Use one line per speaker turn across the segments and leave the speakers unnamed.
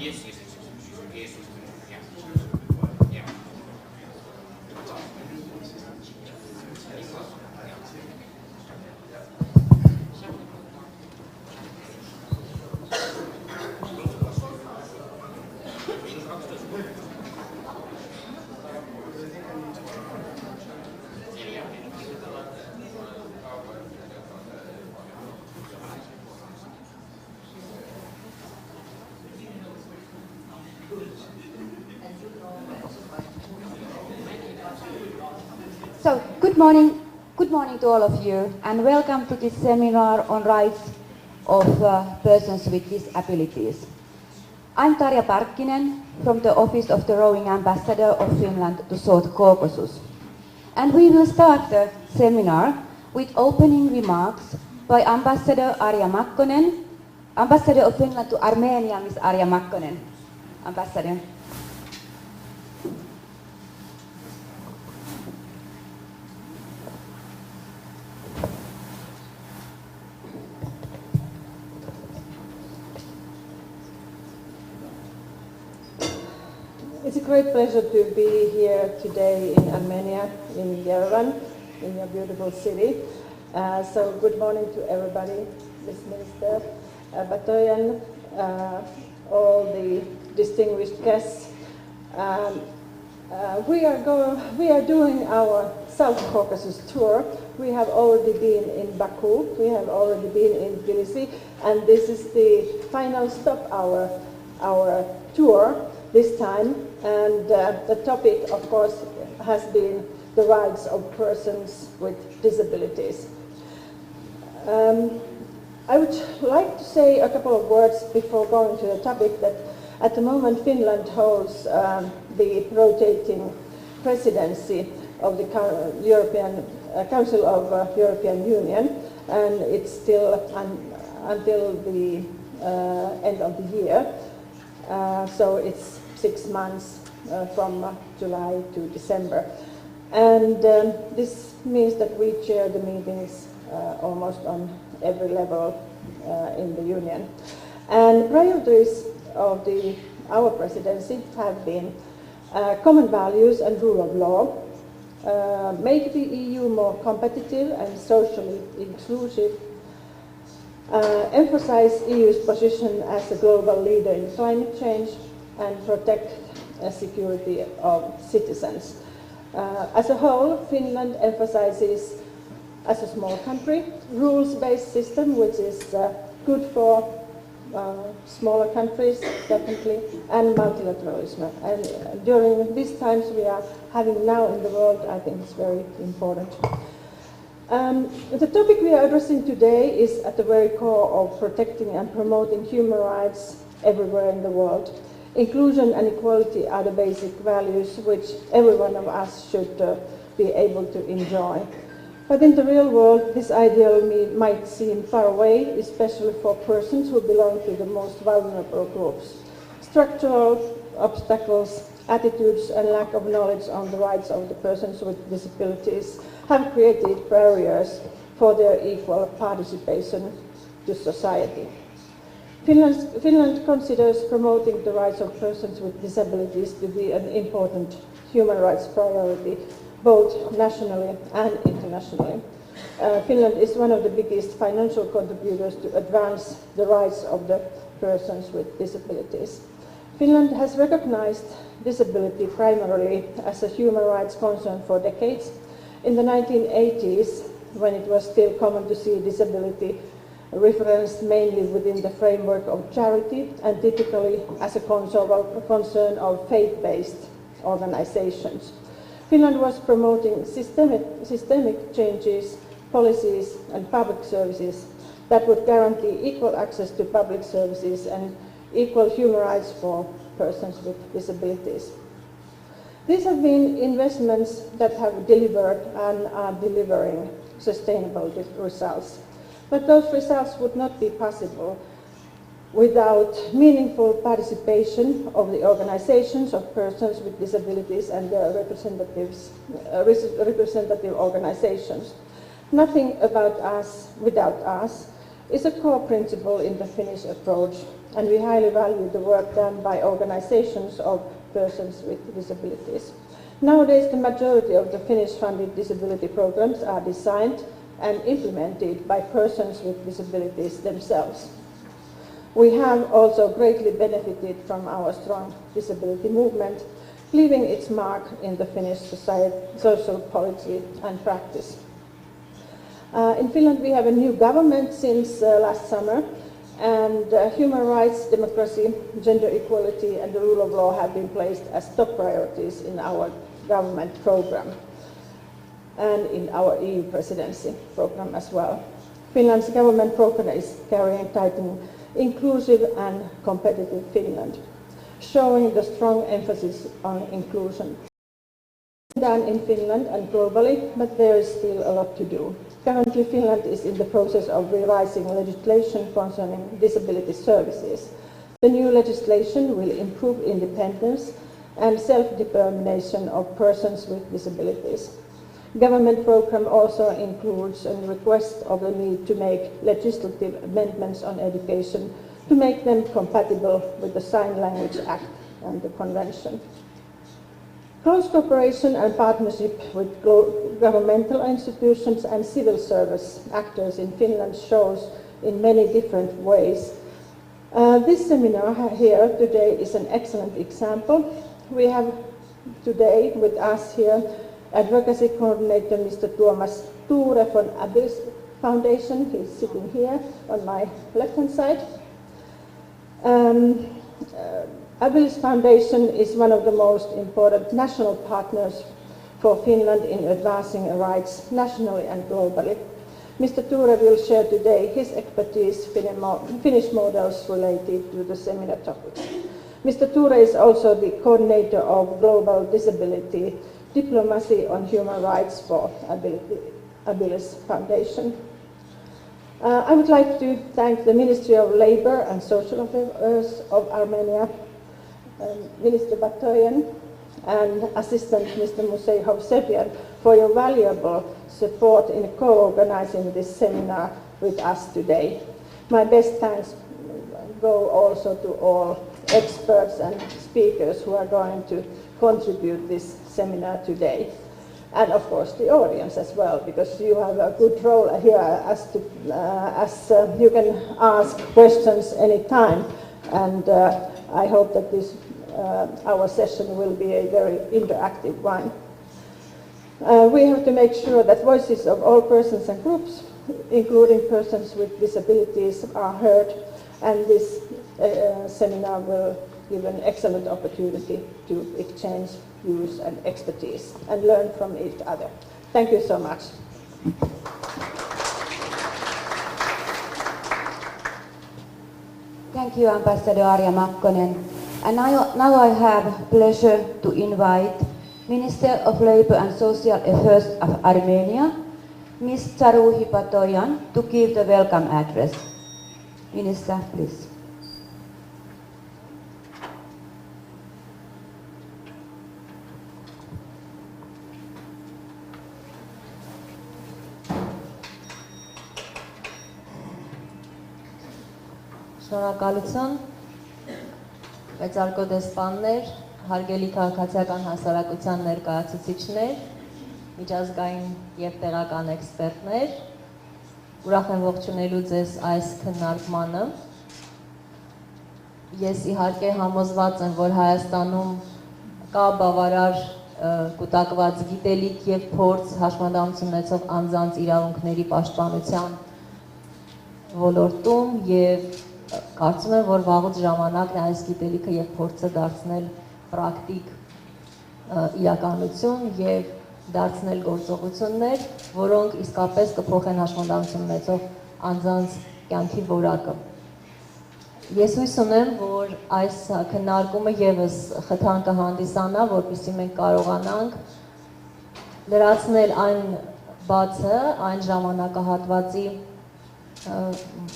Yes.
So, good morning to all of you, and welcome to this seminar on rights of persons with disabilities. I'm Tarja Parkkinen from the Office of the Rowing Ambassador of Finland to South Caucasus. And we will start the seminar with opening remarks by Ambassador Arja Makkonen, Ambassador of Finland to Armenia, Ms. Arja Makkonen. Ambassador.
It's a great pleasure to be here today in Armenia, in Yerevan, in your beautiful city. So good morning to everybody, Ms. Minister Batoyan, all the distinguished guests. We are doing our South Caucasus tour. We have already been in Baku, we have already been in Tbilisi, and this is the final stop, our tour this time. And the topic, of course, has been the rights of persons with disabilities. I would like to say a couple of words before going to the topic that at the moment Finland holds the rotating presidency of the European Council of European Union, and it's still until the end of the year. So it's 6 months from July to December. And this means that we chair the meetings almost on every level in the Union. And priorities of our presidency have been common values and rule of law, make the EU more competitive and socially inclusive, emphasize EU's position as a global leader in climate change, and protect the security of citizens. As a whole, Finland emphasizes, as a small country, rules-based system, which is good for smaller countries, definitely, and multilateralism. And during these times we are having now in the world, I think it's very important. The topic we are addressing today is at the very core of protecting and promoting human rights everywhere in the world. Inclusion and equality are the basic values which every one of us should be able to enjoy. But in the real world, this ideal might seem far away, especially for persons who belong to the most vulnerable groups. Structural obstacles, attitudes, and lack of knowledge on the rights of the persons with disabilities have created barriers for their equal participation to society. Finland considers promoting the rights of persons with disabilities to be an important human rights priority, both nationally and internationally. Finland is one of the biggest financial contributors to advance the rights of the persons with disabilities. Finland has recognized disability primarily as a human rights concern for decades. In the 1980s, when it was still common to see disability referenced mainly within the framework of charity and typically as a concern of faith-based organizations. Finland was promoting systemic changes, policies and public services that would guarantee equal access to public services and equal human rights for persons with disabilities. These have been investments that have delivered and are delivering sustainable results. But those results would not be possible without meaningful participation of the organizations of persons with disabilities and their representative organizations. Nothing about us without us is a core principle in the Finnish approach, and we highly value the work done by organizations of persons with disabilities. Nowadays, the majority of the Finnish-funded disability programs are designed and implemented by persons with disabilities themselves. We have also greatly benefited from our strong disability movement, leaving its mark in the Finnish society, social policy and practice. In Finland, we have a new government since last summer, and human rights, democracy, gender equality, and the rule of law have been placed as top priorities in our government program and in our EU presidency program as well. Finland's government program is carrying title Inclusive and Competitive Finland, showing the strong emphasis on inclusion. Done in Finland and globally, but there is still a lot to do. Currently, Finland is in the process of revising legislation concerning disability services. The new legislation will improve independence and self-determination of persons with disabilities. Government program also includes a request of the need to make legislative amendments on education to make them compatible with the Sign Language Act and the Convention. Close cooperation and partnership with governmental institutions and civil service actors in Finland shows in many different ways. This seminar here today is an excellent example. We have today with us here Advocacy Coordinator Mr. Tuomas Ture from Abilis Foundation. He's sitting here on my left-hand side. Abilis Foundation is one of the most important national partners for Finland in advancing rights nationally and globally. Mr. Ture will share today his expertise Finnish models related to the seminar topics. Mr. Ture is also the coordinator of Global Disability Diplomacy on Human Rights for Abilis Foundation. I would like to thank the Ministry of Labour and Social Affairs of Armenia, Minister Batoyan and Assistant Mr. Musejov Sepian for your valuable support in co-organizing this seminar with us today. My best thanks go also to all experts and speakers who are going to contribute this seminar today. And of course the audience as well, because you have a good role here as you can ask questions anytime. And I hope that this our session will be a very interactive one. We have to make sure that voices of all persons and groups, including persons with disabilities, are heard, and this seminar will give an excellent opportunity to exchange views and expertise and learn from each other. Thank you so much.
Thank you, Ambassador Arja Makkonen. And now I have pleasure to invite Minister of Labour and Social Affairs of Armenia, Ms. Tsaruhi Batoyan, to give the welcome address. Minister, please.
Շնորհակալություն, մեծարգո դեսպաններ, հարգելի քաղաքացիական հասարակության ներկայացուցիչներ, միջազգային եւ տեղական էքսպերտներ, ուրախ եմ ողջունելու ձեզ այս քննարկմանը։ Ես իհարկե համոզված եմ, որ Հայաստանում կա բավարար կուտակված գիտելիք եւ փորձ հաշմանդամություն ունեցող անձանց իրավունքների պաշտպանության ոլորտում եւ կարծում եմ, որ վաղուց ժամանակն է այս գիտելիքը եւ փորձը դարձնել պրակտիկ իրականություն եւ դարձնել գործողություններ, որոնք իսկապես կփոխեն հաշմանդամություն ունեցող անձանց կյանքի որակը։ Ես հույս ունեմ, որ այս քննարկումը եւս խթան կհանդիսանա, որպեսզի մենք կարողանանք լրացնել այն բացը, այն ժամանակահատվածի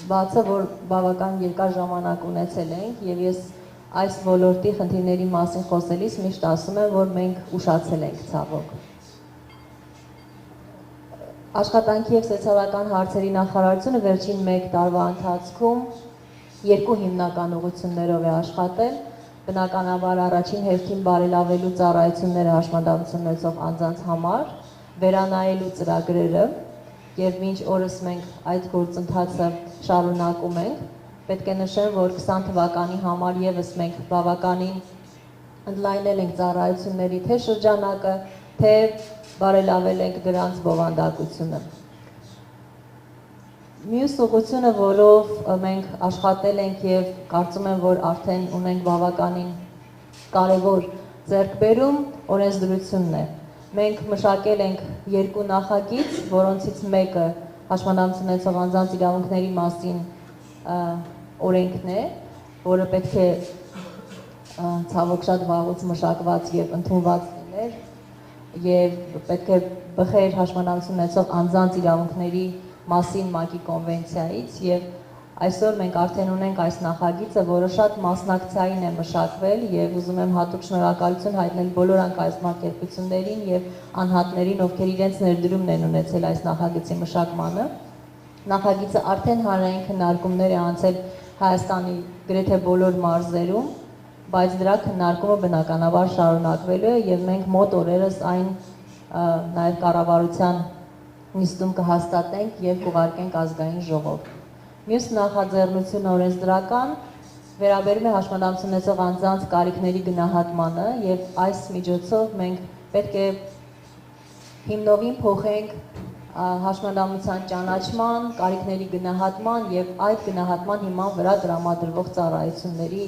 բացը, որ բավական երկար ժամանակ ունեցել ենք, եւ ես այս ոլորտի խնդիրների մասին խոսելիս միշտ ասում եմ, որ մենք ուշացել ենք ցավոք։ Աշխատանքի եւ սոցիալական հարցերի նախարարությունը վերջին 1 տարվա ընթացքում 2 հիմնական ուղղություններով է աշխատել, բնականաբար առաջին հերթին բարելավելու ծառայությունները հաշմանդամություն ունեցող անձանց համար, վերանայելու ծրագրերը, եւ մինչ օրս մենք այդ գործընթացը շարունակում ենք, պետք է նշեմ, որ 20 թվականի համար եւս մենք բավականին ընդլայնել ենք ծառայությունների թե շրջանակը, թե բարելավել ենք դրանց բովանդակությունը։ Մյուս ուղղությունը, որով մենք աշխատել ենք եւ կարծում եմ, որ արդեն ունենք բավականին կարևոր ձեռքբերում, օրենսդրությունն է։ Մենք մշակել ենք 2 նախագիծ, որոնցից մեկը հաշմանդամություն ունեցող անձանց իրավունքների մասին օրենքն է, որը պետք է ցավոք շատ վաղուց մշակված եւ ընդունված լիներ եւ պետք է բխեր հաշմանդամություն ունեցող անձանց իրավունքների մասին ՄԱԿ-ի կոնվենցիայից եւ այսօր մենք արդեն ունենք այս նախագիծը, որը շատ մասնակցային է մշակվել եւ ուզում եմ հատուկ շնորհակալություն հայտնել բոլոր կազմակերպություններին եւ անհատներին, ովքեր իրենց ներդրումն են ունեցել այս նախագծի մշակմանը։ Նախագիծը արդեն հանրային քննարկումներ է անցել Հայաստանի գրեթե բոլոր մարզերում, բայց դրա քննարկումը բնականաբար շարունակվելու է եւ մենք մոտ օրերս այն նաեւ կառավարության նիստում կհաստատենք եւ կուղարկենք ազգային ժողով։ Մյուս նախաձեռնությունը օրենսդրական վերաբերում է հաշմանդամություն ունեցող անձանց կարիքների գնահատմանը եւ այս միջոցով մենք պետք է հիմնովին փոխենք հաշմանդամության ճանաչման, կարիքների գնահատման եւ այդ գնահատման հիման վրա տրամադրվող ծառայությունների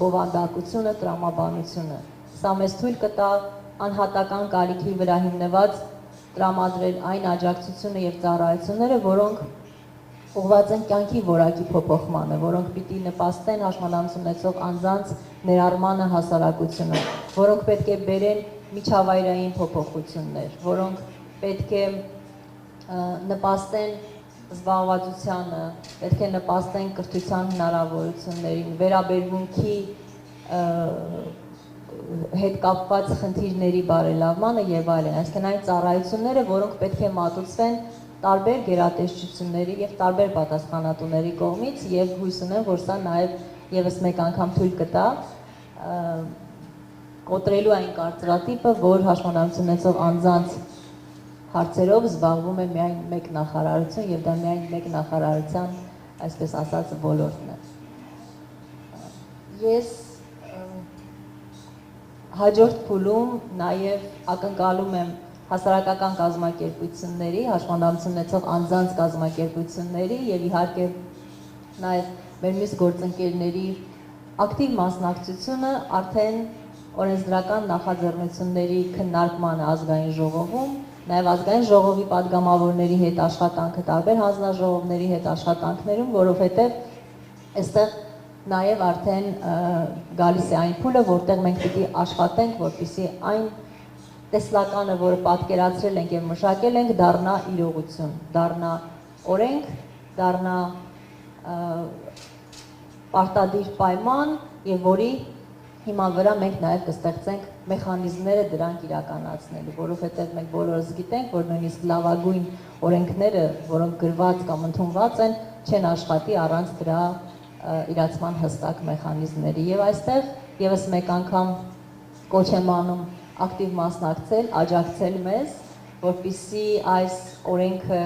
բովանդակությունը, տրամաբանությունը։ Սա մեզ թույլ կտա անհատական կարիքի վրա հիմնված տրամադրել այն աջակցությունը եւ ծառայությունները, որոնք ուղղված են կյանքի որակի փոփոխմանը, որոնք պիտի նպաստեն հաշմանդամություն ունեցող անձանց ներառմանը հասարակությունը, որոնք պետք է բերեն միջավայրային փոփոխություններ, որոնք պետք է նպաստեն զբաղվածությանը, պետք է նպաստեն կրթության հնարավորություններին, վերաբերմունքի հետ կապված խնդիրների բարելավմանը եւ այլն, այսինքն այն ծառայությունները, որոնք պետք է մատուցվեն տարբեր գերատեսչությունների եւ տարբեր պատասխանատուների կողմից եւ հույս ունեմ, որ սա նաեւ եւս մեկ անգամ թույլ կտա կոտրելու այն կարծրատիպը, որ հաշմանդամություն ունեցող անձանց հարցերով զբաղվում է միայն մեկ նախարարություն եւ դա միայն մեկ նախարարության, այսպես ասած, ոլորտն է։ Ես հաջորդ փուլում նաեւ ակնկալում եմ հասարակական կազմակերպությունների, հաշմանդամություն ունեցող անձանց կազմակերպությունների եւ իհարկե նաեւ մեր մյուս գործընկերների ակտիվ մասնակցությունը արդեն օրենսդրական նախաձեռնությունների քննարկմանը ազգային ժողովում, նաեւ ազգային ժողովի պատգամավորների հետ աշխատանքը, տարբեր հանձնաժողովների հետ աշխատանքներում, որովհետեւ այստեղ նաեւ արդեն գալիս է այն փուլը, որտեղ մենք պիտի աշխատենք, որպեսզի այն տեսլականը, որը պատկերացրել ենք եւ մշակել ենք, դառնա իրողություն, դառնա օրենք, դառնա պարտադիր պայման եւ որի հիման վրա մենք նաեւ կստեղծենք մեխանիզմները դրանք իրականացնելու, որովհետեւ մենք բոլորս գիտենք, որ նույնիսկ լավագույն օրենքները, որոնք գրված կամ ընդունված են, չեն աշխատի առանց դրա իրացման հստակ մեխանիզմների եւ այստեղ եւս մեկ անգամ կոչ եմ անում ակտիվ մասնակցել, աջակցել մեզ, որպեսզի այս օրենքը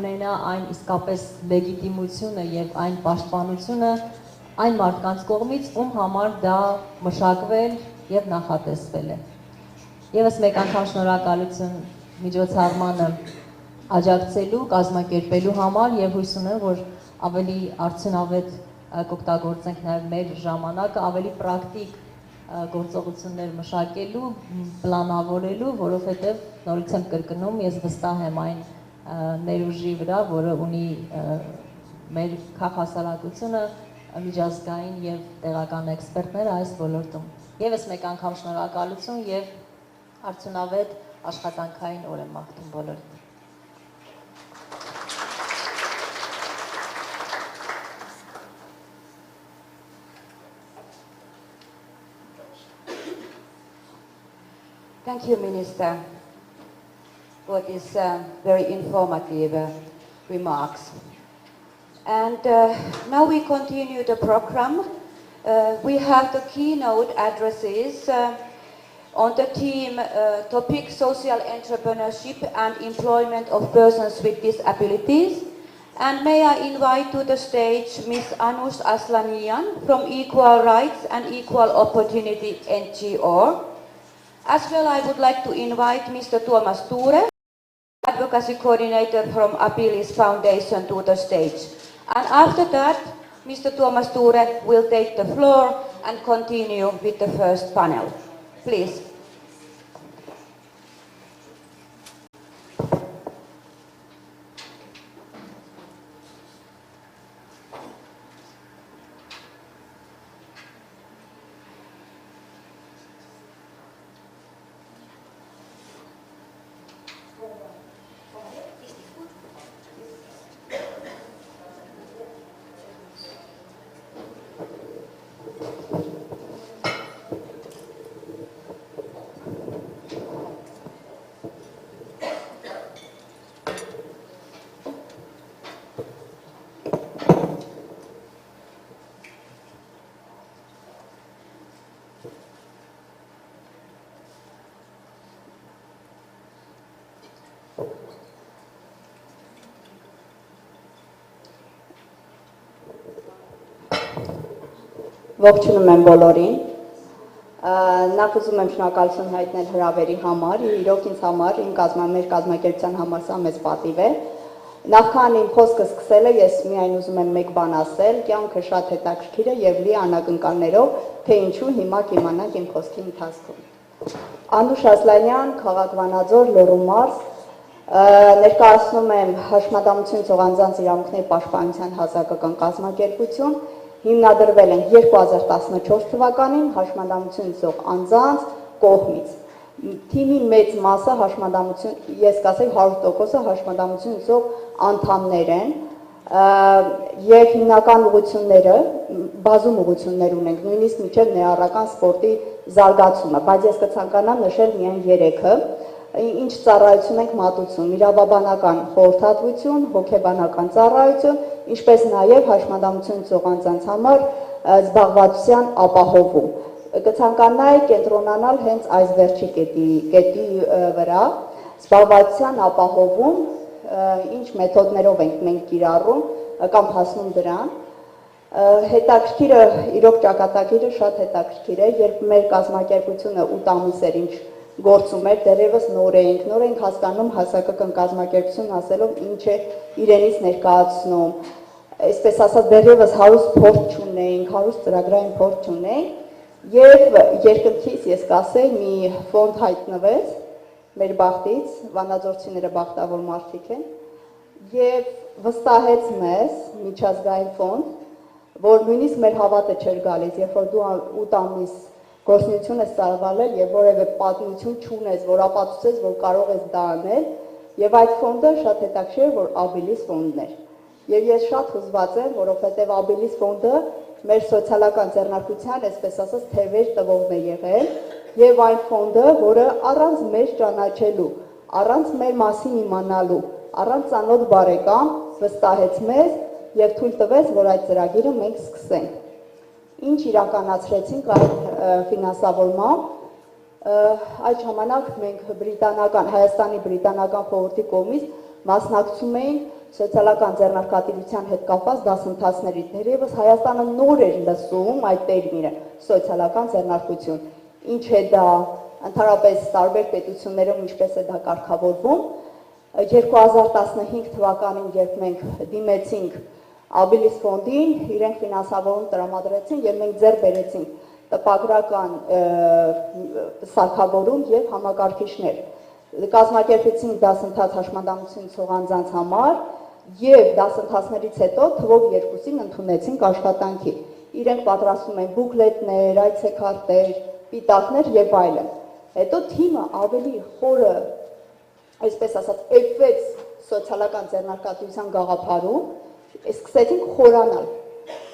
ունենա այն իսկապես լեգիտիմությունը եւ այն պաշտպանությունը այն մարդկանց կողմից, ում համար դա մշակվել եւ նախատեսվել է։ Եվս մեկ անգամ շնորհակալություն միջոցառմանը աջակցելու, կազմակերպելու համար եւ հույս ունեմ, որ ավելի արդյունավետ կօգտագործենք նաեւ մեր ժամանակը, ավելի պրակտիկ գործողություններ մշակելու, պլանավորելու, որովհետև նորից եմ կրկնում, ես վստահ եմ այն ներուժի վրա, որը ունի մեր քաղաքասարակությունը, միջազգային եւ տեղական էքսպերտները այս ոլորտում։ Եվս մեկ անգամ շնորհակալություն եւ արդյունավետ աշխատանքային օր եմ մաղթում բոլորին։
Thank you, Minister, for for these very informative remarks. And now we continue the program. We have the keynote addresses on the theme topic social entrepreneurship and employment of persons with disabilities. And may I invite to the stage Ms. Anush Aslanian from Equal Rights and Equal Opportunity NGO. As well, I would like to invite Mr. Tuomas Ture, Advocacy Coordinator from Abilis Foundation, to the stage. And after that, Mr. Tuomas Ture will take the floor and continue with the first panel. Please.
Ողջունում եմ բոլորին, նախ ուզում եմ շնորհակալություն հայտնել հրավերի համար, իրոք ինձ համար, մեր կազմակերպության համար սա մեծ պատիվ է։ Նախքան իմ խոսքը սկսելը ես միայն ուզում եմ մեկ բան ասել, կյանքը շատ հետաքրքիր է եւ լի անակնկալներով, թե ինչու հիմա կիմանանք իմ խոսքի ընթացքում։ Անուշ Ասլանյան, քաղաք Վանաձոր, Լոռու մարզ, ներկայացնում եմ Հաշմանդամություն անձանց իրավունքների պաշտպանության հասարակական կազմակերպություն, հիմնադրվել են 2014 թվականին հաշմանդամություն անձանց կողմից։ Թիմի մեծ մասը հաշմանդամություն, ես կասեի 100%-ը հաշմանդամություն անդամներ են, եւ հիմնական ուղղությունները, բազում ուղղություններ ունենք, նույնիսկ մինչև ներառական սպորտի զարգացումը, բայց ես կցանկանամ նշել միայն 3-ը, ինչ ծառայություն ենք մատուցում, իրավաբանական խորհրդատվություն, հոգեբանական ծառայություն, ինչպես նաև հաշմանդամություն անձանց համար զբաղվածության ապահովում։ Կցանկանայի կենտրոնանալ հենց այս վերջի կետի վրա, զբաղվածության ապահովում, ինչ մեթոդներով ենք մենք կիրառում կամ հասնում դրան։ Հետաքրքիրը, իրոք ճակատագիրը շատ հետաքրքիր է, երբ մեր կազմակերպությունը 8 ամիս էր ինչ գործում էր, դեռևս նոր ենք հասկանում հասարակական կազմակերպություն ասելով ինչ է իրենից ներկայացնում, այսպես ասած դեռևս հարուստ փորձ չունեինք, հարուստ ծրագրային փորձ չունեինք, եւ երկնքից ես կասեի մի ֆոնդ հայտնվեց մեր բախտից, վանաձորցիները բախտավոր մարդիկ են, եւ վստահեց մեզ միջազգային ֆոնդ, որ նույնիսկ մեր հավատը չէր գալիս, երբ որ դու 8 ամիս գործունեություն ես ծավալել եւ որևէ պատմություն չունես, որ ապացուցես, որ կարող ես դա անել, եւ այդ ֆոնդը շատ հետաքրքիր է, որ Abilis ֆոնդն էր։ Եվ ես շատ հուզված եմ, որովհետեւ Abilis ֆոնդը մեր սոցիալական ձեռնարկության, այսպես ասած, թևեր տվողն է եղել, եւ այն ֆոնդը, որը առանց մեր ճանաչելու, առանց մեր մասին իմանալու, առանց ծանոթ բարեկամ վստահեց մեզ եւ թույլ տվեց, որ այդ ծրագիրը մենք սկսենք։ Ինչ իրականացրեցինք այդ ֆինանսավորմամբ, այդ ժամանակ մենք Հայաստանի բրիտանական խորհրդի կողմից մասնակցում էինք սոցիալական ձեռնարկատիրության հետ կապված դասընթացների, դեռևս Հայաստանը նոր էր լսում այդ տերմինը սոցիալական ձեռնարկություն, ինչ է դա, ընդհանրապես տարբեր պետություններում ինչպես է դա կարգավորվում, 2015 թվականին, երբ մենք դիմեցինք Abilis ֆոնդին, իրենք ֆինանսավորում տրամադրեցին եւ մենք ձեռք բերեցինք տպագրական սարքավորում եւ համակարգիչներ։ Կազմակերպեցինք դասընթաց հաշմանդամություն անձանց համար եւ դասընթացներից հետո թվով 2-ին ընդունեցինք աշխատանքի։ Իրենք պատրաստում են բուկլետներ, այցեքարտեր, պիտակներ եւ այլն։ Հետո թիմը ավելի խորը, այսպես ասած, էփվեց սոցիալական ձեռնարկատիրության գաղափարում, սկսեցինք խորանալ։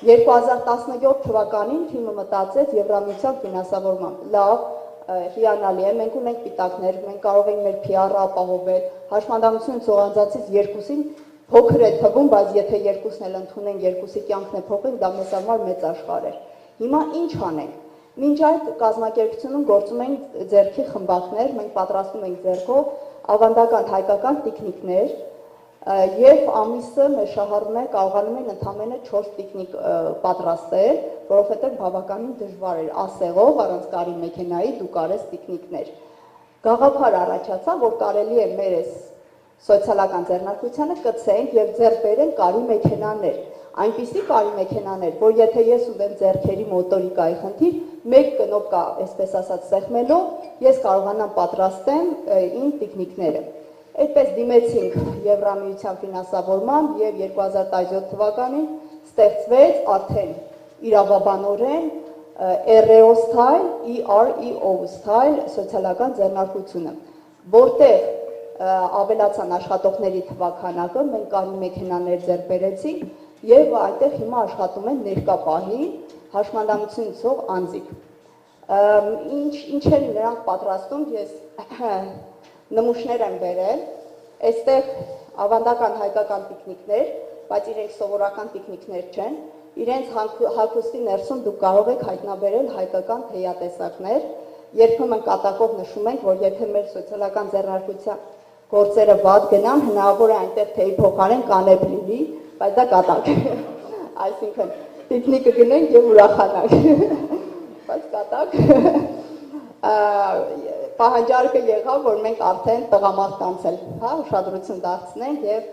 2017 թվականին թիմը մտածեց Եվրամիության ֆինանսավորմամբ, լավ, հիանալի է, մենք ունենք պիտակներ, մենք կարող ենք մեր PR-ը ապահովել, հաշմանդամություն ծողանձացից երկուսին փոքր է թվում, բայց եթե երկուսն էլ ընդունենք, երկուսի կյանքն է փոխենք, դա մեզ համար մեծ աշխարհ է։ Հիմա ինչ անենք։ Մինչ այդ կազմակերպությունում գործում են ձեռքի խմբակներ, մենք պատրաստում ենք ձեռքով ավանդական հայկական տիկնիկներ, եւ ամիսը մեր շահառում է կարողանում են ընդամենը 4 տիկնիկ պատրաստել, որովհետեւ բավականին դժվար էր ասեղով առանց կարի մեքենայի դու կարես տիկնիկներ։ Գաղափար առաջացավ, որ կարելի է մեր սոցիալական ձեռնարկությանը կցենք եւ ձեռք բերենք կարի մեքենաներ, այնպիսի կարի մեքենաներ, որ եթե ես ունեմ ձեռքերի մոտորիկայի խնդիր, մեկ կնոպկա, այսպես ասած, սեղմելով, ես կարողանամ պատրաստեմ իմ տիկնիկները։ Այդպես դիմեցինք Եվրամիության ֆինանսավորմամբ եւ 2017 թվականին ստեղծվեց արդեն իրավաբանորեն REO style, EREO style սոցիալական ձեռնարկությունը, որտեղ ավելացան աշխատողների թվականակը, մենք կարի մեքենաներ ձեռք բերեցինք եւ այնտեղ հիմա աշխատում են ներկա պահին հաշմանդամություն ունեցող անձիկ։ Ինչ են նրանք պատրաստում, ես նմուշներ են բերել, այստեղ ավանդական հայկական տիկնիկներ, բայց իրենք սովորական տիկնիկներ չեն, իրենց հագուստի ներսում դուք կարող եք հայտնաբերել հայկական թեյատեսակներ, երբեմն կատակով նշում ենք, որ եթե մեր սոցիալական ձեռնարկության գործերը վատ գնան, հնարավոր է այնտեղ թեյի փոխարեն կանեփ լինի, բայց դա կատակ է, այսինքն տիկնիկը գնենք եւ ուրախանանք, բայց կատակ պահանջարկը եղավ, որ մենք արդեն տղամարդկանց էլ ուշադրություն դարձնենք եւ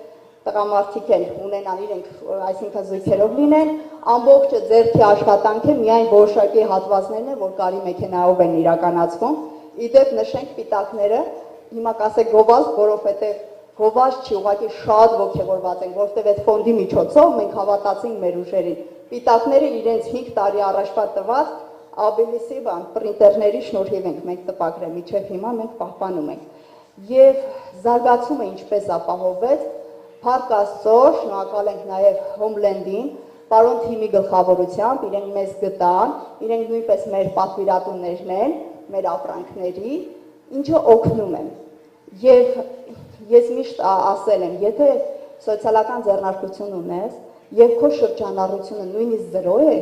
տղամարդիկ էլ ունենան իրենք, այսինքն զույգերով լինեն, ամբողջը ձեռքի աշխատանքը միայն որոշակի հատվածներն են, որ կարի մեքենայով են իրականացվում։ Իդեպ նշենք պիտակները, հիմա կասեք գովազդ, որովհետեւ գովազդ չի, ուղղակի շատ ոգևորված ենք, որովհետեւ այդ ֆոնդի միջոցով մենք հավատացինք մեր ուժերին։ Պիտակները իրենց 5 տարի առաջվա տված աբելիսի պրինտերների շնորհիվ ենք մենք տպագրել, մինչև հիմա մենք պահպանում ենք։ Եվ զարգացումը ինչպես ապահովվեց, Փառք Աստծո, շնորհակալ ենք նաև Հոմլենդին, պարոն թիմի գլխավորությամբ, իրենք մեզ գտան, իրենք նույնպես մեր պատվիրատուներն են, մեր ապրանքների, ինչը օգնում են։ Եվ ես միշտ ասել եմ, եթե սոցիալական ձեռնարկություն ունես, եւ քո շրջանառությունը նույնիսկ 0 է,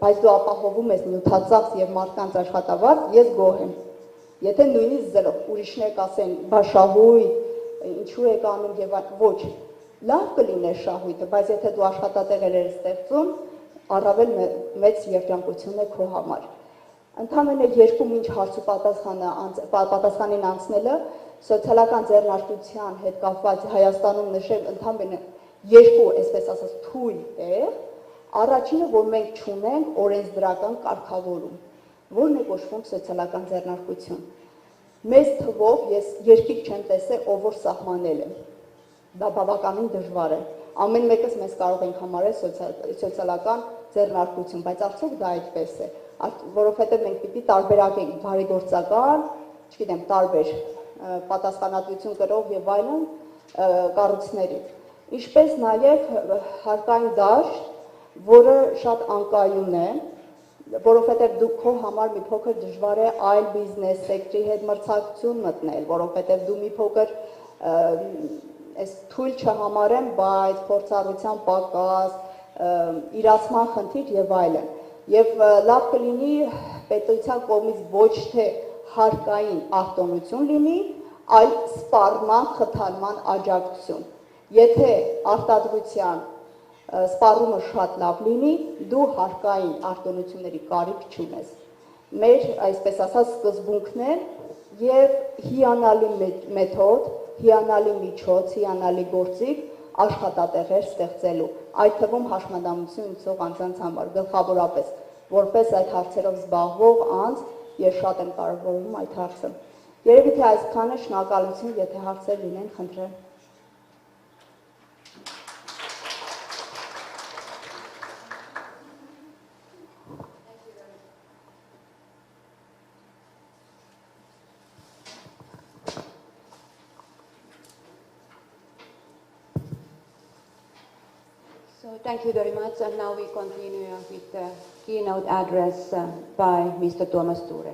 բայց դու ապահովում ես նյութածախս եւ մարդկանց աշխատավարձ, ես գոհ եմ։ Եթե նույնիսկ 0, ուրիշներ կասեն, բա շահույթ, ինչու եք անում եւ ոչ, լավ կլիներ շահույթը, բայց եթե դու աշխատատեղեր ես ստեղծում, առավել մեծ երջանկություն է քո համար։ Ընդամենը 2 մինչ հարց ու պատասխանին անցնելը, սոցիալական ձեռնարկության հետ կապված Հայաստանում նշել ընդամենը 2, այսպես ասած, թույլ տեղ, առաջինը, որ մենք չունենք օրենսդրական կարգավորում, որն է կոչվում սոցիալական ձեռնարկություն։ Մեծ թվով ես երկիր չեմ տեսել, ով որ սահմանել է։ Դա բավականին դժվար է։ Ամեն մեկս մեզ կարող ենք համարել սոցիալական ձեռնարկություն, բայց արդյոք դա այդպես է, որովհետև մենք պիտի տարբերակենք բարեգործական, չգիտեմ, տարբեր պատասխանատվություն կրող եւ այլն կառույցների։ Ինչպես նաև հարկային դաշտ, որը շատ անկայուն է, որովհետև դու քո համար մի փոքր դժվար է այլ բիզնես սեկտորի հետ մրցակցություն մտնել, որովհետև դու մի փոքր այս թույլ չհամարեմ, բայց փորձառության պակաս, իրացման խնդիր եւ այլն։ Եվ լավ կլինի պետության կողմից ոչ թե հարկային արտոնություն լինի, այլ սպառման, խթանման աջակցություն։ Եթե արտադրության սպառումը շատ լավ լինի, դու հարկային արտոնությունների կարիք չունես։ Մեր, այսպես ասած, սկզբունքն է եւ հիանալի մեթոդ, հիանալի միջոց, հիանալի գործիք աշխատատեղեր ստեղծելու, այդ թվում հաշմանդամություն ունեցող անձանց համար, գլխավորապես, որպես այդ հարցերով զբաղվող անձ, ես շատ եմ կարևորում այդ հարցը։ Երևի թե այսքանը, շնորհակալություն, եթե հարցեր լինեն, խնդրեմ։
So thank you very much, and now we continue with the keynote address by Mr. Tuomas Ture.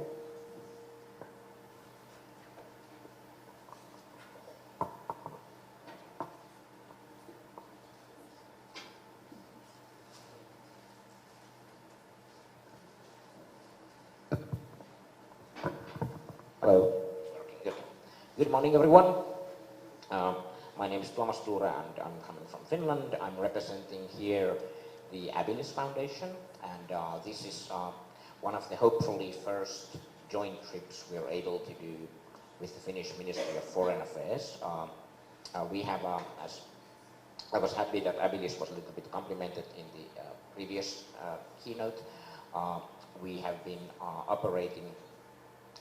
Hello. Good. Good morning, everyone. My name is Tuomas Ture, and I'm coming from Finland. I'm representing here the Abilis Foundation, and this is one of the hopefully first joint trips we're able to do with the Finnish Ministry of Foreign Affairs. We have, as I was happy that Abilis was a little bit complimented in the previous keynote. We have been operating,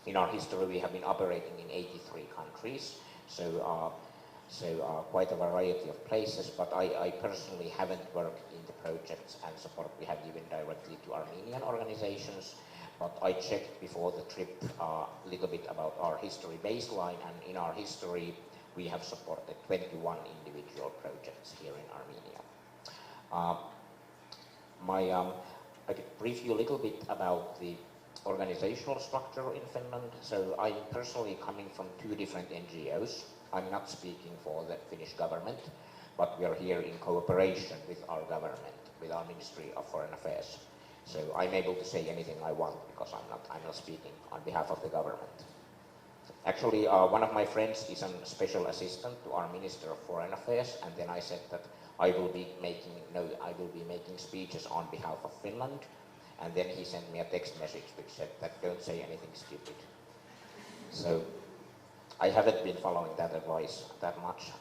in our history, we have been operating in 83 countries, so quite a variety of places, but I personally haven't worked in the projects and support we have given directly to Armenian organizations, but I checked before the trip a little bit about our history baseline, and in our history we have supported 21 individual projects here in Armenia. I could brief you a little bit about the organizational structure in Finland. So I'm personally coming from two different NGOs. I'm not speaking for the Finnish government, but we are here in cooperation with our government, with our Ministry of Foreign Affairs. So I'm able to say anything I want because I'm not speaking on behalf of the government. Actually, one of my friends is a special assistant to our Minister of Foreign Affairs, and then I said that I will be making speeches on behalf of Finland, and then he sent me a text message which said that don't say anything stupid. So I haven't been following that advice that much.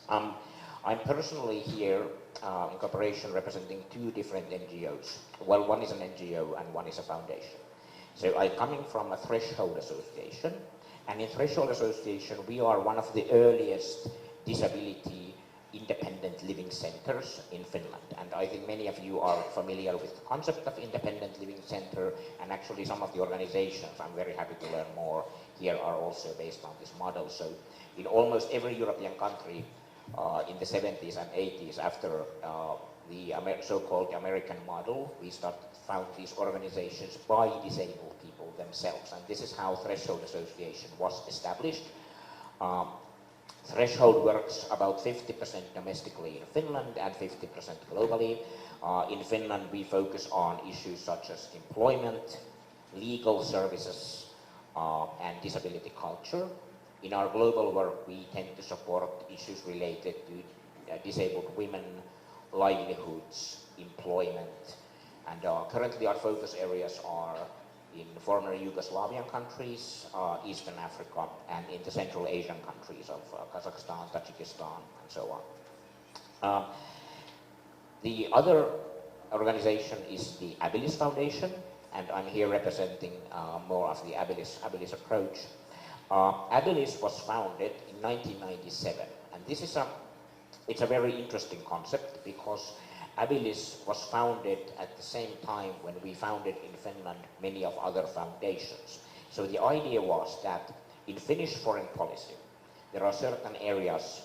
I'm personally here in cooperation representing two different NGOs. Well, one is an NGO and one is a foundation. So I'm coming from a Threshold Association, and in Threshold Association we are one of the earliest disability independent living centers in Finland, and I think many of you are familiar with the concept of independent living center, and actually some of the organizations, I'm very happy to learn more here, are also based on this model. So in almost every European country in the 70s and 80s, after the so-called American model, we found these organizations by disabled people themselves, and this is how Threshold Association was established. Threshold works about 50% domestically in Finland and 50% globally. In Finland, we focus on issues such as employment, legal services, and disability culture. In our global work, we tend to support issues related to disabled women, livelihoods, employment, and currently our focus areas are in former Yugoslavian countries, Eastern Africa, and in the Central Asian countries of Kazakhstan, Tajikistan, and so on. The other organization is the Abilis Foundation, and I'm here representing more of the Abilis approach. Abilis was founded in 1997, and this is it's a very interesting concept because Abilis was founded at the same time when we founded in Finland many of other foundations. So the idea was that in Finnish foreign policy, there are certain areas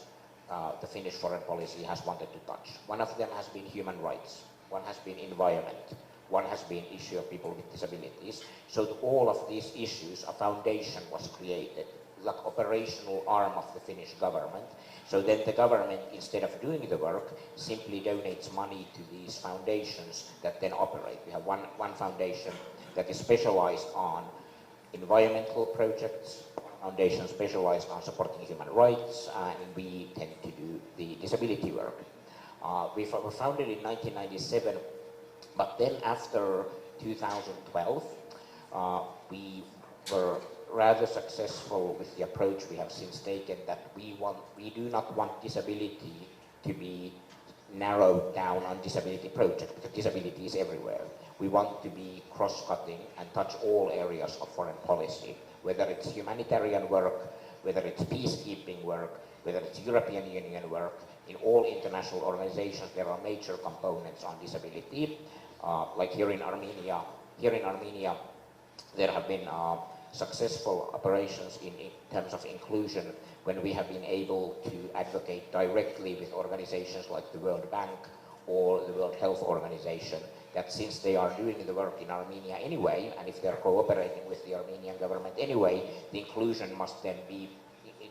the Finnish foreign policy has wanted to touch. One of them has been human rights, one has been environment, one has been issue of people with disabilities. So to all of these issues, a foundation was created, like operational arm of the Finnish government. So then the government, instead of doing the work, simply donates money to these foundations that then operate. We have one foundation that is specialized on environmental projects, foundation specialized on supporting human rights, and we tend to do the disability work. We were founded in 1997, but then after 2012, we were rather successful with the approach we have since taken, that we do not want disability to be narrowed down on disability projects, because disability is everywhere. We want to be cross-cutting and touch all areas of foreign policy, whether it's humanitarian work, whether it's peacekeeping work, whether it's European Union work. In all international organizations, there are major components on disability. Like here in Armenia, there have been successful operations in terms of inclusion when we have been able to advocate directly with organizations like the World Bank or the World Health Organization, that since they are doing the work in Armenia anyway, and if they're cooperating with the Armenian government anyway, the inclusion must then be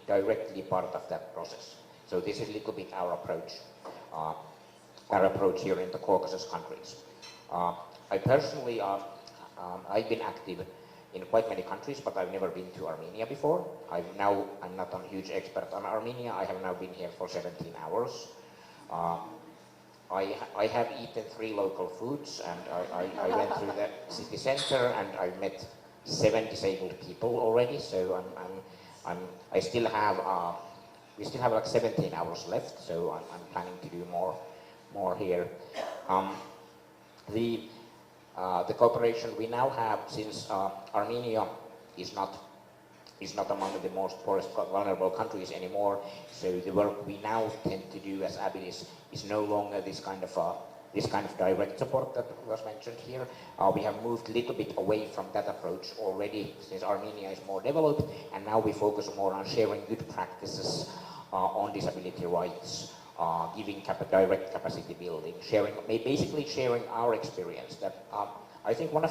directly part of that process. So this is a little bit our approach here in the Caucasus countries. I personally, I've been active in quite many countries, but I've never been to Armenia before. I'm not a huge expert on Armenia. I have now been here for 17 hours. I have eaten 3 local foods, and I went through the city center, and I met 7 disabled people already. So we still have like 17 hours left. So I'm planning to do more here. The cooperation we now have, since Armenia is not among the most poorest vulnerable countries anymore, so the work we now tend to do as Abilis is no longer this kind of direct support that was mentioned here. We have moved a little bit away from that approach already, since Armenia is more developed, and now we focus more on sharing good practices on disability rights, giving direct capacity building, basically sharing our experience. That I think one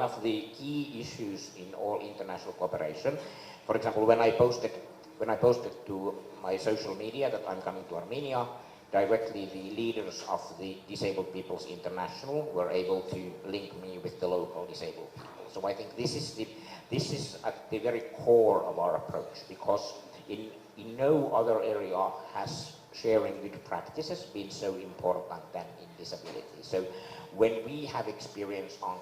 of the key issues in all international cooperation, for example, when I posted to my social media that I'm coming to Armenia, directly the leaders of the Disabled People's International were able to link me with the local disabled people. So I think this is at the very core of our approach, because in no other area has sharing good practices been so important than in disability. So when we have experience on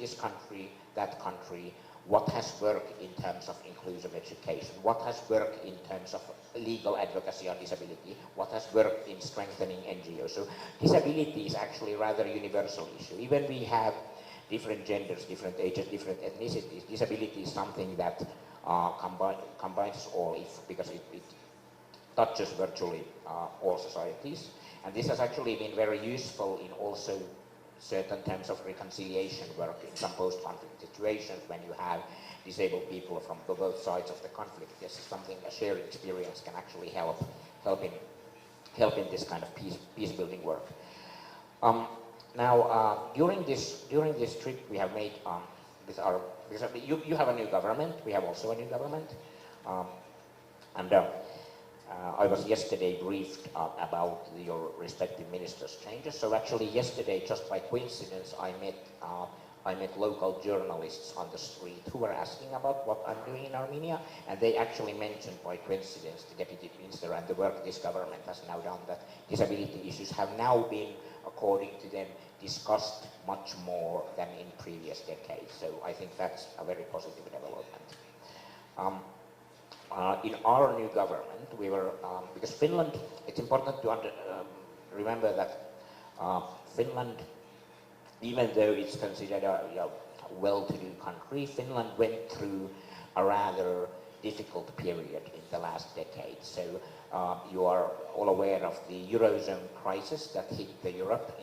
this country, that country, what has worked in terms of inclusive education, what has worked in terms of legal advocacy on disability, what has worked in strengthening NGOs. So disability is actually a rather universal issue. Even we have different genders, different ages, different ethnicities, disability is something that combines all, because it touches virtually all societies. And this has actually been very useful in also certain terms of reconciliation work in some post-conflict situations when you have disabled people from both sides of the conflict. This is something a shared experience can actually help in this kind of peace building work. During this trip we have made because you have a new government, we have also a new government, I was yesterday briefed about your respective ministers' changes. So actually yesterday, just by coincidence, I met local journalists on the street who were asking about what I'm doing in Armenia, and they actually mentioned by coincidence the deputy minister and the work this government has now done, that disability issues have now been, according to them, discussed much more than in previous decades. So I think that's a very positive development. In our new government, we were, because Finland, it's important to remember that Finland, even though it's considered a well-to-do country, Finland went through a rather difficult period in the last decade. So you are all aware of the Eurozone crisis that hit the Europe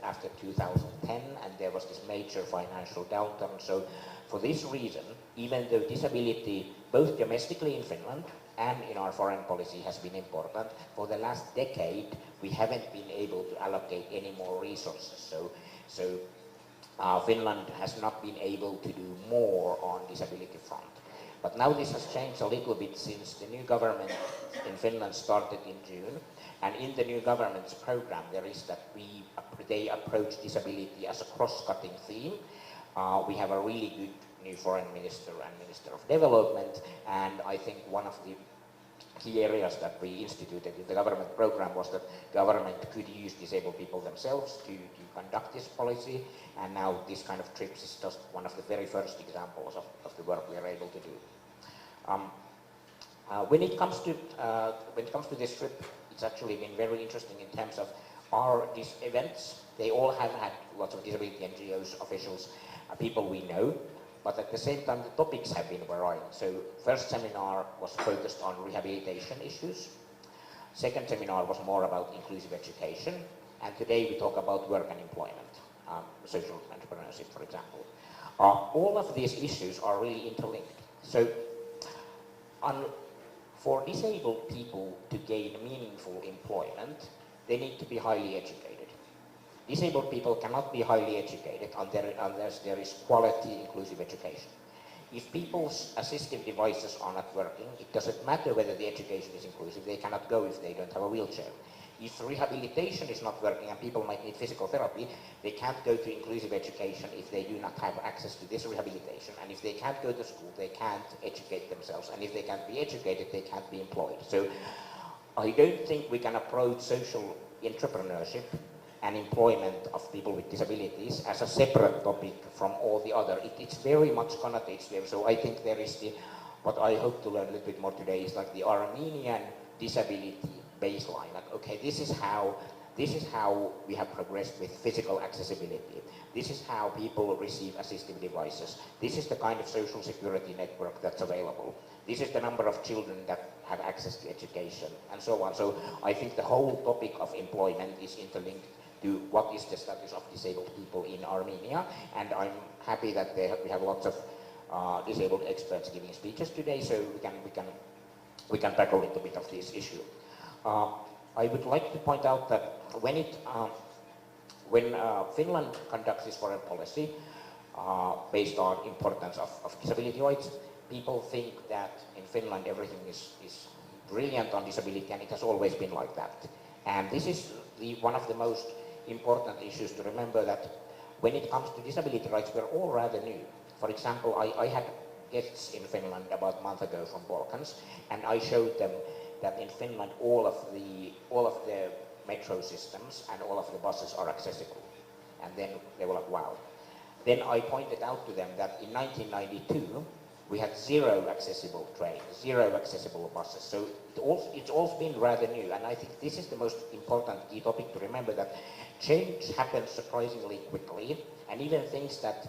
after 2010, and there was this major financial downturn. So for this reason, even though disability, both domestically in Finland and in our foreign policy, has been important, for the last decade we haven't been able to allocate any more resources. So Finland has not been able to do more on disability front. But now this has changed a little bit since the new government in Finland started in June. And in the new government's program, there is that they approach disability as a cross-cutting theme. We have a really good new foreign minister and minister of development, and I think one of the key areas that we instituted in the government program was that government could use disabled people themselves to conduct this policy, and now this kind of trips is just one of the very first examples of the work we are able to do. When it comes to this trip, it's actually been very interesting in terms of these events. They all have had lots of disability NGOs, officials, people we know, but at the same time the topics have been varying. So first seminar was focused on rehabilitation issues. Second seminar was more about inclusive education, and today we talk about work and employment, social entrepreneurship, for example. All of these issues are really interlinked. So for disabled people to gain meaningful employment, they need to be highly educated. Disabled people cannot be highly educated unless there is quality inclusive education. If people's assistive devices are not working, it doesn't matter whether the education is inclusive, they cannot go if they don't have a wheelchair. If rehabilitation is not working and people might need physical therapy, they can't go to inclusive education if they do not have access to this rehabilitation. And if they can't go to school, they can't educate themselves. And if they can't be educated, they can't be employed. So I don't think we can approach social entrepreneurship and employment of people with disabilities as a separate topic from all the other. It's very much connotated there. So I think there is what I hope to learn a little bit more today is like the Armenian disability baseline. Like, okay, this is how we have progressed with physical accessibility. This is how people receive assistive devices. This is the kind of social security network that's available. This is the number of children that have access to education, and so on. So I think the whole topic of employment is interlinked to what is the status of disabled people in Armenia, and I'm happy that we have lots of disabled experts giving speeches today, so we can tackle a little bit of this issue. I would like to point out that when Finland conducts its foreign policy based on importance of disability rights, people think that in Finland everything is brilliant on disability, and it has always been like that. And this is one of the most important issues to remember, that when it comes to disability rights, we're all rather new. For example, I had guests in Finland about a month ago from Balkans, and I showed them that in Finland all of the metro systems and all of the buses are accessible. And then they were like, wow. Then I pointed out to them that in 1992, we had 0 accessible trains, 0 accessible buses. So it's all been rather new. And I think this is the most important key topic to remember, that change happens surprisingly quickly. And even things that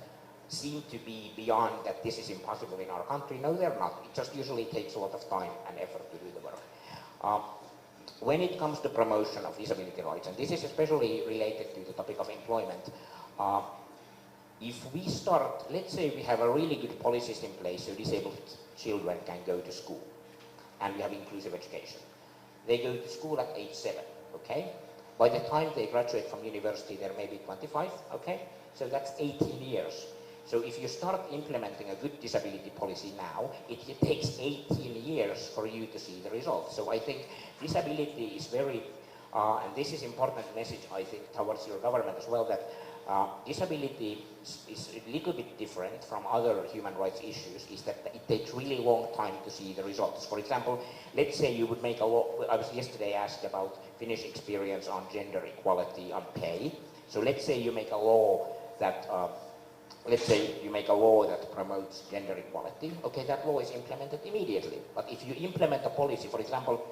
seem to be beyond that this is impossible in our country, no, they're not. It just usually takes a lot of time and effort to do the work. When it comes to promotion of disability rights, and this is especially related to the topic of employment, if we start, let's say we have a really good policies in place so disabled children can go to school, and we have inclusive education. They go to school at age 7, okay? By the time they graduate from university, they're maybe 25, okay? So that's 18 years. So if you start implementing a good disability policy now, it takes 18 years for you to see the results. So I think disability is very, and this is important message, I think, towards your government as well, that disability is a little bit different from other human rights issues, is that it takes really long time to see the results. For example, let's say you would make a law. I was yesterday asked about Finnish experience on gender equality on pay. So let's say you make a law that promotes gender equality. Okay, that law is implemented immediately. But if you implement a policy, for example,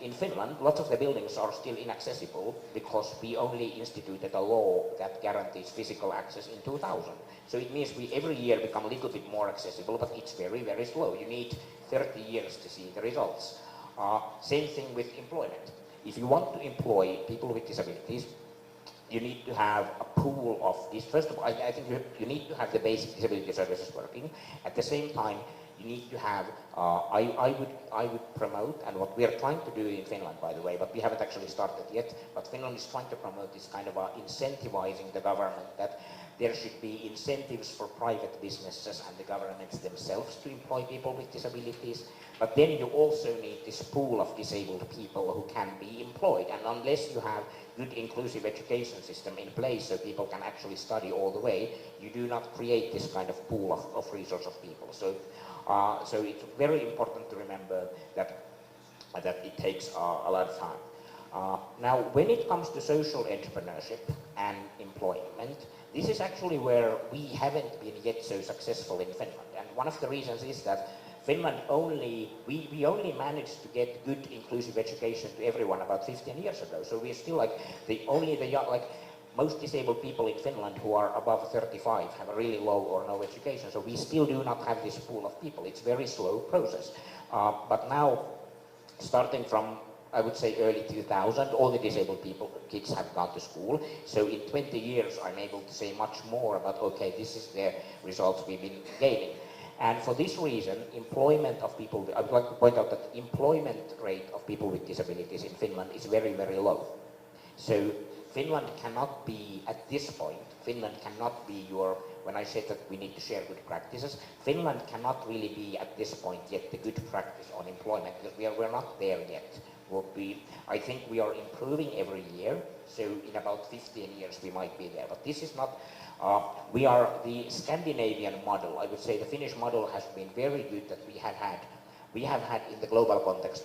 in Finland, lots of the buildings are still inaccessible because we only instituted a law that guarantees physical access in 2000. So it means we every year become a little bit more accessible, but it's very, very slow. You need 30 years to see the results. Same thing with employment. If you want to employ people with disabilities, you need to have a pool of this. First of all, I think you need to have the basic disability services working. At the same time, you need to have, I would promote, and what we are trying to do in Finland, by the way, but we haven't actually started yet, but Finland is trying to promote this kind of incentivizing the government, that there should be incentives for private businesses and the governments themselves to employ people with disabilities. But then you also need this pool of disabled people who can be employed. And unless you have good inclusive education system in place so people can actually study all the way, you do not create this kind of pool of resource of people. So it's very important to remember that it takes a lot of time. Now, when it comes to social entrepreneurship and employment, this is actually where we haven't been yet so successful in Finland. And one of the reasons is that Finland we only managed to get good inclusive education to everyone about 15 years ago. So we're still like most disabled people in Finland who are above 35 have a really low or no education. So we still do not have this pool of people. It's a very slow process. But now, starting from, I would say, early 2000, all the disabled kids have gone to school. So in 20 years, I'm able to say much more about, okay, this is the results we've been gaining. And for this reason, employment of people, I would like to point out that employment rate of people with disabilities in Finland is very, very low. So Finland cannot be, at this point, Finland cannot be when I said that we need to share good practices, Finland cannot really be at this point yet the good practice on employment, because we're not there yet. would be, I think we are improving every year, so in about 15 years we might be there. But this is not, we are the Scandinavian model. I would say the Finnish model has been very good, that we have had in the global context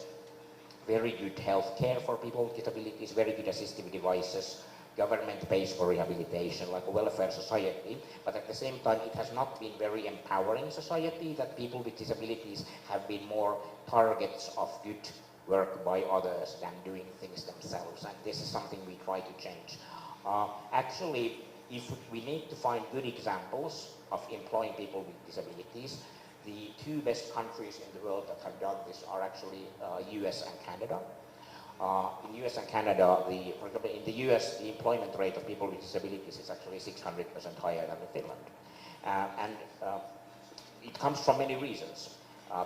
very good health care for people with disabilities, very good assistive devices, government pays for rehabilitation, like a welfare society, but at the same time it has not been very empowering society, that people with disabilities have been more targets of good work by others than doing things themselves, and this is something we try to change. Actually, if we need to find good examples of employing people with disabilities, the two best countries in the world that have done this are actually US and Canada. In US and Canada, for example, in the US, the employment rate of people with disabilities is actually 600% higher than in Finland. And it comes from many reasons.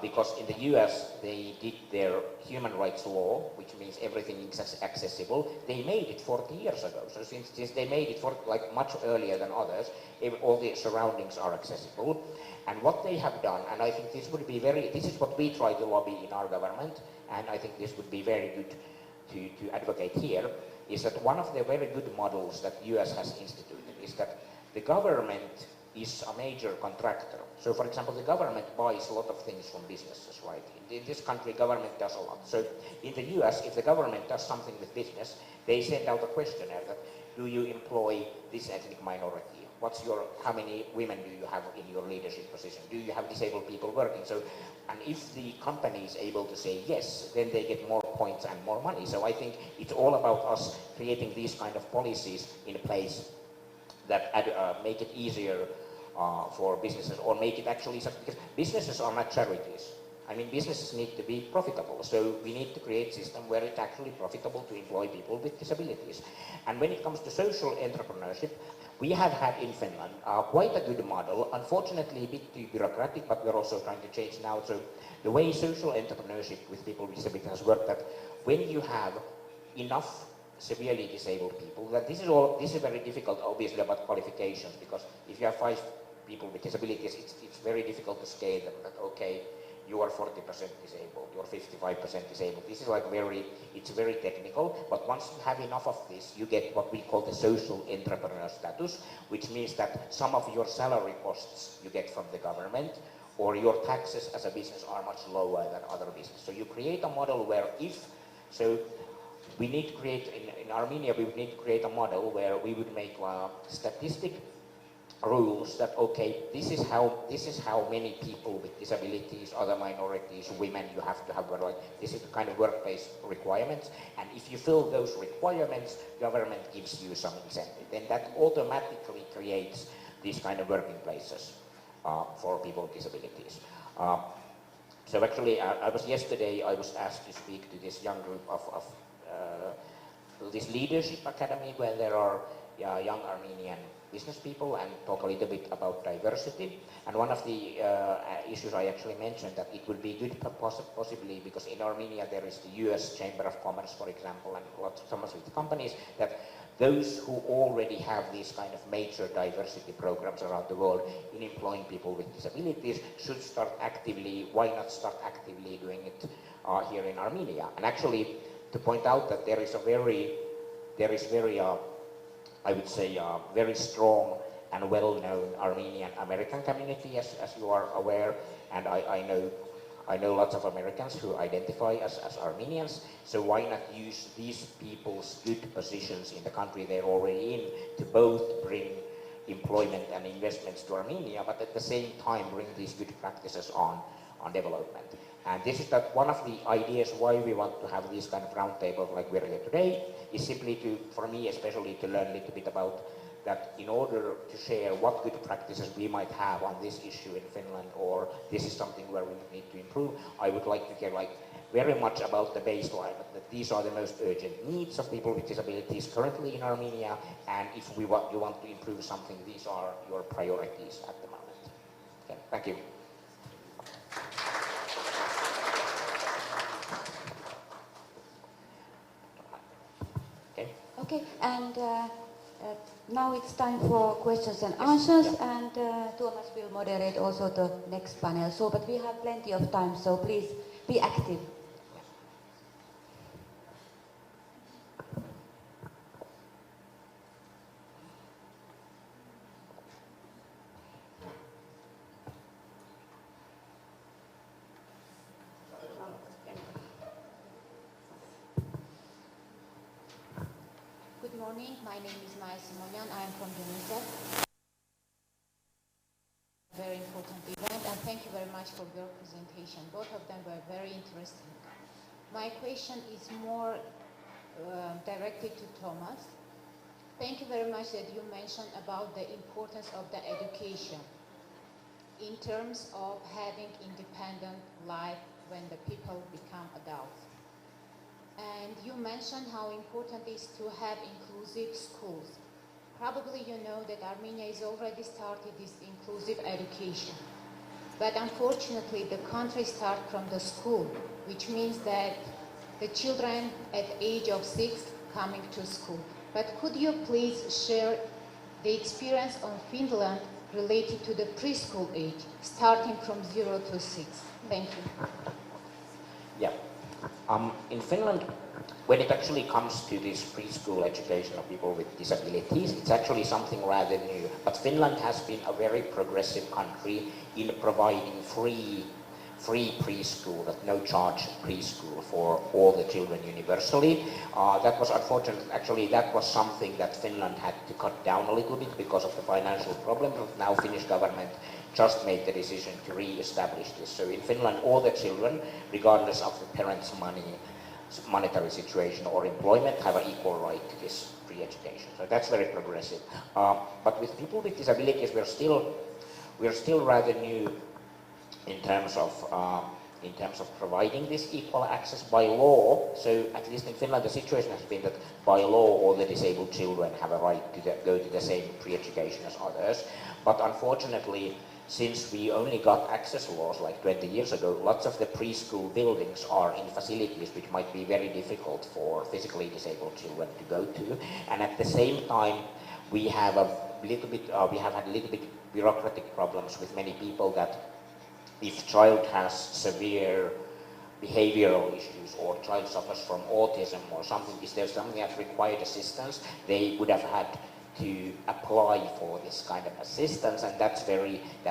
Because in the US, they did their human rights law, which means everything is accessible. They made it 40 years ago. So since they made it like much earlier than others, all the surroundings are accessible. And what they have done, and I think this would be this is what we try to lobby in our government, and I think this would be very good to advocate here, is that one of the very good models that US has instituted is that the government is a major contractor. So for example, the government buys a lot of things from businesses, right? In this country, government does a lot. So in the US, if the government does something with business, they send out a questionnaire that, do you employ this ethnic minority? How many women do you have in your leadership position? Do you have disabled people working? So, and if the company is able to say yes, then they get more points and more money. So I think it's all about us creating these kind of policies in place that make it easier for businesses, or make it actually, because businesses are not charities. I mean, businesses need to be profitable, so we need to create a system where it's actually profitable to employ people with disabilities. And when it comes to social entrepreneurship, we have had in Finland quite a good model, unfortunately a bit too bureaucratic, but we're also trying to change now. So the way social entrepreneurship with people with disabilities has worked, that when you have enough severely disabled people, that this is very difficult, obviously, about qualifications, because if you have 5 people with disabilities, it's very difficult to scale them, that okay, you are 40% disabled, you are 55% disabled. This is like it's very technical, but once you have enough of this, you get what we call the social entrepreneur status, which means that some of your salary costs you get from the government, or your taxes as a business are much lower than other businesses. So you create a model where we need to create, in Armenia, we would need to create a model where we would make statistic rules that, okay, this is how many people with disabilities, other minorities, women you have to have, like, this is the kind of workplace requirements, and if you fill those requirements, government gives you some incentive. Then that automatically creates these kind of working places for people with disabilities. So actually, yesterday I was asked to speak to this young group of this leadership academy, where there are young Armenian business people, and talk a little bit about diversity. And one of the issues I actually mentioned, that it would be good possibly, because in Armenia there is the US Chamber of Commerce, for example, and lots of with companies, that those who already have these kind of major diversity programs around the world in employing people with disabilities should start actively, why not start actively doing it here in Armenia? And actually, to point out that there is very, I would say, very strong and well-known Armenian American community, as you are aware, and I know lots of Americans who identify as Armenians, so why not use these people's good positions in the country they're already in to both bring employment and investments to Armenia, but at the same time bring these good practices on development. And this is one of the ideas why we want to have these kind of roundtables like we're here today, is simply for me especially, to learn a little bit about that, in order to share what good practices we might have on this issue in Finland, or this is something where we need to improve. I would like to hear very much about the baseline, that these are the most urgent needs of people with disabilities currently in Armenia, and if you want to improve something, these are your priorities at the moment. Okay, thank you.
Okay, and now it's time for questions and answers, and Thomas will moderate also the next panel. But we have plenty of time, so please be active.
morning. My name is Maya Simonian. I am from UNICEF. Very important event, and thank you very much for your presentation. Both of them were very interesting. My question is more directed to Thomas. Thank you very much that you mentioned about the importance of the education in terms of having independent life when the people become adults. And you mentioned how important it is to have inclusive schools. Probably you know that Armenia has already started this inclusive education. But unfortunately, the country starts from the school, which means that the children at the age of 6 coming to school. But could you please share the experience on Finland related to the preschool age, starting from 0 to 6? Thank you.
Yeah. In Finland, when it actually comes to this preschool education of people with disabilities, it's actually something rather new. But Finland has been a very progressive country in providing free preschool, at no charge preschool for all the children universally. That was unfortunate. Actually, that was something that Finland had to cut down a little bit because of the financial problem. Now Finnish government just made the decision to re-establish this. So in Finland, all the children, regardless of the parents' monetary situation or employment, have an equal right to this free education. So that's very progressive. But with people with disabilities, we're still rather new in terms of providing this equal access by law. So at least in Finland, the situation has been that by law, all the disabled children have a right to go to the same free education as others. But unfortunately, since we only got access laws like 20 years ago, lots of the preschool buildings are in facilities which might be very difficult for physically disabled children to go to. And at the same time, we have had a little bit bureaucratic problems with many people that if child has severe behavioral issues or child suffers from autism or something, is there something that required assistance, they would have had to apply for this kind of assistance, and that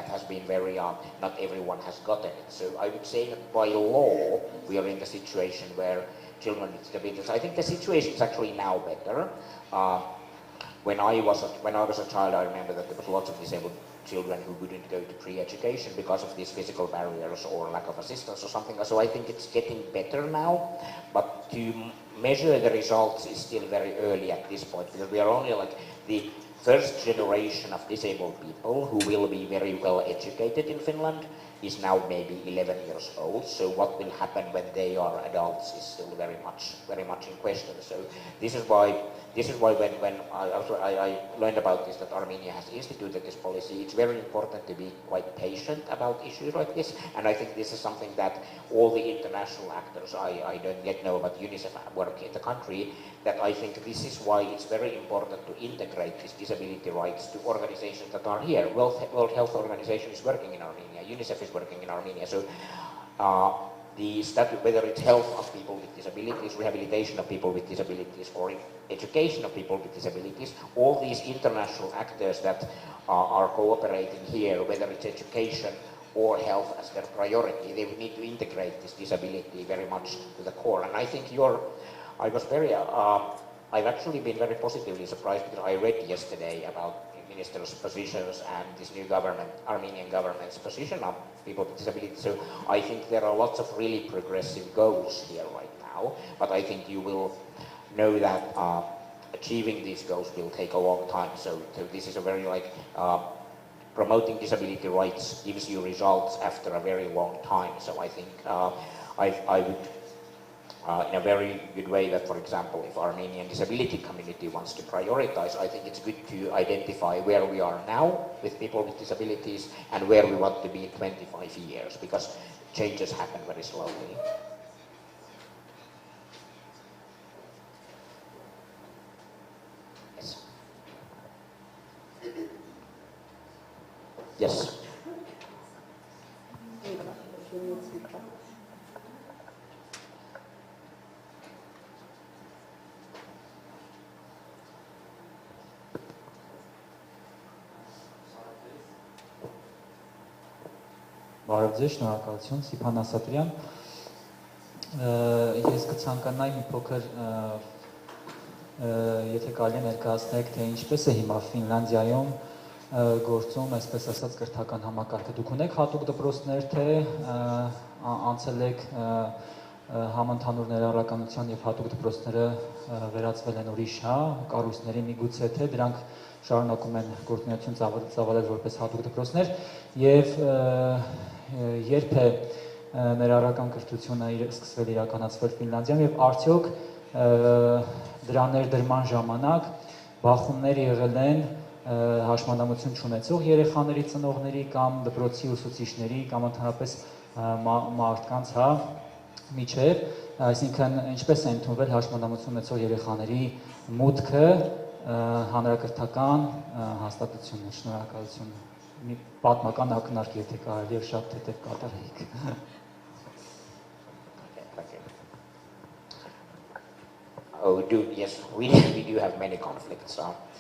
has been very, not everyone has gotten it. So I would say that by law, we are in the situation where children with disabilities, I think the situation is actually now better. When I was a child, I remember that there was lots of disabled children who wouldn't go to pre-education because of these physical barriers or lack of assistance or something. So I think it's getting better now, but to measure the results is still very early at this point, because we are only like the first generation of disabled people who will be very well educated in Finland is now maybe 11 years old. So what will happen when they are adults is still very much in question. So this is why when I learned about this, that Armenia has instituted this policy, it's very important to be quite patient about issues like this. And I think this is something that all the international actors, I don't yet know about UNICEF work in the country, that I think this is why it's very important to integrate these disability rights to organizations that are here. World Health Organization is working in Armenia, UNICEF is working in Armenia. So the statute, whether it's health of people with disabilities, rehabilitation of people with disabilities, or education of people with disabilities, all these international actors that are cooperating here, whether it's education or health as their priority, they would need to integrate this disability very much to the core. And I think I've actually been very positively surprised because I read yesterday about ministers' positions and this new government, Armenian government's position on people with disabilities. So I think there are lots of really progressive goals here right now, but I think you will know that achieving these goals will take a long time. So this is a very promoting disability rights gives you results after a very long time. So I think I would in a very good way that, for example, if Armenian disability community wants to prioritize, I think it's good to identify where we are now with people with disabilities and where we want to be in 25 years, because changes happen very slowly. Yes.
Բարև ձեզ, շնորհակալություն, Սիփան Ասատրյան։ Ես կցանկանայի մի փոքր եթե կարելի է ներկայացնեք, թե ինչպես է հիմա Ֆինլանդիայում գործում, այսպես ասած, կրթական համակարգը։ Դուք ունեք հատուկ դպրոցներ, թե անցել եք համընդհանուր ներառականության եւ հատուկ դպրոցները վերածվել են ուրիշ, կառույցների միգուցե, թե դրանք շարունակում են գործունեություն ծավալել որպես հատուկ դպրոցներ, եւ երբ է ներառական կրթությունը սկսվել իրականացվել Ֆինլանդիայում եւ արդյոք դրա ներդրման ժամանակ բախումներ եղել են հաշմանդամություն չունեցող երեխաների ծնողների կամ դպրոցի ուսուցիչների կամ ընդհանրապես մարդկանց, միջև, այսինքն ինչպես է ընդունվել հաշմանդամություն ունեցող երեխաների մուտքը հանրակրթական հաստատություններ, շնորհակալություն։ Մի պատմական ակնարկ, եթե կարելի է շատ թեթև կատարեիք։
Oh, yes, we do have many conflicts.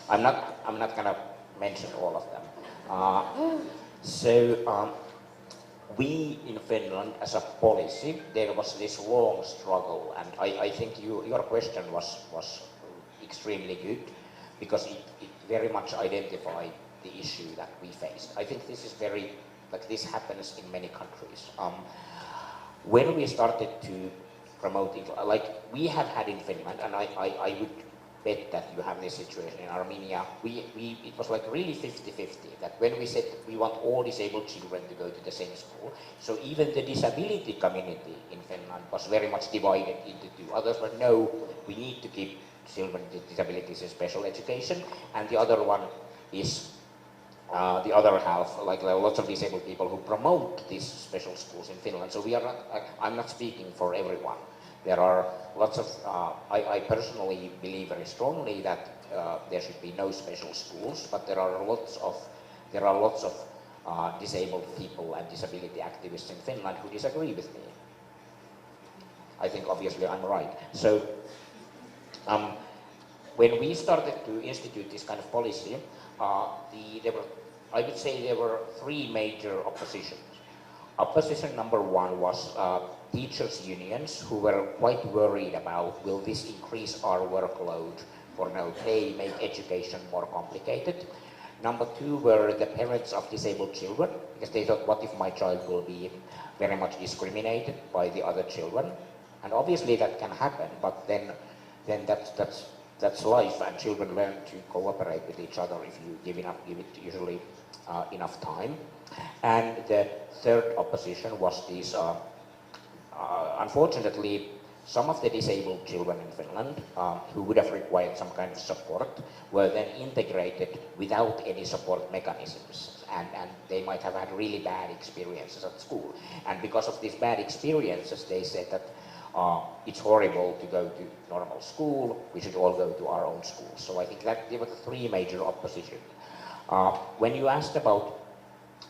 I'm not going to mention all of them. We in Finland, as a policy, there was this long struggle, and I think your question was extremely good because it very much identified the issue that we faced. I think this is this happens in many countries. When we started to promote it, like we have had in Finland, and I would bet that you have this situation in Armenia, it was like really 50-50, that when we said we want all disabled children to go to the same school, so even the disability community in Finland was very much divided into two. Others were, no, we need to keep children with disabilities in special education, and the other one is the other half, like lots of disabled people who promote these special schools in Finland. So we are not, I'm not speaking for everyone. There are lots of, I personally believe very strongly that there should be no special schools, but there are lots of disabled people and disability activists in Finland who disagree with me. I think obviously I'm right. So when we started to institute this kind of policy, I would say there were three major oppositions. Opposition number one was teachers' unions who were quite worried about, will this increase our workload for no pay, make education more complicated? Number two were the parents of disabled children, because they thought, what if my child will be very much discriminated by the other children? And obviously that can happen, but then that's life, and children learn to cooperate with each other if you give it usually enough time. And the third opposition was these, unfortunately, some of the disabled children in Finland who would have required some kind of support were then integrated without any support mechanisms, and they might have had really bad experiences at school. And because of these bad experiences, they said that it's horrible to go to normal school, we should all go to our own schools. So I think that there were the three major oppositions. When you asked about,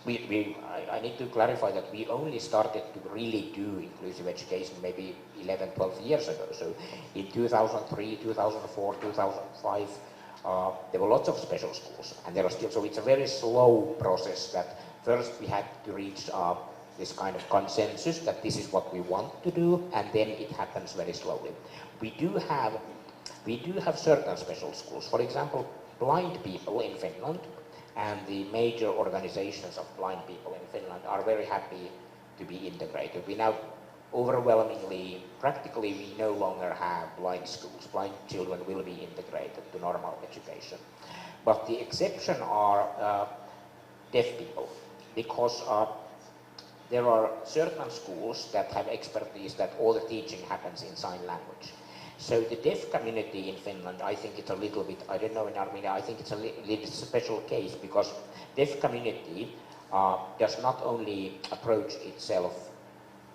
I need to clarify that we only started to really do inclusive education maybe 11, 12 years ago. So in 2003, 2004, 2005, there were lots of special schools, and there are still, so it's a very slow process that first we had to reach this kind of consensus that this is what we want to do, and then it happens very slowly. We do have certain special schools. For example, blind people in Finland and the major organizations of blind people in Finland are very happy to be integrated. We now overwhelmingly, practically we no longer have blind schools. Blind children will be integrated to normal education. But the exception are deaf people, because there are certain schools that have expertise that all the teaching happens in sign language. So the deaf community in Finland, I think it's a little bit, I don't know in Armenia, I think it's a little special case, because deaf community does not only approach itself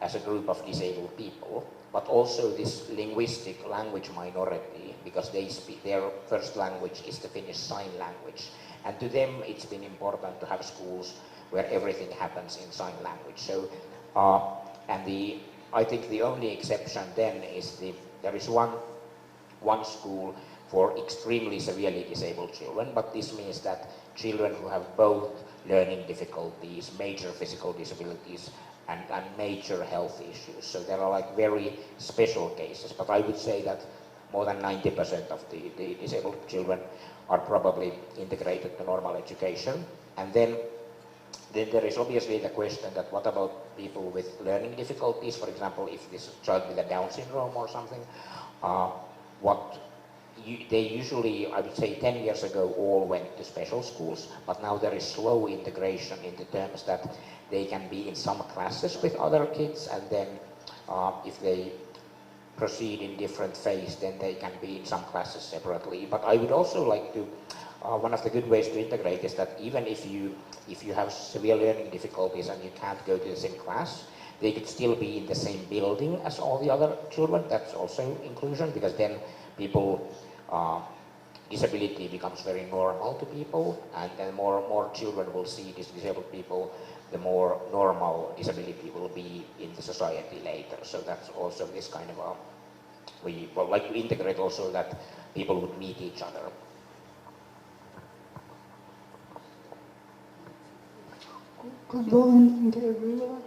as a group of disabled people, but also this linguistic language minority, because they speak, their first language is the Finnish sign language. And to them it's been important to have schools where everything happens in sign language. So, I think the only exception then is there is one school for extremely severely disabled children, but this means that children who have both learning difficulties, major physical disabilities, and major health issues. So there are like very special cases, but I would say that more than 90% of the disabled children are probably integrated to normal education. And then there is obviously the question that what about people with learning difficulties, for example, if this child with a Down syndrome or something, they usually, I would say 10 years ago, all went to special schools, but now there is slow integration in the terms that they can be in some classes with other kids, and then if they proceed in different phases, then they can be in some classes separately. But I would also like to, one of the good ways to integrate is that even if you have severe learning difficulties and you can't go to the same class, they could still be in the same building as all the other children. That's also inclusion, because then people, disability becomes very normal to people, and then more children will see these disabled people, the more normal disability will be in the society later. So that's also this kind of we would like to integrate also that people would meet each other.
Good morning, everyone.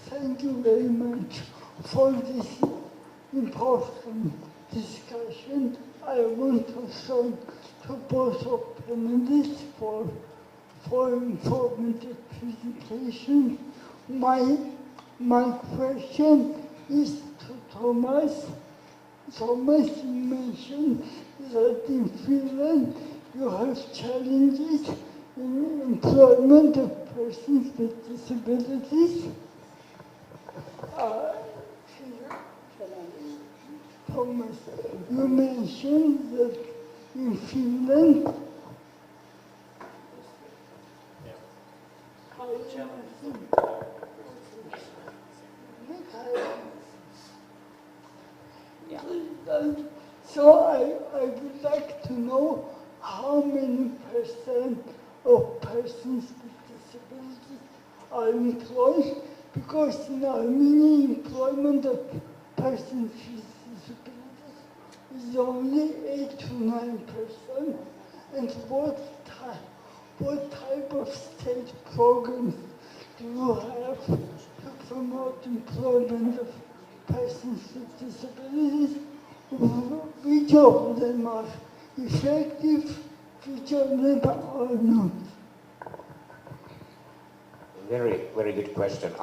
Thank you very much for this important discussion. I want to thank to both of panelists for informative presentation. My question is to Thomas. Thomas, you mentioned that in Finland you have challenges in employment of persons with disabilities. Thomas, you mentioned that in Finland, so I would like to know how many percent of persons with disabilities are employed, because in Armenia employment of persons with disabilities is only 8 to 9%. And what type of state programs do you have to promote employment of persons with disabilities? Which of them are effective, which of them are not?
Very, very good question.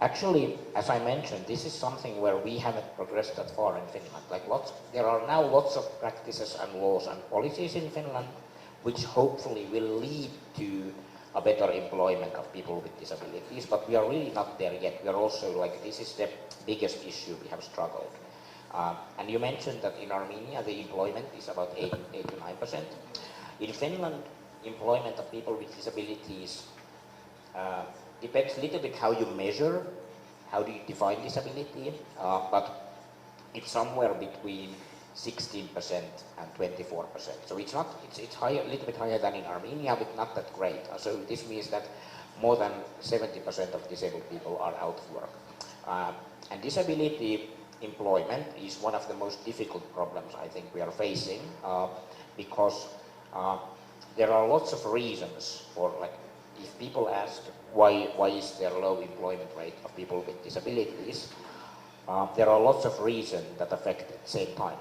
Actually, as I mentioned, this is something where we haven't progressed that far in Finland. There are now lots of practices and laws and policies in Finland, which hopefully will lead to a better employment of people with disabilities, but we are really not there yet. We are also this is the biggest issue we have struggled. And you mentioned that in Armenia, the employment is about 8 to 9%. In Finland, employment of people with disabilities depends a little bit how you measure, how do you define disability, but it's somewhere between 16% and 24%. So it's higher, a little bit higher than in Armenia, but not that great. So this means that more than 70% of disabled people are out of work. And disability employment is one of the most difficult problems I think we are facing, because there are lots of reasons for, if people ask why is there low employment rate of people with disabilities, there are lots of reasons that affect at the same time.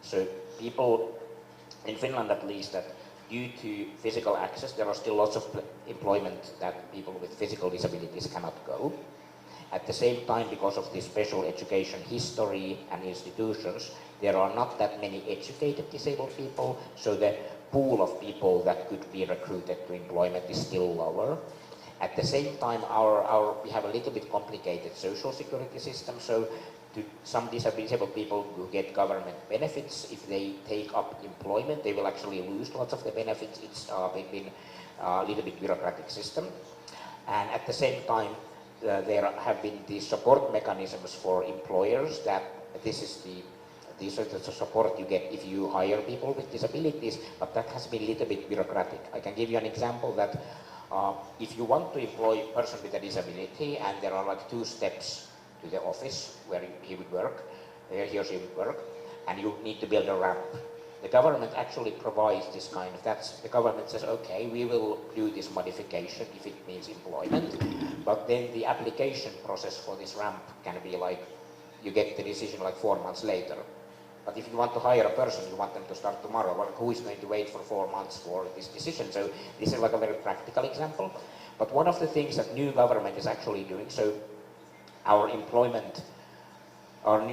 So people, in Finland at least, that due to physical access, there are still lots of employment that people with physical disabilities cannot go. At the same time, because of the special education history and institutions, there are not that many educated disabled people, so the pool of people that could be recruited to employment is still lower. At the same time, we have a little bit complicated social security system, so to some disabled people who get government benefits, if they take up employment, they will actually lose lots of the benefits. It's been a little bit bureaucratic system. And at the same time, there have been these support mechanisms for employers that these are the support you get if you hire people with disabilities, but that has been a little bit bureaucratic. I can give you an example that if you want to employ a person with a disability, and there are 2 steps to the office where he would work, he or she would work, and you need to build a ramp. The government actually provides this kind of, the government says, okay, we will do this modification if it means employment, but then the application process for this ramp can be you get the decision 4 months later. But if you want to hire a person, you want them to start tomorrow. Well, who is going to wait for 4 months for this decision? So this is like a very practical example. But one of the things that new government is actually doing, so our new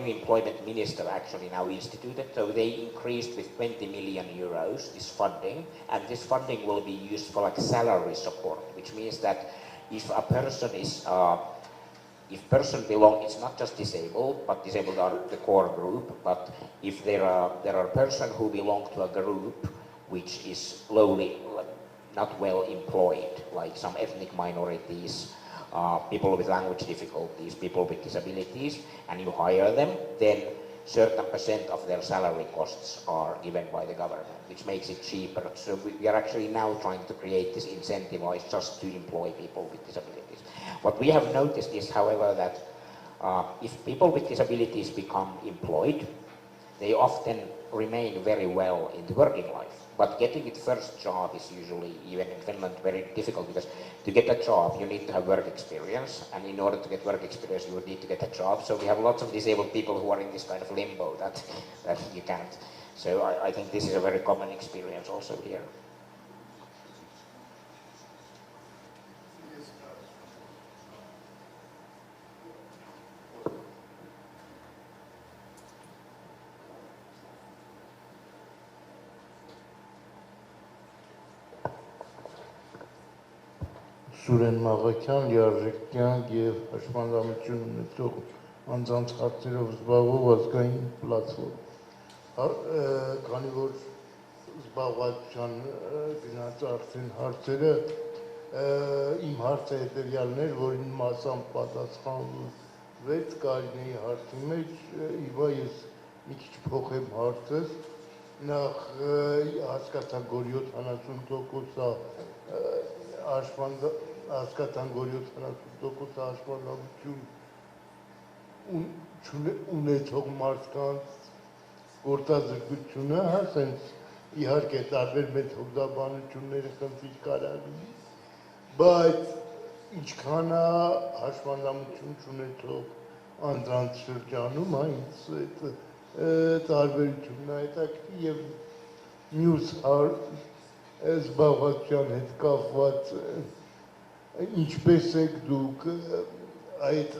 employment minister actually now instituted, so they increased with 20 million euros this funding, and this funding will be used for like salary support, which means that if a person is it's not just disabled, but disabled are the core group, but if there are persons who belong to a group which is lowly, not well employed, like some ethnic minorities, people with language difficulties, people with disabilities, and you hire them, then certain percent of their salary costs are given by the government, which makes it cheaper. So we are actually now trying to create this incentive just to employ people with disabilities. What we have noticed is, however, that if people with disabilities become employed, they often remain very well in the working life. But getting the first job is usually, even in Finland, very difficult, because to get a job, you need to have work experience, and in order to get work experience, you would need to get a job. So we have lots of disabled people who are in this kind of limbo that you can't. So I think this is a very common experience also here.
Սուրեն Մաղաքյան, լիարժեքյան և հաշմանդամություն ունեցող անձանց հարցերով զբաղվող ազգային պլատֆորմ։ Քանի որ զբաղվածության գնաց արդեն հարցերը, իմ հարցը հետևյալն էր, որին մասամբ պատասխանվեց Կարինեի հարցի մեջ, իվա ես մի քիչ փոխեմ հարցս, նախ հասկացան, որ 70% հասկացան, որ 70% հաշմանդամություն ունեցող մարդկանց գործազրկությունը, ասենց իհարկե տարբեր մեթոդաբանությունները խնդիր կարա լինի, բայց ինչքան է հաշմանդամություն չունեցող անձանց շրջանում, ինձ այդ տարբերությունն է հետաքրքիր և մյուս զբաղվածության հետ կապված ինչպես եք դուք այդ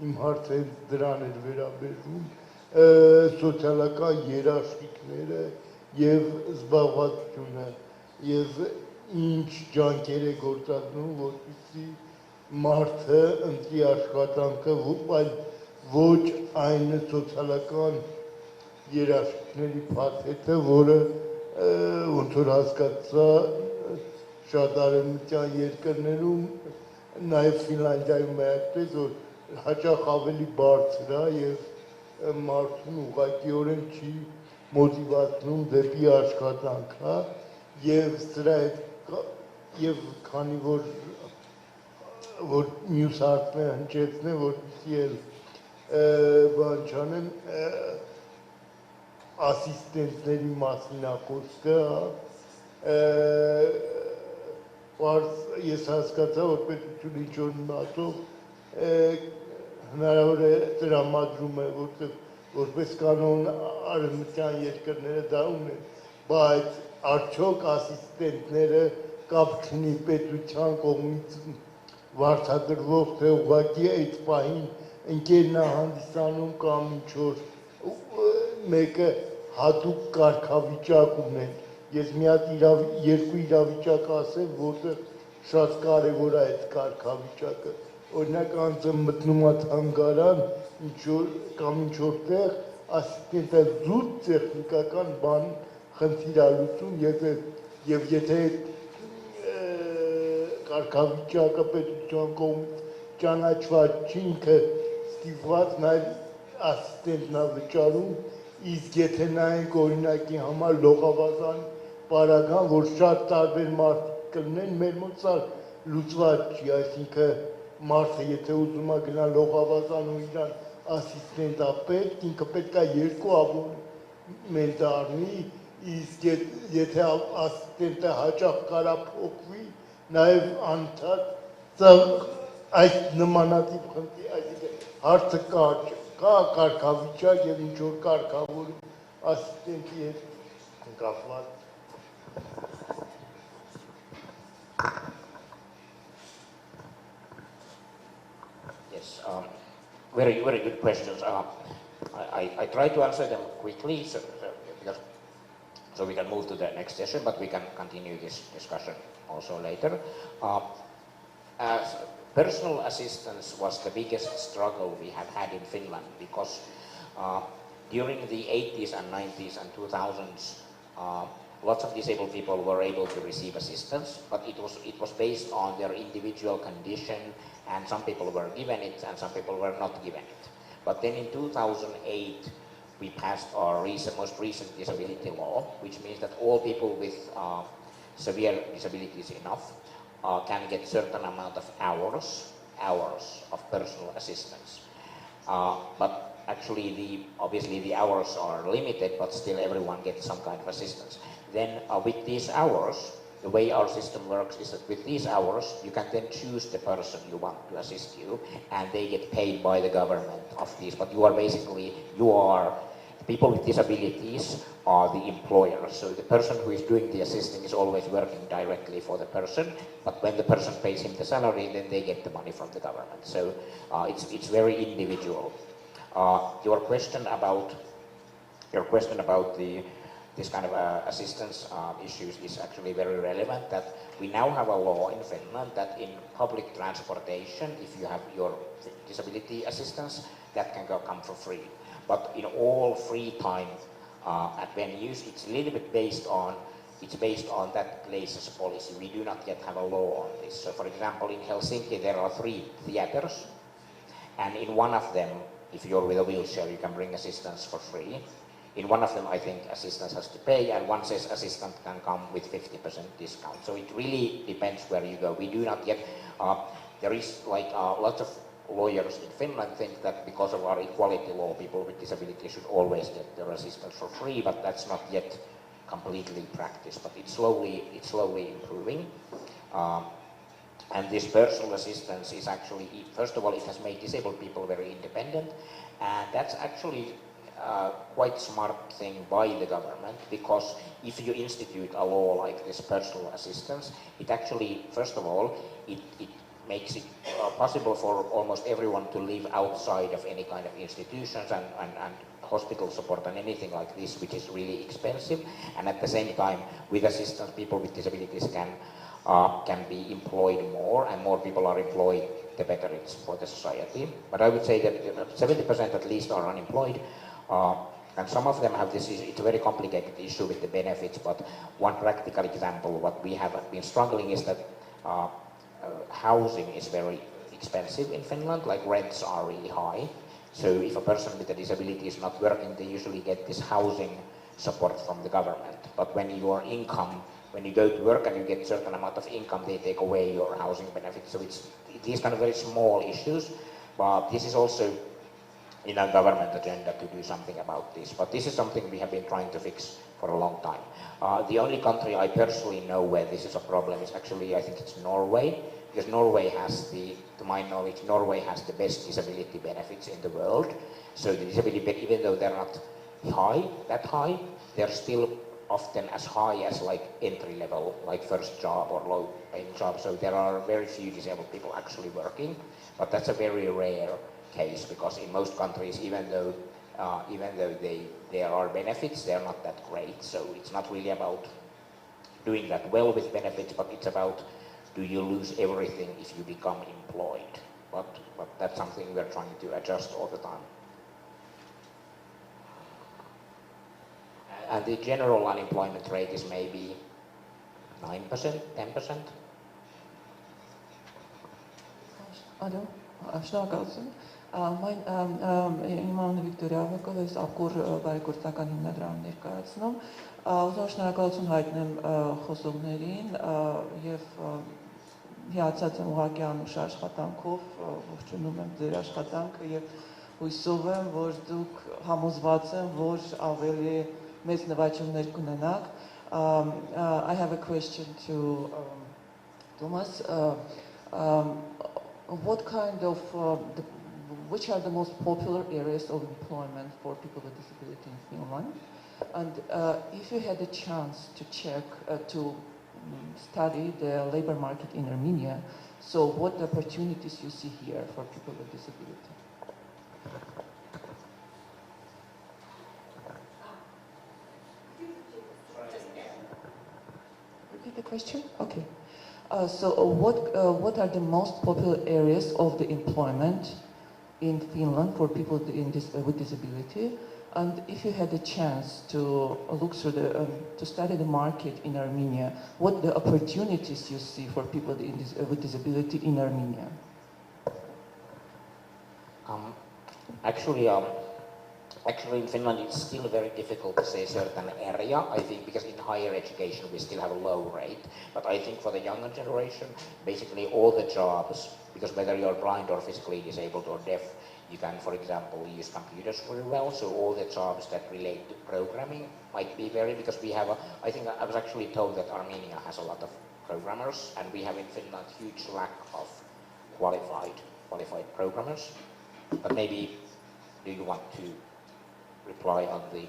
իմ հարցը դրան էր վերաբերվում սոցիալական երաշխիքները և զբաղվածությունը և ինչ ջանքեր է գործադրում, որպեսզի մարդը ընտրի աշխատանքը, այլ ոչ այն սոցիալական երաշխիքների փաթեթը, որը ոնց որ հասկացա շատ արևմտյան երկրներում, նաև Ֆինլանդիայում այդպես, որ հաճախ ավելի բարձր է և մարդուն ուղղակիորեն չի մոտիվացնում դեպի աշխատանք, և սրա հետ, և քանի որ մյուս հարցն է հնչեցնեմ, որպեսզի էլ բան չանեմ, ասիստենտների մասին է խոսքը, ես հասկացա, որ պետությունը ինչ-որ մատով հնարավոր է տրամադրում է, որպես կանոն արևմտյան երկրները դա ունեն, բայց արդյոք ասիստենտները կապ չունի պետության կողմից վարձատրվող, թե ուղղակի այդ պահին ընկերն է հանդիսանում կամ ինչ-որ մեկը հատուկ կարգավիճակ ունեն։ Ես մի հատ երկու իրավիճակ ասեմ, որտեղ շատ կարևոր է այդ կարգավիճակը։ Օրինակ անձը մտնում է թանգարան կամ ինչ-որ տեղ, ասիստենտը զուտ տեխնիկական բան խնդիր է լուծում, և եթե կարգավիճակը պետության կողմից ճանաչված չի, ինքը ստիպված նաև ասիստենտն է վճարում, իսկ եթե նայենք օրինակի համար լողավազան պարագան, որ շատ տարբեր մարդիկ կլինեն, մեր մոտ սա լուծված չի, այսինքն մարդը եթե ուզում է գնա լողավազան ու իրան ասիստենտ է պետք, ինքը պետք է երկու աբոնեմենտ առնի, իսկ եթե ասիստենտը հաճախ կարա փոխվի, նաև անընդհատ այս նմանատիպ խնդիր, այսինքն հարցը կա կարգավիճակ և ինչ-որ կարգավորում ասիստենտի հետ կապված։
Yes, very good questions. I try to answer them quickly so we can move to the next session, but we can continue this discussion also later. Personal assistance was the biggest struggle we have had in Finland because during the 80s and 90s and 2000s, lots of disabled people were able to receive assistance, but it was based on their individual condition, and some people were given it and some people were not given it. But then in 2008, we passed our most recent disability law, which means that all people with severe disabilities enough can get certain amount of hours of personal assistance. But actually, obviously the hours are limited, but still everyone gets some kind of assistance. Then with these hours, the way our system works is that with these hours, you can then choose the person you want to assist you, and they get paid by the government of these. But people with disabilities are the employer. So the person who is doing the assisting is always working directly for the person, but when the person pays him the salary, then they get the money from the government. So it's very individual. Your question about this kind of assistance issues is actually very relevant, that we now have a law in Finland that in public transportation, if you have your disability assistance, that can come for free. But in all free time at venues, it's a little bit based on that place's policy. We do not yet have a law on this. So for example, in Helsinki, there are 3 theaters, and in one of them, if you're with a wheelchair, you can bring assistance for free. In one of them, I think assistance has to pay, and one says assistant can come with 50% discount. So it really depends where you go. We do not yet, there is lots of lawyers in Finland think that because of our equality law, people with disabilities should always get their assistance for free, but that's not yet completely practiced. But it's slowly improving. And this personal assistance is actually, first of all, it has made disabled people very independent, and that's actually quite smart thing by the government, because if you institute a law like this personal assistance, it actually, first of all, it makes it possible for almost everyone to live outside of any kind of institutions and hospital support and anything like this, which is really expensive. And at the same time, with assistance, people with disabilities can be employed more, and more people are employed, the better it's for the society. But I would say that 70% at least are unemployed. And some of them have this, it's a very complicated issue with the benefits, but one practical example, what we have been struggling is that housing is very expensive in Finland, like rents are really high. So if a person with a disability is not working, they usually get this housing support from the government. But when you go to work and you get a certain amount of income, they take away your housing benefits. So it's these kind of very small issues, but this is also in our government agenda to do something about this. But this is something we have been trying to fix for a long time. The only country I personally know where this is a problem is actually, I think it's Norway, because Norway has to my knowledge, Norway has the best disability benefits in the world. So the disability, even though they're not that high, they're still often as high as like entry level, like first job or low paying job. So there are very few disabled people actually working, but that's a very rare case, because in most countries, even though there are benefits, they're not that great. So it's not really about doing that well with benefits, but it's about, do you lose everything if you become employed? But that's something we're trying to adjust all the time. And the general unemployment rate is maybe 9%, 10%.
Շնորհակալություն։ Իմ անունը Վիկտորիա Ավակով, ես Ակուր բարեգործական հիմնադրամ ներկայացնում։ Ուզում շնորհակալություն հայտնեմ խոսողներին եւ հիացած եմ ուղղակի անուշ աշխատանքով, ողջունում եմ ձեր աշխատանքը եւ հույսով եմ, որ դուք համոզված եմ, որ ավելի մեծ նվաճումներ կունենաք։ I have a question to Thomas. What kind of, which are the most popular areas of employment for people with disability in Finland? And if you had a chance to check, to study the labor market in Armenia, so what opportunities you see here for people with disability? Repeat the question? Okay. So what are the most popular areas of the employment in Finland for people with disability? And if you had a chance to look through to study the market in Armenia, what the opportunities you see for people with disability in Armenia?
Actually, in Finland, it's still very difficult to say a certain area, I think, because in higher education, we still have a low rate. But I think for the younger generation, basically all the jobs, because whether you're blind or physically disabled or deaf, you can, for example, use computers very well. So all the jobs that relate to programming might be because we have I think I was actually told that Armenia has a lot of programmers, and we have in Finland huge lack of qualified programmers. But maybe, do you want to reply on the...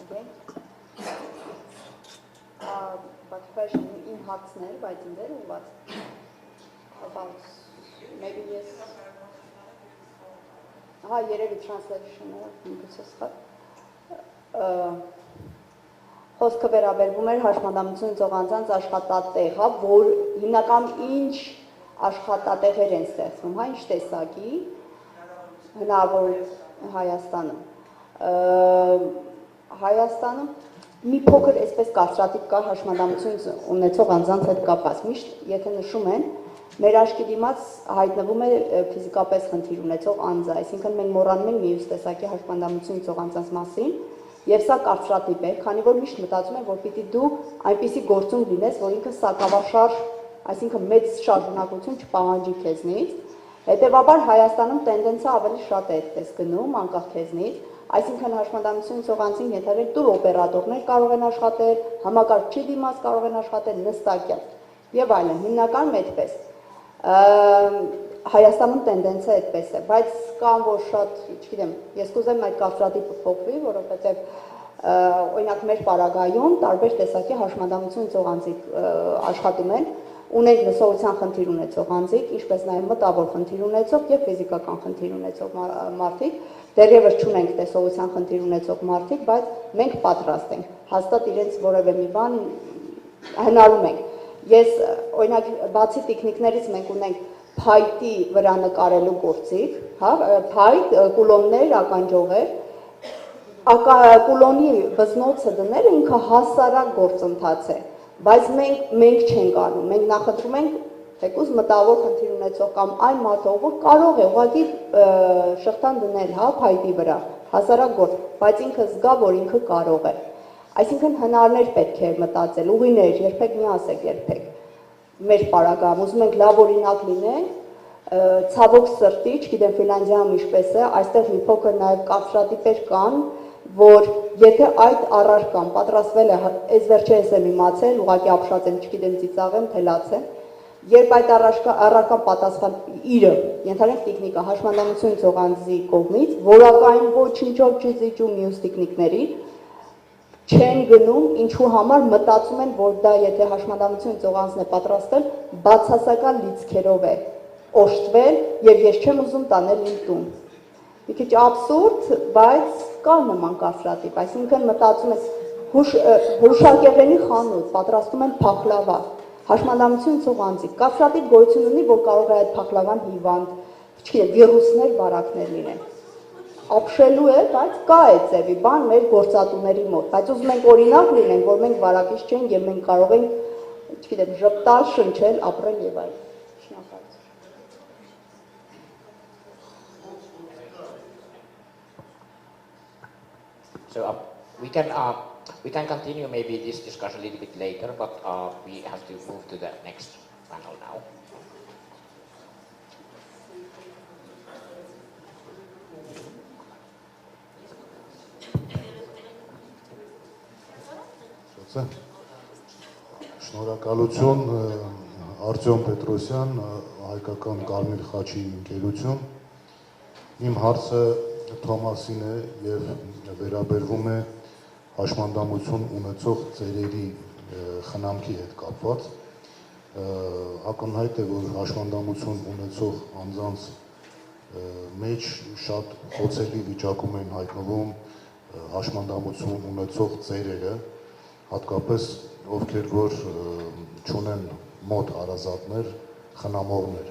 Okay. But question in հարցներ, բայց ինձ ուղղված about maybe yes. Երևի translation-ը ինքս սխալ։ Խոսքը վերաբերվում էր հաշմանդամություն ծող անձանց աշխատատեղը, որ հիմնական ինչ աշխատատեղեր են ստեղծվում, ինչ տեսակի հնարավոր Հայաստանում մի փոքր այսպես կարծրատիպ կա հաշմանդամություն ունեցող անձանց հետ կապված։ Միշտ եթե նշում են, մեր աչքի դիմաց հայտնվում է ֆիզիկապես խնդիր ունեցող անձը, այսինքն մենք մոռանում ենք մյուս տեսակի հաշմանդամություն ունեցող անձանց մասին, եւ սա կարծրատիպ է, քանի որ միշտ մտածում են, որ պիտի դու այնպիսի գործում լինես, որ ինքը սակավաշարժ, այսինքն մեծ շարժունակություն չպահանջի քեզնից։ Հետևաբար Հայաստանում տենդենսը ավելի շատ է այդպես գնում, անկախ քեզնից, այսինքն հաշմանդամություն ունեցող անձին ենթադրել տուր օպերատորներ կարող են աշխատել, համակարգչի դիմաց կարող են աշխատել, նստակյալ եւ այլն, հիմնականում այդպես։ Հայաստանում տենդենսը այդպես է, բայց կան որ շատ, չգիտեմ, ես կուզեմ այդ կարծրատիպը փոխվի, որովհետեւ օրինակ մեր պարագայում տարբեր տեսակի հաշմանդամություն ունեցող անձիկ աշխատում են, ունենք լսողության խնդիր ունեցող անձիկ, ինչպես նաև մտավոր խնդիր ունեցող եւ ֆիզիկական խնդիր ունեցող մարդիկ, դեռևս չունենք տեսողության խնդիր ունեցող մարդիկ, բայց մենք պատրաստ ենք հաստատ իրենց որևէ մի բան հնարում ենք։ Ես օրինակ բացի տեխնիկներից մենք ունենք փայտի վրա նկարելու գործիք, հա, փայտ, կուլոններ, ականջողեր, կուլոնի բզնոցը դնելը ինքը հասարակ գործընթաց է, բայց մենք չենք անում, մենք նախընտրում ենք թեկուզ մտավոր խնդիր ունեցող կամ այն մարդը, որ կարող է ուղղակի շղթան դնել, հա, փայտի վրա, հասարակ գործ, բայց ինքը զգա, որ ինքը կարող է։ Այսինքն հնարներ պետք է մտածել, ուղիներ, երբեք մի ասեք երբեք։ Մեր պարագայում ուզում ենք լավ օրինակ լինենք, ցավոք սրտի, չգիտեմ Ֆինլանդիայում ինչպես է, այստեղ մի փոքր նաև կարծրատիպեր կան, որ եթե այդ առարկան պատրաստվել է, այս վերջերս եմ իմացել, ուղղակի ապշած եմ, չգիտեմ ծիծաղեմ, թե լաց եմ, երբ այդ առարկան պատասխան իրը, ենթադրենք տեխնիկա, հաշմանդամություն ունեցող անձի կողմից, որակային ոչինչով չի զիջում մյուս տեխնիկներին, չեն գնում, ինչու համար մտածում են, որ դա եթե հաշմանդամություն ունեցող անձն է պատրաստել, բացասական լիցքերով է օժտվել եւ ես չեմ ուզում տանել իմ տուն։ Մի քիչ աբսուրդ, բայց կա նման կարծրատիպ, այսինքն մտածում ես հուշակեղենի խանութ, պատրաստում են փախլավա, հաշմանդամություն ունեցող անձիկ, կարծրատիպ գոյություն ունի, որ կարող է այդ փախլավան հիվանդ, չգիտեմ, վիրուսներ, բարակներ լինեն։ Ապշելու է, բայց կա այդ ձևի բան մեր գործատուների մոտ, բայց ուզում ենք օրինակ լինենք, որ մենք վարակիչ չենք եւ մենք կարող ենք, չգիտեմ, ժպտալ, շնչել, ապրել եւ այլն։
So we can continue maybe this discussion a little bit later, but we have to move to the next panel now.
Շնորհակալություն Արտյոմ Պետրոսյան, հայկական Կարմիր խաչի ընկերություն։ Իմ հարցը Թոմասին է եւ վերաբերվում է հաշմանդամություն ունեցող ծերերի խնամքի հետ կապված, ակնհայտ է, որ հաշմանդամություն ունեցող անձանց մեջ շատ խոցելի վիճակում են հայտնվում հաշմանդամություն ունեցող ծերերը, հատկապես ովքեր որ չունեն մոտ հարազատներ, խնամողներ։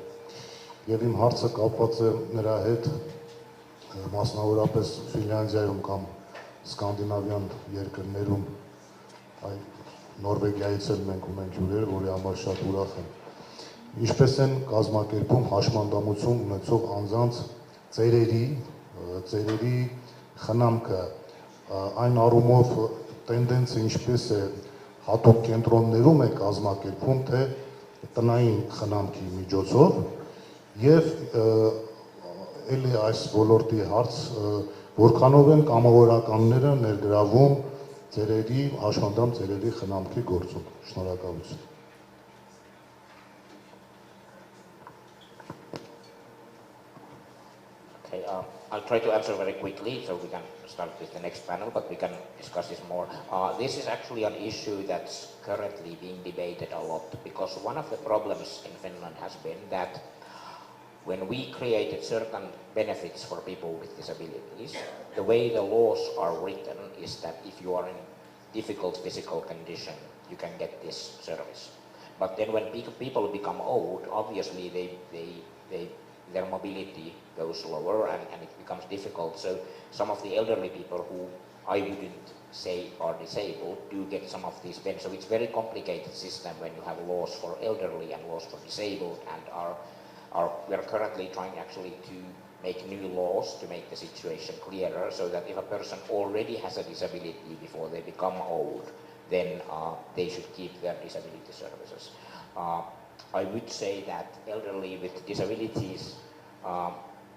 Եվ իմ հարցը կապված է նրա հետ, մասնավորապես Ֆինլանդիայում կամ սկանդինավյան երկրներում, Նորվեգիայից էլ մենք ունենք հյուրեր, որի համար շատ ուրախ եմ։ Ինչպես են կազմակերպում հաշմանդամություն ունեցող անձանց ծերերի խնամքը, այն առումով տենդենսը ինչպես է հատուկ կենտրոններում է կազմակերպում, թե տնային խնամքի միջոցով եւ էլի այս ոլորտի հարց, որքանով են կամավորականները ներգրավում ծերերի, հաշմանդամ ծերերի խնամքի գործում։ Շնորհակալություն։
Okay, I'll try to answer very quickly, so we can start with the next panel, but we can discuss this more. This is actually an issue that's currently being debated a lot, because one of the problems in Finland has been that when we created certain benefits for people with disabilities, the way the laws are written is that if you are in difficult physical condition, you can get this service. But then when people become old, obviously their mobility goes lower and it becomes difficult. So some of the elderly people who I wouldn't say are disabled do get some of these benefits. So it's a very complicated system when you have laws for elderly and laws for disabled, and we are currently trying actually to make new laws to make the situation clearer, so that if a person already has a disability before they become old, then they should keep their disability services. I would say that elderly with disabilities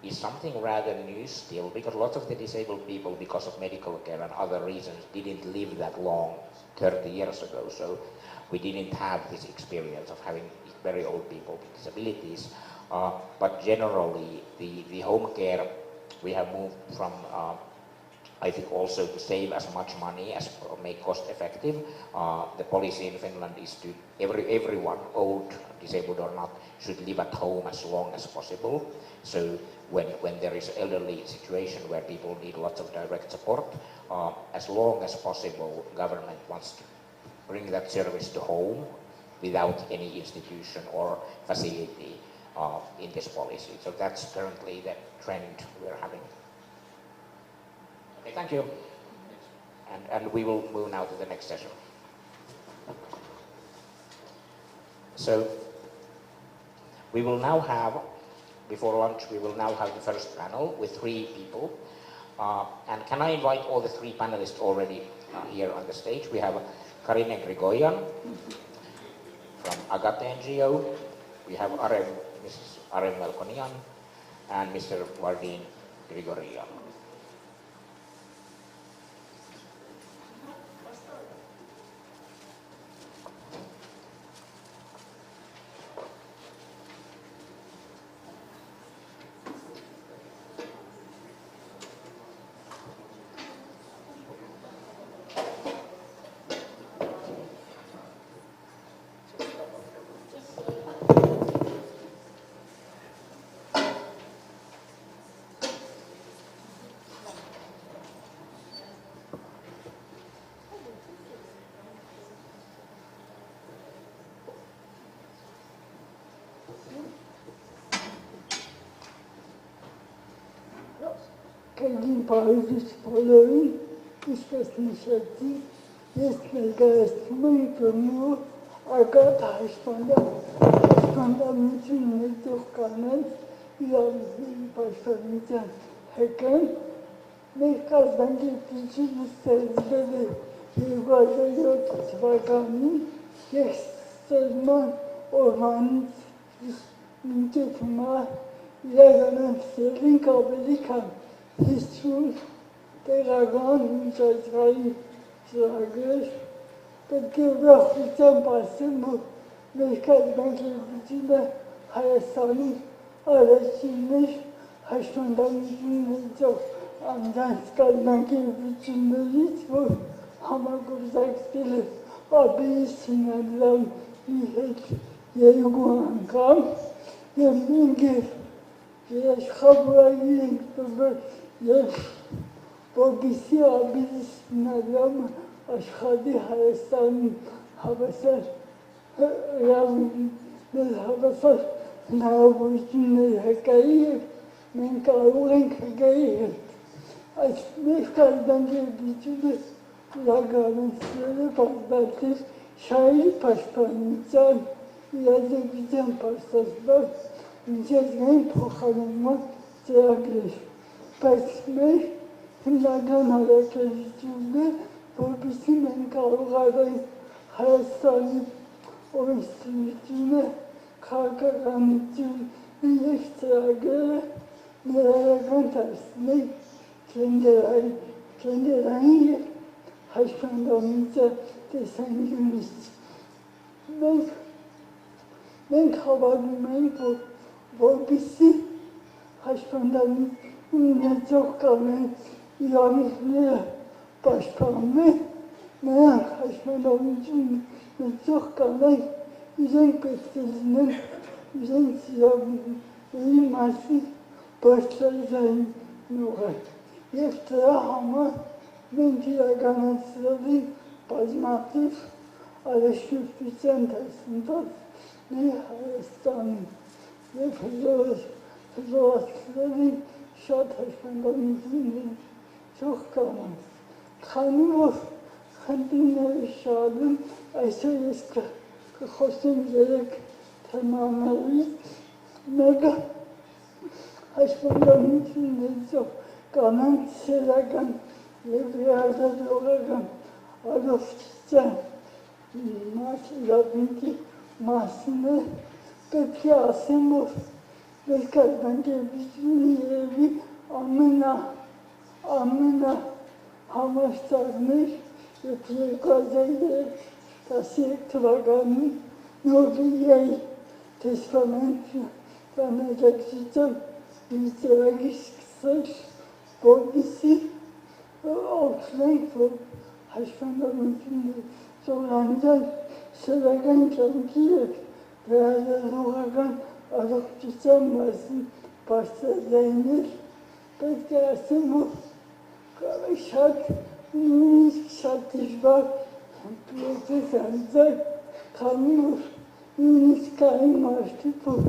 is something rather new still, because lots of the disabled people, because of medical care and other reasons, didn't live that long 30 years ago. So we didn't have this experience of having very old people with disabilities. But generally, the home care, we have moved from, I think, also to save as much money as make cost effective. The policy in Finland is to everyone, old, disabled or not, should live at home as long as possible. So when there is an elderly situation where people need lots of direct support, as long as possible, government wants to bring that service to home without any institution or facility in this policy. So that's currently the trend we're having. Okay, thank you. And we will move now to the next session. So we will now have, before lunch, we will now have the first panel with 3 people. And can I invite all the 3 panelists already here on the stage? We have Karine Grigoryan from Agate NGO. We have Mrs. Arem Melkonian and Mr. Vardan Petrosyan.
Կայգին պահեզուց բոլորին, իսպես նշեցի, ես ներգայացնում եմ կրնու ագատ հաշմանդամություն ունեցող կանանց իրավունքների պաշտպանության հեքեն, մեր կազմակերպությունը ստեղծվել է 2007 թվականին և ստեղծման օրվանից մինչև հիմա իրականացրել ենք ավելի քան 50 տեղական միջազգային ծրագրեր, պետք է ուրախությամբ ասեմ, որ մեր կազմակերպությունը Հայաստանի առաջինն էր հաշմանդամություն ունեցող անձանց կազմակերպություններից, որ համագործակցել է Աբիլիսինալյանի հետ երկու անգամ և մենք երաշխավորագիր ենք տվել և որպեսզի Աբիլիսինալյանը աշխատի Հայաստանի հավասար հնարավորություններ հկայի և մենք կարող ենք հկայի հետ։ Այս մեր կազմակերպությունը իրականացրել է բազմաթիվ շահերի պաշտպանության, իրազեկության պաշտպանության, միջազգային փոխանցման ծրագրեր, բայց մեր հիմնական առաքելությունն է, որպեսզի մենք կարողանանք Հայաստանի օրենսդրությունը, քաղաքականությունը և ծրագրերը ներառական դարձնել գենդերային և հաշմանդամության տեսանկյունից։ Մենք հավատում ենք, որպեսզի հաշմանդամություն ունեցող կանանց իրավունքները պաշտպանվեն, նրանք հաշմանդամություն ունեցող կանանց իրենք պետք է լինեն իրենց իրավունքների մասին բարձրաձայնողը և դրա համար մենք իրականացրել ենք բազմաթիվ առաջնորդության դասընթացներ Հայաստանում և հզորացրել ենք շատ հաշմանդամություն ունեցող կանանց։ Քանի որ խնդիրների շարժում այսօր ես կխոսեմ երեք թեմաներից, մեկը հաշմանդամություն ունեցող կանանց սեռական և վերարտադրողական առողջության իրավունքի մասին է, պետք է ասեմ, որ մեր կազմակերպությունը երևի ամենահամարձակներ և 2013 թվականին Նորվեգիայի դեսպանատան աջակցությամբ մի ծրագիր սկսել, որպեսզի օգնենք, որ հաշմանդամություն ունեցող սեռական կյանքի և վերարտադրողական առողջության մասին բարձրաձայնել, պետք է ասեմ, որ նույնիսկ շատ դժվար պրոցես անցավ, քանի որ նույնիսկ կային մարդիկ, որ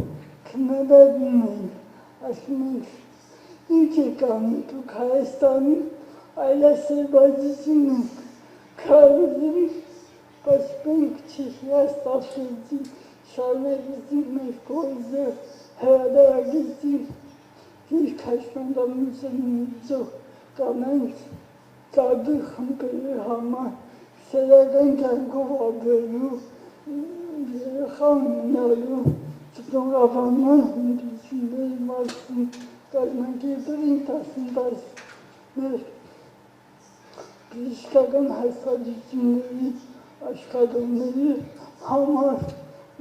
քննադատում էին, ասում ենք, ինչ եք անում դուք Հայաստանում այլասերվածություն ենք քարոզում, բայց մենք չհիասթափվեցին, շարունակեցինք մեր գործը, հրատարակեցինք գիրք հաշմանդամություն ունեցող կանանց տարբեր խմբերի համար սեռական կյանքով ապրելու, երեխա ունենալու, ծնողավանման հմտությունների մասին կազմակերպել ենք դասընթացներ բժշկական հաստատությունների աշխատողների համար,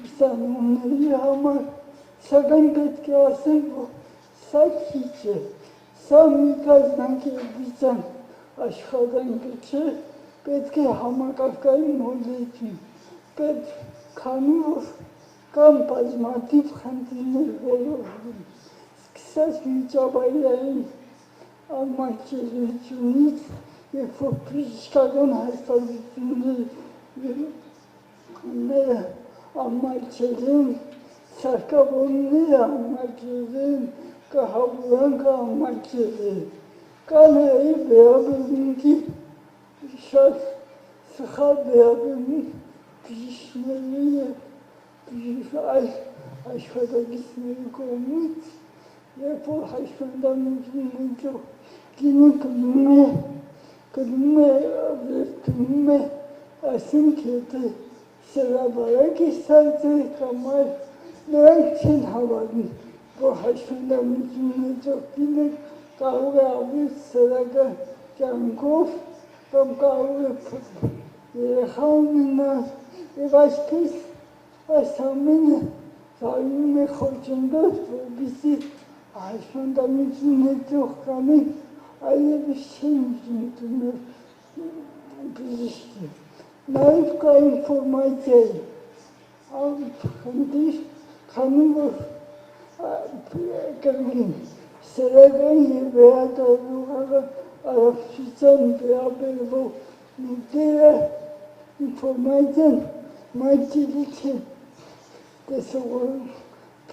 ուսանողների համար, սակայն պետք է ասեմ, որ սա քիչ է, սա մի կազմակերպության աշխատանքը չէ, պետք է համակարգային մոդելություն, քանի որ կան բազմաթիվ խնդիրներ ոլորտում, սկսած միջավայրային անմատչելությունից, երբ որ բժշկական հաստատությունները անմատչել են, սարքավորումները անմատչել են, կահավորանքը անմատչել են, կա նաև վերաբերմունքի շատ սխալ վերաբերմունք բժիշկների և այլ աշխատակիցների կողմից, երբ որ հաշմանդամություն ունեցող կինը գնում է, ասենք, եթե սրաբարակ է ստացել կամ այլ, նրանք չեն հավատում, որ հաշմանդամություն ունեցող կինը կարող է ապրել սեռական կյանքով կամ կարող է երեխա ունենալ և այսպես այս ամենը ծայրում է խոչընդոտ, որպեսզի հաշմանդամություն ունեցող կանանք այլևս չեն ընդունել բժիշկի։ Նաև կա ինֆորմացիայի խնդիր, քանի որ կրկին սեռական և վերականգնողական առողջության վերաբերվող նյութերը ինֆորմացիան մատչելիք է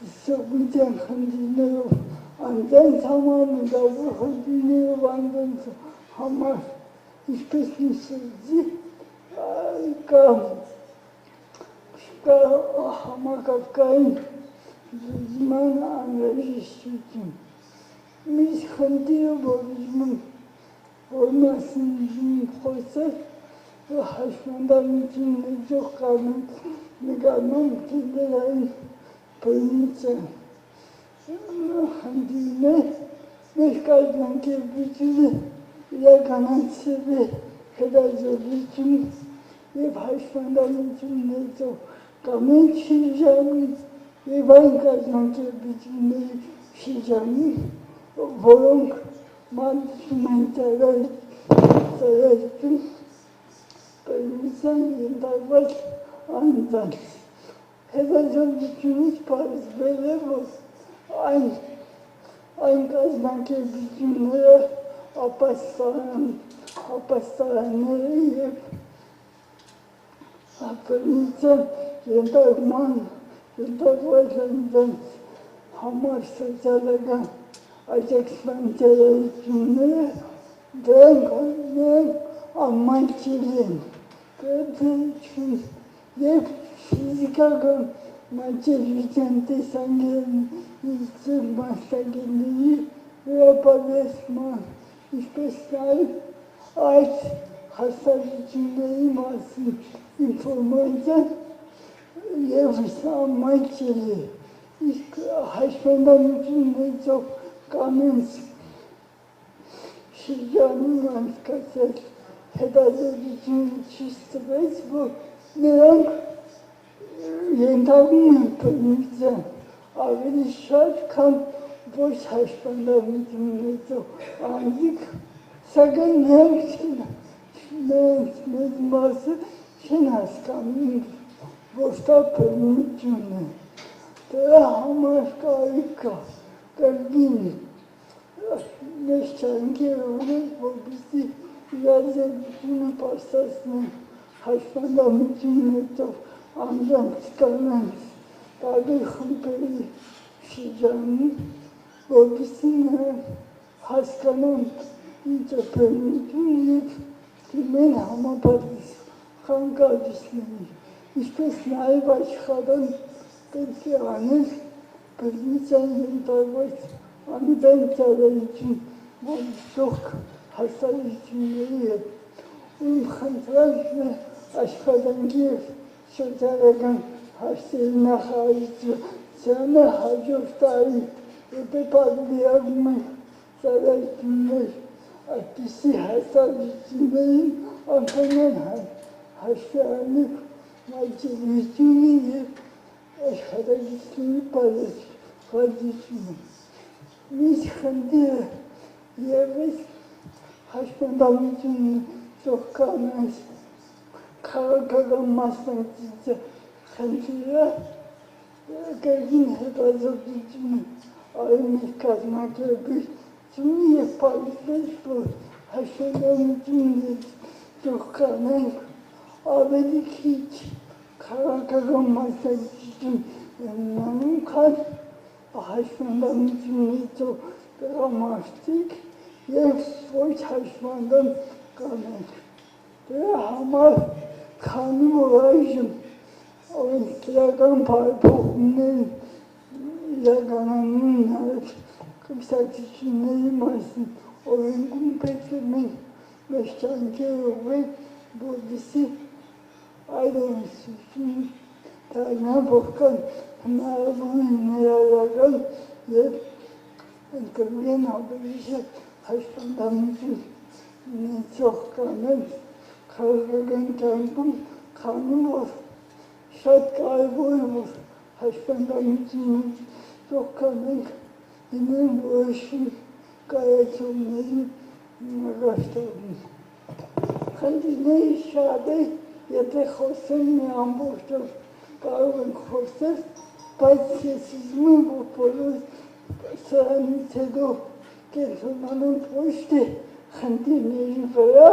տեսողության խնդիրներով անձանց համար, մտավոր խնդիրներով անձանց համար, ինչպես նշեցի, կա համակարգային բուժման անհրաժեշտություն։ Մյուս խնդիրը, որ մասին խոսել, հաշմանդամություն ունեցող կանանց նկատմամբ գենդերային բռնության խնդիրն է, մեր կազմակերպությունը իրականացրել է հետազոտություն և հաշմանդամություն ունեցող կանանց շրջանի և այն կազմակերպությունների շրջանի, որոնք մատուցում են ծառայություն բռնության ենթարկված անձանց։ Հետազոտությունից պարզվել է, որ այն կազմակերպությունները, ապաստարանները և բռնության ենթարկված անձանց համար սոցիալական աջակցության ծառայությունները դրանք անմատչելի են, և ֆիզիկական մատչելիության տեսանկյունից մասնագետների վերապատասխան, ինչպես նաև այդ հաստատությունների մասին ինֆորմացիան ևս անմատչելի է, իսկ հաշմանդամություն ունեցող կանանց շրջանում անցկացած հետազոտությունը ցույց տվեց, որ նրանք ենթարկվում են բռնության ավելի շատ, քան ոչ հաշմանդամություն ունեցող անձիկ, սակայն նրանց մեծ մասը չեն հասկանում, որ դա բռնություն է։ Դրա համար կարիք կա կրկին մեծ ջանքեր ունենք, որպեսզի իրազեկությունը պարզեցնեն հաշմանդամություն ունեցող անձանց կանանց տարբեր խմբերի շրջանում, որպեսզի նրանք հասկանան ինչ է բռնություն և դիմեն համապատասխան կառույցների, ինչպես նաև աշխատանք պետք է անել բռնության ենթարկված անձանց ծառայություն մատուցող հաստատությունների հետ, ում խնդրանքն է աշխատանքի և սոցիալական հարցերի նախարարությունը հաջորդ տարի եթե պատվիրակում են ծառայություններ այդպիսի հաստատություններին անգամ հաշվի մատչելիությունը և աշխատակիցների պատասխանատվությունը։ Մյուս խնդիրը ևս հաշմանդամություն ունեցող կանանց քաղաքական մասնակցության խնդիրը կրկին հետազոտությունը արել կազմակերպությունը և պարզվեց, որ հաշմանդամություն ունեցող կանանք ավելի քիչ քաղաքական մասնակցություն են ունենում, քան հաշմանդամություն ունեցող տղամարդիկ և ոչ հաշմանդամ կանանք։ Դրա համար, քանի որ այժմ օրենսդրական բարեփոխումներ իրականանում նաև կուսակցությունների մասին օրենքում պետք է մենք մեծ ջանքեր ուղղենք, որպեսզի այդ օրենսդրությունը դառնա որքան հնարավոր է ներառական և ընկնեն ավելի շատ հաշմանդամություն ունեցող կանանց քաղաքական կյանքում, քանի որ շատ կարևոր է, որ հաշմանդամություն ունեցող կանանք լինեն որոշում կայացողների նկատմամբ։ խնդիրների շատ է, եթե խոսեմ մի ամբողջով կարող ենք խոսել, բայց ես ուզում եմ, որ բոլոր սրանից հետո կենտրոնանանք ոչ թե խնդիրների վրա,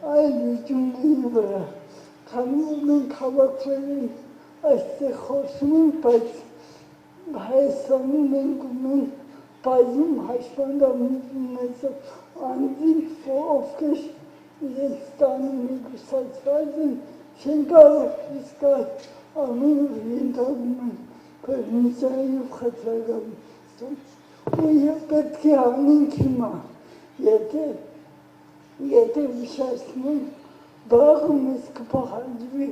այլ լուծումների վրա, քանի որ մենք հավաքվել ենք այստեղ խոսում ենք, բայց Հայաստանում մենք ունենք բազում հաշմանդամություն ունեցող անձինք, ովքեր իրենց տանը միգուսացված են, չեն կարող իսկ ամեն օր ենթարկվում են բռնության և խտրականության։ Ու և պետք է անենք հիմա, եթե ուշացնենք, վաղը մեզ կպահանջվի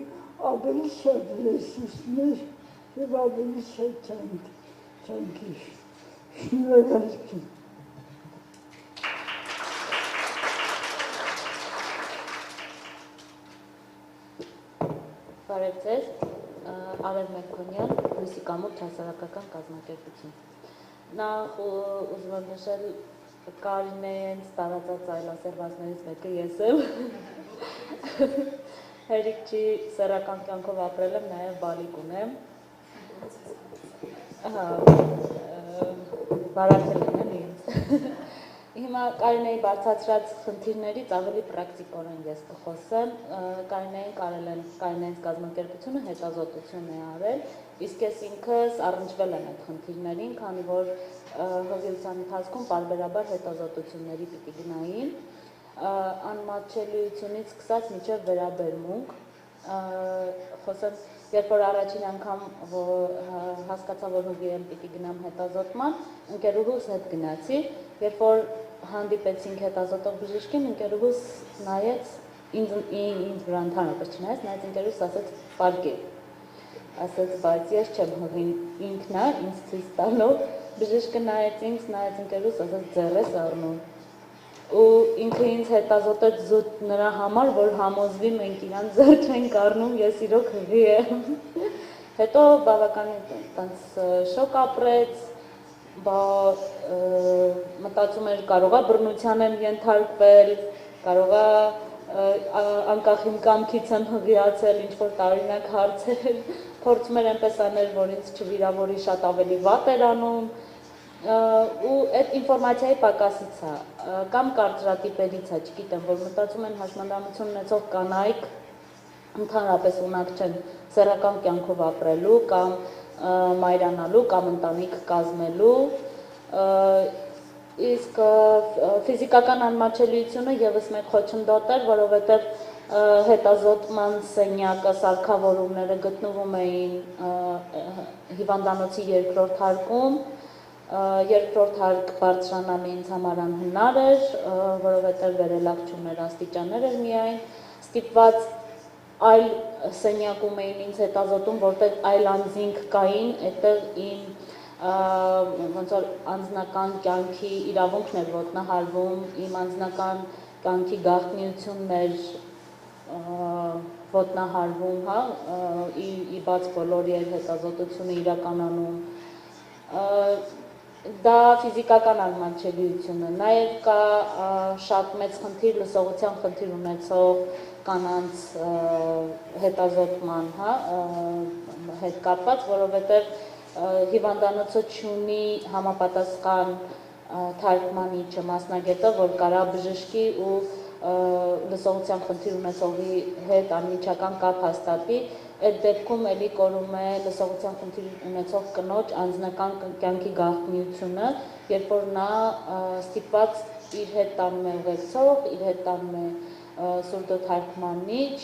ավելի շատ ռեսուրսներ և ավելի շատ ջանքեր։ Շնորհակալություն։
Բարև ձեզ, Արև Մերկոնյան, Լույսի կամուրջ հասարակական կազմակերպություն։ Նախ ուզում եմ նշել Կարինեյենց տարածած այլասերվածներից մեկը ես եմ։ Հերիք չի սեռական կյանքով ապրել եմ, նաև բալիկ ունեմ։ Բարակել եմ ինձ։ Հիմա Կարինեի բարձրացրած խնդիրներից ավելի պրակտիկորեն ես կխոսեմ։ Կարինեյից կազմակերպությունը հետազոտություն է արել, իսկ ես ինքս առնչվել եմ այդ խնդիրներին, քանի որ հղիության ընթացքում պարբերաբար հետազոտությունների պիտի գնային, անմատչելիությունից սկսած մինչև վերաբերմունք, խոսեմ, երբ որ առաջին անգամ հասկացա, որ հղի եմ պիտի գնամ հետազոտման, ընկերուհուս հետ գնացի, երբ որ հանդիպեցինք հետազոտող բժիշկին, ընկերուհուս նայեց, ինձ վրա ընդհանրապես չնայեց, նայեց ընկերուհուս ասեց պարկե, ասեց, բայց ես չեմ հղին ինքն է, ինձ ցույց տալով, բժիշկը նայեց ինձ, նայեց ընկերուհուս, ասեց ձեռ ես առնում, ու ինքը ինձ հետազոտեց զուտ նրա համար, որ համոզվի մենք իրան ձեռ չենք առնում, ես իրոք հղի եմ, հետո բավականին շոկ ապրեց, մտածում էր կարողա բռնության եմ ենթարկվել, կարողա անկախ իմ կամքից եմ հղիացել, ինչ-որ տարօրինակ հարցեր, փորձում էր այնպես անել, որ ինձ չվիրավորի, շատ ավելի վատ էր անում, ու այդ ինֆորմացիայի պակասից է, կամ կարծրատիպերից է, չգիտեմ, որ մտածում են հաշմանդամություն ունեցող կանայք ընդհանրապես ունակ չեն սեռական կյանքով ապրելու, կամ մայրանալու, կամ ընտանիք կազմելու, իսկ ֆիզիկական անմատչելիությունը ևս մեկ խոչընդոտ էր, որովհետև հետազոտման սենյակը, սարքավորումները գտնվում էին հիվանդանոցի երկրորդ հարկում, երկրորդ հարկ բարձրանալը ինձ համար անհնար էր, որովհետև վերելակ չուներ, աստիճաններ էր միայն, ստիպված այլ սենյակում էին ինձ հետազոտում, որտեղ այլ անձինք կային, այդտեղ իմ ոնց որ անձնական կյանքի իրավունքն էր ոտնահարվում, իմ անձնական կյանքի գաղտնիությունն էր ոտնահարվում, հա, ի բաց բոլորի էր հետազոտությունը իրականանում, դա ֆիզիկական անմատչելիությունը, նաև կա շատ մեծ խնդիր, լսողության խնդիր ունեցող կանանց հետազոտման հետ կապված, որովհետև հիվանդանոցը չունի համապատասխան թարգմանիչը, մասնագետը, որ կարա բժշկի ու լսողության խնդիր ունեցողի հետ անմիջական կապ հաստատի, այդ դեպքում էլի կորում է լսողության խնդիր ունեցող կնոջ անձնական կյանքի գաղտնիությունը, երբ որ նա ստիպված իր հետ տանում է ուղեկցող, իր հետ տանում է սուրդոթարգմանիչ,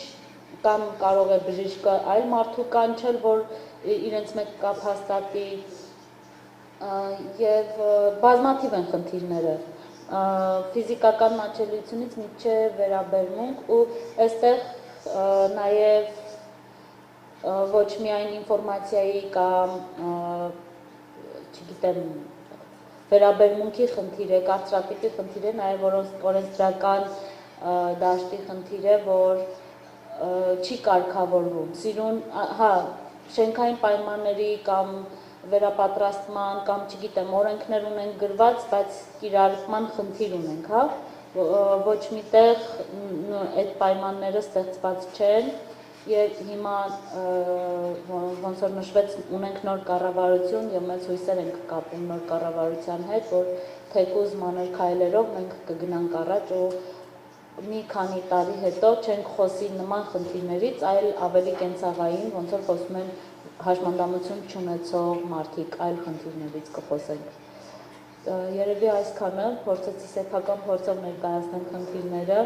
կամ կարող է բժիշկը այլ մարդու կանչել, որ իրենց մեկ կապ հաստատի, և բազմաթիվ են խնդիրները, ֆիզիկական մատչելիությունից մինչև վերաբերմունք, ու այստեղ նաև ոչ միայն ինֆորմացիայի կամ, չգիտեմ, վերաբերմունքի խնդիր է, կարծրատիպի խնդիր է, նաև օրենսդրական դաշտի խնդիր է, որ չի կարգավորվում, սիրուն, հա, շենքային պայմանների կամ վերապատրաստման կամ չգիտեմ օրենքներ ունենք գրված, բայց կիրառման խնդիր ունենք, հա, ոչ միտեղ այդ պայմանները ստեղծված չեն եւ հիմա ոնց որ նշվեց ունենք նոր կառավարություն եւ մեծ հույսեր ենք կապում նոր կառավարության հետ, որ թեկուզ մանր քայլերով մենք կգնանք առաջ ու մի քանի տարի հետո չենք խոսի նման խնդիրներից, այլ ավելի կենցաղային, ոնց որ խոսում են հաշմանդամություն չունեցող մարդիկ, այլ խնդիրներից կխոսենք։ Երևի այսքանը, փորձեցի սեփական փորձով ներկայացնել խնդիրները,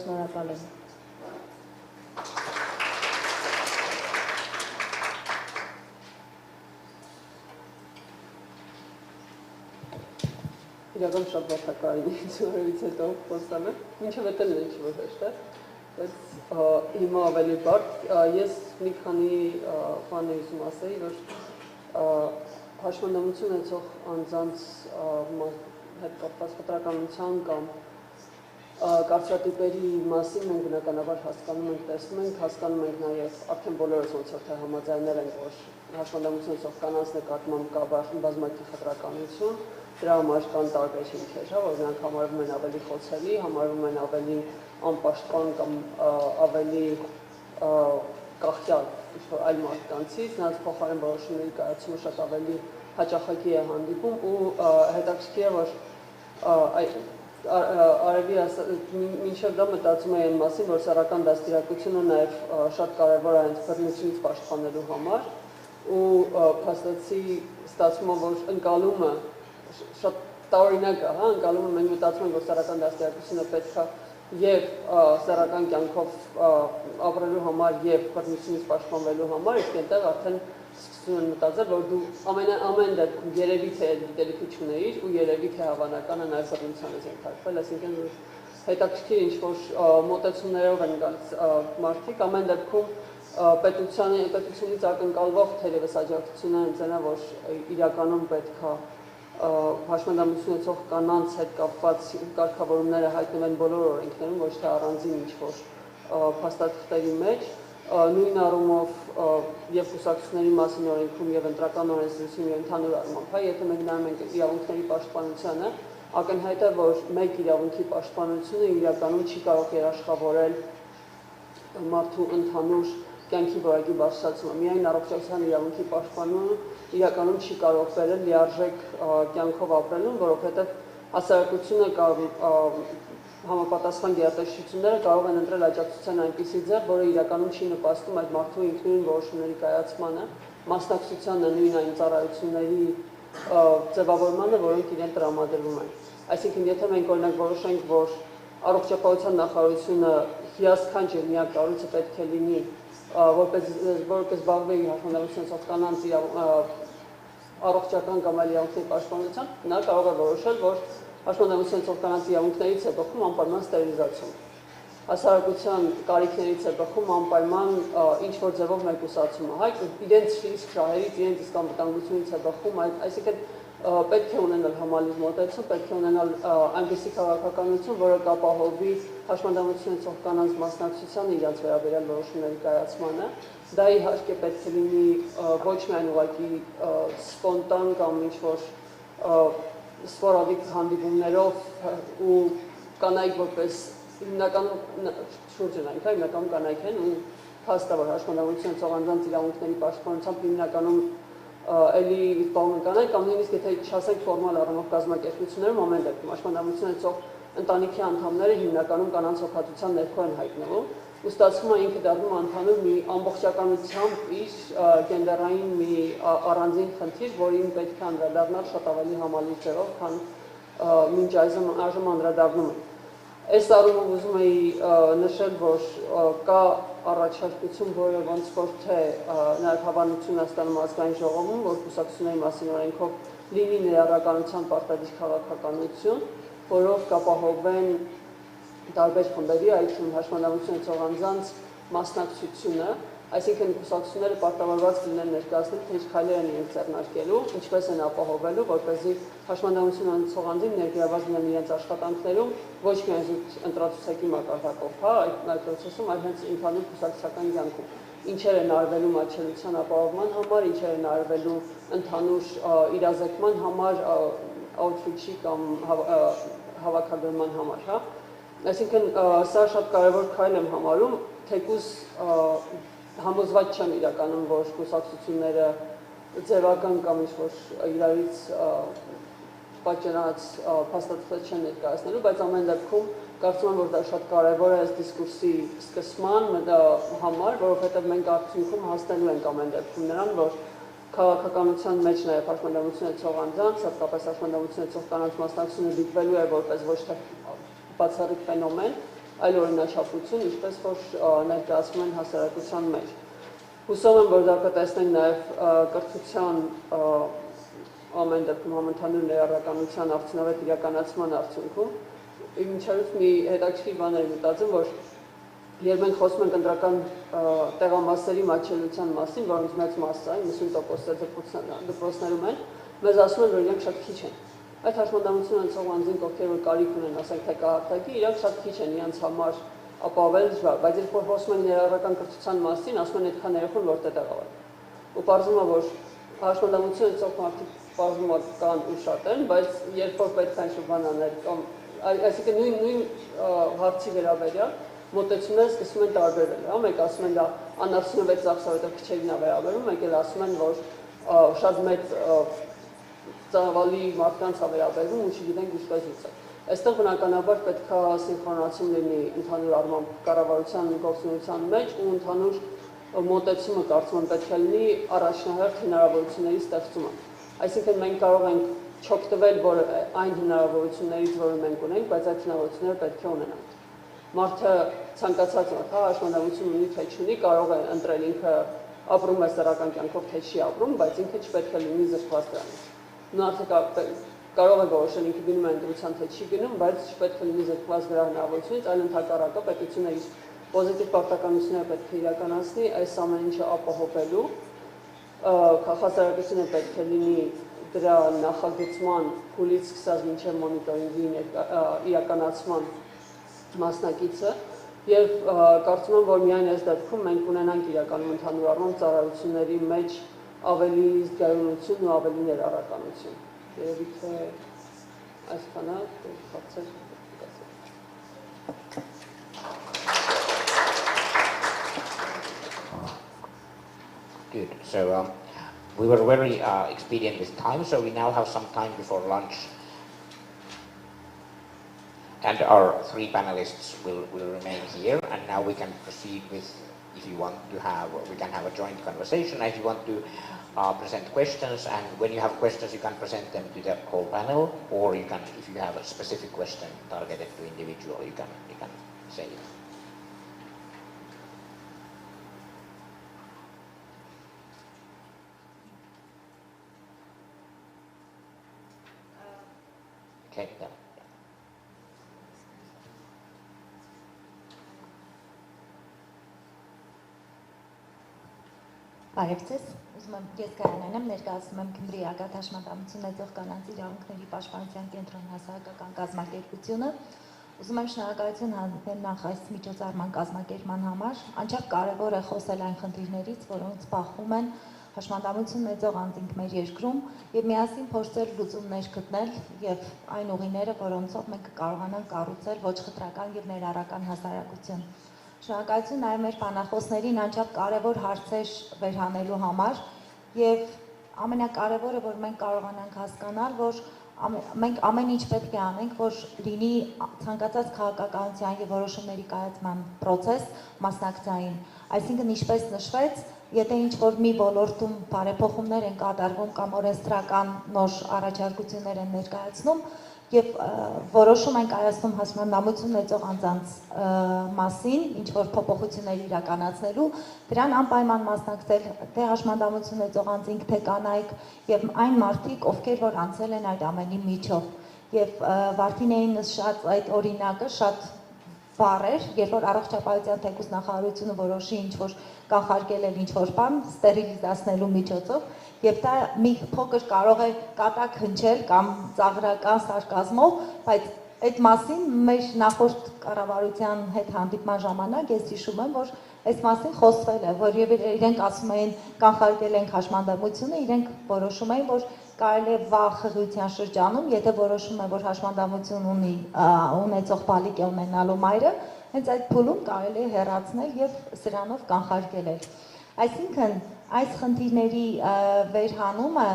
շնորհակալ եմ։
Իրական շատ վատակային ծորից հետո խոստամ եմ, մինչև էտել է ինչ-որ հեշտ է, բայց հիմա ավելի բարդ, ես մի քանի բան էի ուզում ասեի, որ հաշմանդամություն ունեցող անձանց հետ կապված խտրականության կամ կարծրատիպերի մասին մենք բնականաբար հասկանում ենք, տեսնում ենք, հասկանում ենք նաև արդեն բոլորս ոնց որ թե համաձայնել ենք, որ հաշմանդամություն ունեցող կանանց նկատմամբ կա բազմակի խտրականություն, դրա համար կան տարբեր հիմքեր, որ նրանք համարվում են ավելի խոցելի, համարվում են ավելի անպաշտպան կամ ավելի կախյալ ինչ-որ այլ մարդկանցից, նրանց փոխարեն որոշումների կայացումը շատ ավելի հաճախակի է հանդիպում ու հետաքրքիր է, որ արևի մինչև դա մտածում է այն մասին, որ սեռական դաստիարակությունը նաև շատ կարևոր է հենց բռնությունից պաշտպանելու համար ու փաստացի ստացվում է, որ ընկալումը շատ տարօրինակ է, ընկալումը մենք մտածում ենք, որ սեռական դաստիարակությունը պետք է եւ սեռական կյանքով ապրելու համար եւ բռնությունից պաշտպանվելու համար, իսկ այնտեղ արդեն սկսում են մտածել, որ դու ամեն դեպքում երևի թե գիտելիքի չունեիր ու երևի թե հավանական է նաեւ բռնության ես ենթարկվել, այսինքն հետաքրքիր ինչ-որ մոտեցումներով են գալիս մարդիկ, ամեն դեպքում պետությունից ակնկալվող թերևս աջակցությունը ընձենա, որ իրականում պետք է հաշմանդամություն ունեցող կանանց հետ կապված կարգավորումները հայտնվեն բոլոր օրենքներում, ոչ թե առանձին ինչ-որ փաստաթղթերի մեջ, նույն առումով եւ կուսակցությունների մասին օրենքում եւ ընտրական օրենսդրությունում եւ ընդհանուր առմամբ, եթե մենք նայում ենք իրավունքների պաշտպանությանը, ակնհայտ է, որ մեկ իրավունքի պաշտպանությունը իրականում չի կարող երաշխավորել մարդու ընդհանուր կյանքի որակի բարձրացումը, միայն առողջության իրավունքի պաշտպանումը իրականում չի կարող բերել լիարժեք կյանքով ապրելուն, որովհետև հասարակությունը կամ համապատասխան գերատեսչությունները կարող են ընտրել աջակցության այնպիսի ձև, որը իրականում չի նպաստում այդ մարդու ինքնուրույն որոշումների կայացմանը, մասնակցությանը նույն այն ծառայությունների ձևավորմանը, որոնք իրեն տրամադրվում են։ Այսինքն, եթե մենք օրինակ որոշենք, որ առողջապահության նախարարությունը հիասքանչ եւ միակ կառույցը պետք է լինի, որպես զբաղվի հաշմանդամություն ունեցող կանանց առողջական կամ այլ իրավունքների պաշտպանությամբ, նա կարող է որոշել, որ հաշմանդամություն ունեցող կանանց իրավունքներից է բխում անպայման ստերիլիզացիոն։ Հասարակության կարիքներից է բխում անպայման ինչ-որ ձևով մեկուսացումը, իրենց իսկ շահերից, իրենց իսկ անվտանգությունից է բխում, այսինքն պետք է ունենալ համալիր մոտեցում, պետք է ունենալ այնպիսի քաղաքականություն, որը կապահովի հաշմանդամություն ունեցող կանանց մասնակցությանը իրենց վերաբերյալ որոշումների կայացմանը։ Դա իհարկե պետք է լինի ոչ միայն ուղղակի սպոնտան կամ ինչ-որ սպորադիկ հանդիպումներով ու կանայք որպես հիմնականում շուրջն այնքա, հիմնականում կանայք են ու փաստ է, որ հաշմանդամություն ունեցող անձանց իրավունքների պաշտպանությամբ հիմնականում էլի զբաղվում են կանայք կամ նույնիսկ եթե չասենք ֆորմալ առումով կազմակերպություններում ամեն դեպքում հաշմանդամություն ունեցող ընտանիքի անդամները հիմնականում կանանց հոգատության ներքո են հայտնվում ու ստացվում է ինքը դառնում ընդհանուր մի ամբողջականությամբ իր գենդերային մի առանձին խնդիր, որին պետք է անդրադառնալ շատ ավելի համալիր ձևով, քան մինչ այժմ անդրադառնում են։ Այս առումով ուզում էի նշել, որ կա առաջարկություն, որը ոնց որ թե նաև հավանություն է ստանում ազգային ժողովում, որ կուսակցությունների մասին օրենքով լինի ներառականության պարտադիր քաղաքականություն, որով կապահովեն տարբեր խմբերի, այդ թվում հաշմանդամություն ունեցող անձանց մասնակցությունը, այսինքն կուսակցությունները պարտավորված կլինեն ներկայացնել, թե ինչ քայլեր են իրենք ձեռնարկելու, ինչպես են ապահովելու, որպեսզի հաշմանդամություն ունեցող անձին ներգրավված լինեն իրենց աշխատանքներում, ոչ միայն զուտ ընտրացուցակի մակարդակով, այդ պրոցեսում, այլ հենց ընդհանուր կուսակցական կյանքում։ Ինչեր են արվելու մատչելիության ապահովման համար, ինչեր են արվելու ընդհանուր իրազեկման համար, outreach-ի կամ հավաքագրման համար, հա։ Այսինքն սա շատ կարևոր քայլ եմ համարում, թեկուզ համոզված չեմ իրականում, որ կուսակցությունները ձևական կամ ինչ-որ իրարից պատճառած փաստաթղթեր չեն ներկայացնելու, բայց ամեն դեպքում կարծում եմ, որ դա շատ կարևոր է այս դիսկուրսի սկսման համար, որովհետև մենք արդյունքում հասնելու ենք ամեն դեպքում նրան, որ քաղաքականության մեջ նաև հաշմանդամություն ունեցող անձանց, հատկապես հաշմանդամություն ունեցող կանանց մասնակցությունը դիտվելու է որպես ոչ թե բացառիկ ֆենոմեն, այլ օրինաչափություն, ինչպես որ ներկայացվում են հասարակության մեջ։ Հուսով եմ, որ դա կտեսնենք նաև կրթության ամեն դեպքում համընդհանուր ներառականության արդյունավետ իրականացման արդյունքում։ Մինչև մի հետաքրքիր բան եմ մտածում, որ երբ մենք խոսում ենք ընտրական տեղամասերի մատչելիության մասին, որոնց մեծ մասը 90% դպրոցներում են, մեզ ասում են, որ իրենք շատ քիչ են։ Այդ հաշմանդամություն ունեցող անձինք, ովքեր որ կարիք ունեն, ասենք թե կահարտակի, իրենք շատ քիչ են իրենց համար ապավել դժվար, բայց երբ որ խոսում են ներառական կրթության մասին, ասում են այդքան երեխան որտեղ տեղավորել։ Ու պարզվում է, որ հաշմանդամություն ունեցող մարդիկ պարզվում է կան ու շատ են, բայց երբ որ պետք է ինչ-որ բան անել կամ այսինքն նույն հարցի վերաբերյալ մոտեցումները սկսում են տարբերվել, հա, մեկ ասում են դա անարդյունավետ ծախսը, որտեղ քչերին է վերաբերում, մեկ էլ ասում են, որ շատ մեծ ծավալի մարդկանց է վերաբերվում ու չգիտենք ինչպես լուծել։ Այստեղ բնականաբար պետք է սինխրոնացում լինի ընդհանուր առմամբ կառավարության գործունեության մեջ ու ընդհանուր մոտեցումը կարծում եմ պետք է լինի առաջնահերթ հնարավորությունների ստեղծումը։ Այսինքն մենք կարող ենք չօգտվել այն հնարավորություններից, որը մենք ունենք, բայց այդ հնարավորությունները պետք է ունենանք։ Մարդը ցանկացած հաշմանդամություն ունի թե չունի, կարող է ընտրել ինքը ապրում է սեռական կյանքով թե չի ապրում, բայց ինքը չպետք է լինի զրկված դրանից։ Մարդը կարող է որոշել ինքը գնում է ընտրության թե չի գնում, բայց չպետք է լինի զրկված դրա հնարավորությունից, այլ ընդհակառակը պետությունը իր պոզիտիվ պարտականությունները պետք է իրականացնի այս ամեն ինչը ապահովելու, հասարակությունը պետք է լինի դրա նախագծման փուլից սկսած մինչև մոնիտորինգի իրականացման մասնակիցը եւ կարծում եմ, որ միայն այս դեպքում մենք ունենանք իրականում ընդհանուր առմամբ ծառայությունների մեջ ավելի զգայունություն ու ավելի ներառականություն։ Երևի թե այսքանը հարցեր
Good. So we were very expedient with time, so we now have some time before lunch. And our three panelists will remain here, and now we can proceed with, if you want to have, we can have a joint conversation. If you want to present questions, and when you have questions, you can present them to the whole panel, or you can, if you have a specific question targeted to individual, you can say it. Okay, yeah.
Բարևձեզ, ուզում եմ ես կայանանեմ, ներկայացնում եմ Գյումրի ագատ հաշմանդամություն ունեցող կանանց իրավունքների պաշտպանության կենտրոն հասարակական կազմակերպությունը։ Ուզում եմ շնորհակալություն հայտնել նախ այս միջոցառման կազմակերպման համար։ Անչափ կարևոր է խոսել այն խնդիրներից, որոնց բախվում են հաշմանդամություն ունեցող անձինք մեր երկրում եւ միասին փորձել լուծումներ գտնել եւ այն ուղիները, որոնցով մենք կարողանանք կառուցել ոչ խտրական եւ ներառական հասարակություն։ Շնորհակալություն նաև մեր բանախոսներին անչափ կարևոր հարցեր վերհանելու համար եւ ամենակարևորը, որ մենք կարողանանք հասկանալ, որ մենք ամեն ինչ պետք է անենք, որ լինի ցանկացած քաղաքականության եւ որոշումների կայացման process մասնակցային։ Այսինքն ինչպես նշվեց, եթե ինչ-որ մի ոլորտում բարեփոխումներ են կատարվում կամ օրենսդրական նոր առաջարկություններ են ներկայացնում, եւ որոշում են կայացնում հաշմանդամություն ունեցող անձանց մասին, ինչ որ փոփոխություններ իրականացնելու, դրան անպայման մասնակցել թե հաշմանդամություն ունեցող անձինք, թե կանայք եւ այն մարդիկ, ովքեր որ անցել են այդ ամենի միջով։ Եվ Վարդինեին նշած այդ օրինակը շատ բառ էր, երբ որ առողջապահության թեկուզ նախարարությունը որոշի ինչ որ կանխարգելել ինչ որ բան ստերիլիզացնելու միջոցով, եւ դա մի փոքր կարող է կատակ հնչել կամ ծաղրական սարկազմով, բայց այդ մասին մեր նախորդ կառավարության հետ հանդիպման ժամանակ ես հիշում եմ, որ այս մասին խոսվել է, որ իրենք ասում էին կանխարգել ենք հաշմանդամությունը, իրենք որոշում էին, որ կարելի է վաղ խղճության շրջանում, եթե որոշում է, որ հաշմանդամություն ունեցող բալիկ է ունենալու մայրը, հենց այդ փուլում կարելի է հեռացնել եւ սրանով կանխարգել։ Այսինքն այս խնդիրների վերհանումը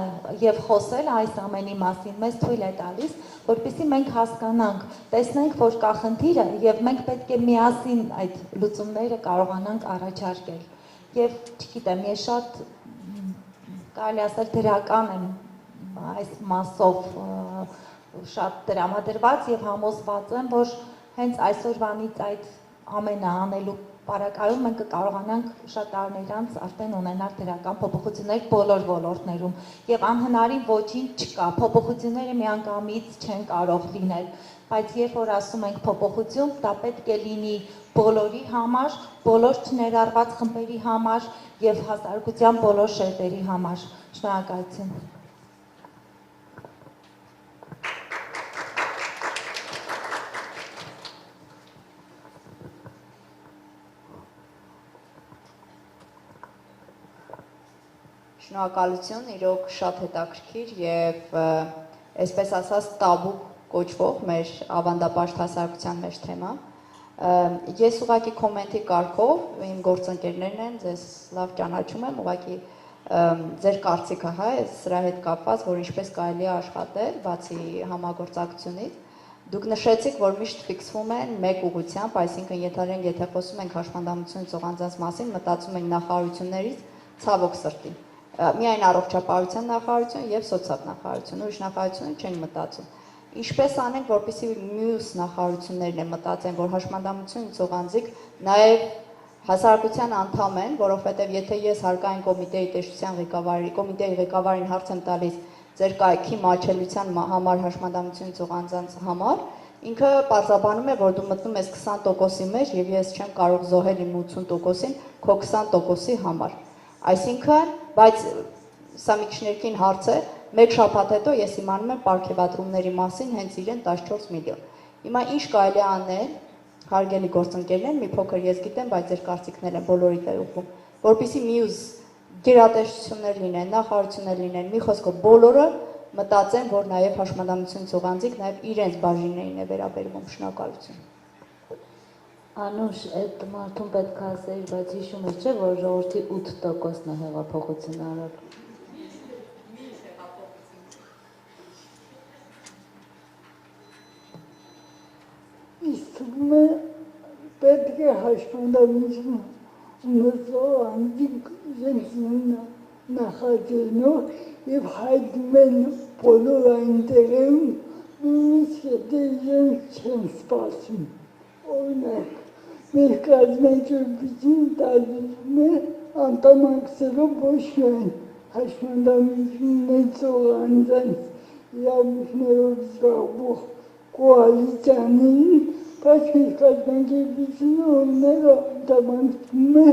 եւ խոսել այս ամենի մասին մեզ թույլ է տալիս, որպեսզի մենք հասկանանք, տեսնենք, որ կա խնդիրը եւ մենք պետք է միասին այդ լուծումները կարողանանք առաջարկել։ Եվ չգիտեմ, ես շատ կարելի ասել դրական եմ այս մասով շատ տրամադրված եւ համոզված եմ, որ հենց այսօրվանից այդ ամենը անելու Պարակայում մենք կարողանանք շատ տարիներ անց արդեն ունենալ դրական փոփոխություններ բոլոր ոլորտներում եւ անհնարին ոչինչ չկա, փոփոխությունները միանգամից չեն կարող լինել, բայց երբ որ ասում ենք փոփոխություն, դա պետք է լինի բոլորի համար, բոլոր չներառված խմբերի համար եւ հասարակության բոլոր շերտերի համար։ Շնորհակալություն։
Շնորհակալություն, իրոք շատ հետաքրքիր եւ այսպես ասած տաբու կոչվող մեր ավանդապաշտ հասարակության մեջ թեմա։ Ես ուղղակի կոմենտի կարգով իմ գործընկերներն են, ձեզ լավ ճանաչում եմ, ուղղակի ձեր կարծիքը հա է սրա հետ կապված, որ ինչպես կարելի է աշխատել, բացի համագործակցությունից։ Դուք նշեցիք, որ միշտ ֆիքսվում են մեկ ուղղությամբ, այսինքն եթե խոսում ենք հաշմանդամություն ծողանձանց մասին, մտածում ենք նախարարություններից ցավոք սրտի։ Միայն առողջապահության նախարարություն եւ սոցիալնախարարություն, ուրիշ նախարարություն չեն մտածում։ Ինչպես անենք, որպեսզի մյուս նախարարություններն են մտածեն, որ հաշմանդամություն ծողանձիկ նաեւ հասարակության անդամ են, որովհետեւ եթե ես հարկային կոմիտեի տեսչության կոմիտեի ղեկավարին հարց եմ տալիս ձեր կայքի մաչելության համար հաշմանդամություն ծողանձանց համար, ինքը պարզաբանում է, որ դու մտնում ես 20%-ի մեջ եւ ես չեմ կարող զոհել իմ 80%-ին քո 20%-ի համար։ Այսինքն, բայց սա մի քիչ ներքին հարց է, մեկ շաբաթ հետո ես իմանում եմ պարգևատրումների մասին հենց իրեն 14 միլիոն։ Հիմա ինչ կարելի է անել, հարգելի գործընկերներ, մի փոքր ես գիտեմ, բայց ձեր կարծիքներն են բոլորիդ է ուղղում, որպեսզի մյուս գերատեսչություններ լինեն, նախարարություններ լինեն, մի խոսքով բոլորը մտածեն, որ նաև հաշմանդամություն ծողանձիկ նաև իրենց բաժիններին է վերաբերվում։ Շնորհակալություն։
Անուշ, այդ մարդուն պետք է ասեիր, բայց հիշում ես չէ, որ ժողովրդի 8%-ն է հեղափոխություն արել։
Իսկ պետք է հաշմանդամություն ունեցող անձինք իրենց նախաձեռնող եւ հայտնում են բոլոր այն տեղերում, նույնիսկ եթե իրենք չեն սպասում։ Օրինակ, մեր կազմակերպություն տարբերում է անդամակցելով ոչ միայն հաշմանդամություն ունեցող անձանց իրավունքներով զբաղվող կոալիցիաներին, բայց մեր կազմակերպությունը օրինակ անդամակցում է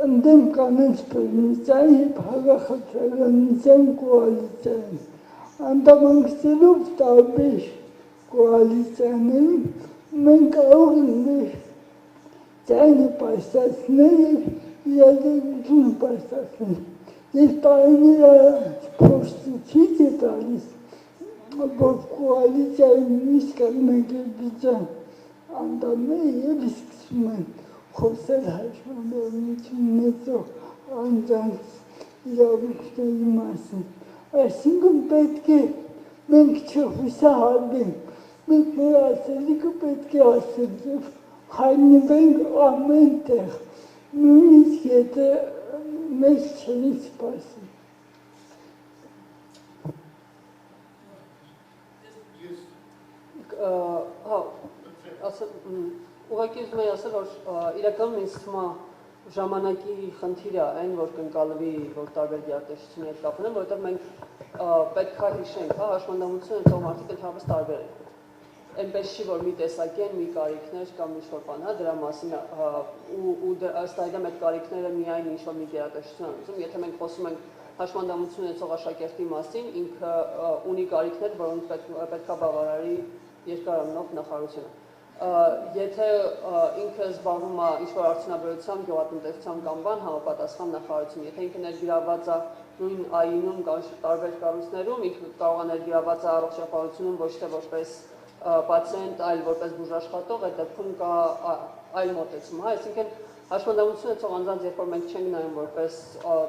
ընդդեմ կանանց բռնության եւ հակախցականության կոալիցիան։ Անդամակցելով տարբեր կոալիցիաներին մենք կարող ենք ձայնը պայսացնել եւ իրադրությունը պայսացնել։ Ես տարիներ փորձեցի տալիս, որ կոալիցիայի մյուս կազմակերպության անդամները եւ սկսում են խոսել հաշմանդամություն ունեցող անձանց իրավունքների մասին։ Այսինքն պետք է մենք չհուսահատենք, մենք մեր ասելիքը պետք է ասենք եւ հայտնվենք ամեն տեղ, նույնիսկ եթե մեզ չեն սպասում։
Ուղղակի ուզում եմ ասել, որ իրականում ինձ թվում է ժամանակի խնդիրը այն, որ կընկալվի, որ տարբեր գերատեսչությունների հետ կապ ունեն, որովհետև մենք պետք է հիշենք, հա, հաշմանդամություն ունեցող մարդիկ ընդհանրապես տարբեր են։ Այնպես չի, որ մի տեսակի են, մի կարիքներ կամ ինչ-որ բան, հա, դրա մասին ու ըստ այդմ այդ կարիքները միայն ինչ-որ մի գերատեսչություն են ուզում, եթե մենք խոսում ենք հաշմանդամություն ունեցող աշակերտի մասին, ինքը ունի կարիքներ, որոնց պետք է բավարարի երկարամնով նախարարությունը։ Եթե ինքը զբաղվում է ինչ-որ արդյունաբերությամբ, գյուղատնտեսությամբ կամ բան, համապատասխան նախարարություն, եթե ինքը ներգրավված է նույն ԱԻՆ-ում կամ տարբեր կառույցներում, ինքը կարող է ներգրավված է առողջապահությունում ոչ թե որպես պացիենտ, այլ որպես բուժաշխատող, այդ դեպքում կա այլ մոտեցում, հա, այսինքն հաշմանդամություն ունեցող անձանց, երբ որ մենք չենք նայում որպես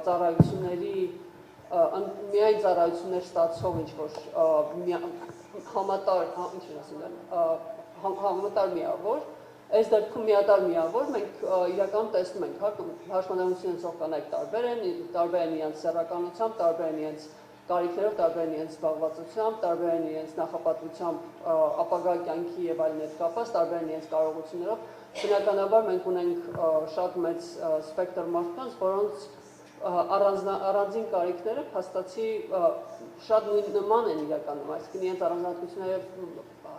ծառայությունների միայն ծառայություններ ստացող ինչ-որ համատար միավոր, այս դեպքում միատար միավոր, մենք իրական տեսնում ենք, հաշմանդամություն ունեցող կանայք տարբեր են իրենց սեռականությամբ, տարբեր են իրենց կարիքներով, տարբեր են իրենց զբաղվածությամբ, տարբեր են իրենց նախապատվությամբ, ապագա կյանքի եւ այլն հետ կապված, տարբեր են իրենց կարողություններով, բնականաբար մենք ունենք շատ մեծ սպեկտր մարդկանց, որոնց առանձին կարիքները փաստացի շատ նման են իրականում, այսինքն իրենց առանձնահատկությունները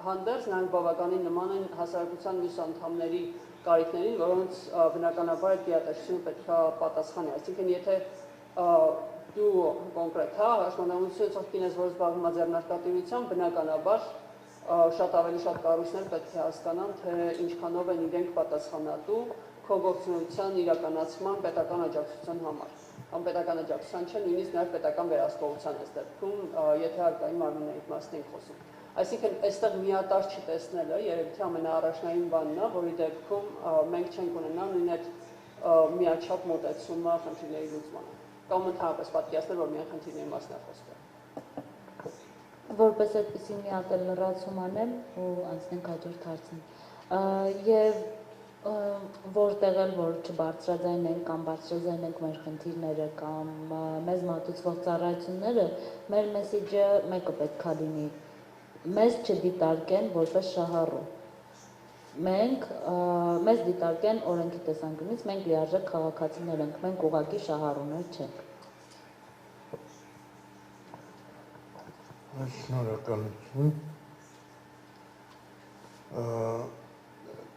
հանդերձ նրանք բավականին նման են հասարակության մյուս անդամների կարիքներին, որոնց բնականաբար այդ գիտակցությունը պետք է պատասխանի, այսինքն եթե դու կոնկրետ, հա, հաշմանդամություն ունեցող կին ես, որ զբաղվում է ձեռնարկատիրությամբ, բնականաբար շատ ավելի շատ կառույցներ պետք է հասկանան, թե ինչքանով են իրենք պատասխանատու քո գործունեության իրականացման պետական աջակցության համար, կամ պետական աջակցության չէ, նույնիսկ նաև պետական վերահսկողության այս դեպքում, եթե հարկային մարմինների մասն ենք խոսում։ Այսինքն այստեղ միատար չտեսնելը երևի թե ամենաառաջնային բանն է, որի դեպքում մենք չենք ունենա նույն այդ միաչափ մոտեցումը խնդիրների լուծմանը, կամ ընդհանրապես պատկերացնել, որ միայն խնդիրների մասն է խոսքը։
Որպես այդպիսի մի հատ լրացում անեմ ու անցնենք հաջորդ հարցին։ Եվ որտեղ էլ որ չբարձրաձայնենք կամ բարձրաձայնենք մեր խնդիրները կամ մեզ մատուցվող ծառայությունները, մեր մեսիջը մեկը պետք է լինի։ Մեզ չդիտարկեն որպես շահառու։ Մեզ դիտարկեն օրենքի տեսանկյունից, մենք լիարժեք քաղաքացիներ ենք, մենք ուղղակի շահառուներ չենք։
Շնորհակալություն։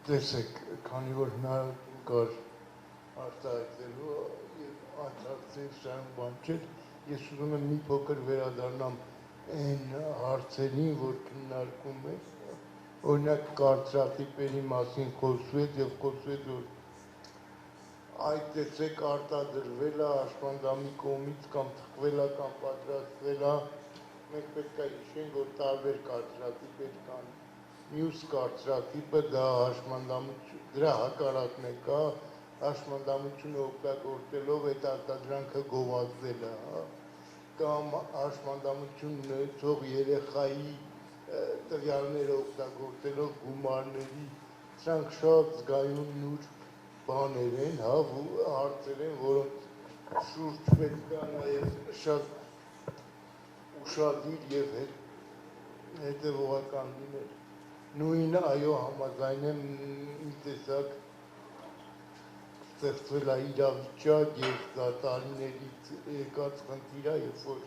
Տեսեք, քանի որ հնարավորություն կար արտահայտելու եւ արտահայտել շան բան չէ, ես ուզում եմ մի փոքր վերադառնամ այն հարցերին, որ քննարկում է, օրինակ կարծրատիպերի մասին խոսվեց եւ խոսվեց, որ այդ տեսեք արտադրվել է հաշմանդամի կողմից կամ թխվել է կամ պատրաստվել է, մենք պետք է հիշենք, որ տարբեր կարծրատիպեր կան։ Մյուս կարծրատիպը դա հաշմանդամություն, դրա հակառակն է կա, հաշմանդամությունը օգտագործելով այդ արտադրանքը գովազդելը, կամ հաշմանդամություն ունեցող երեխայի տվյալները օգտագործելով գումարների, սրանք շատ զգայուն նուրբ բաներ են, հարցեր են, որոնց շուրջ պետք է նաև շատ ուշադիր եւ հետևողական լինել։ Նույնը, այո, համաձայն եմ մի տեսակ ստեղծվել է իրավիճակ եւ դա տարիներից եկած խնդիր է, երբ որ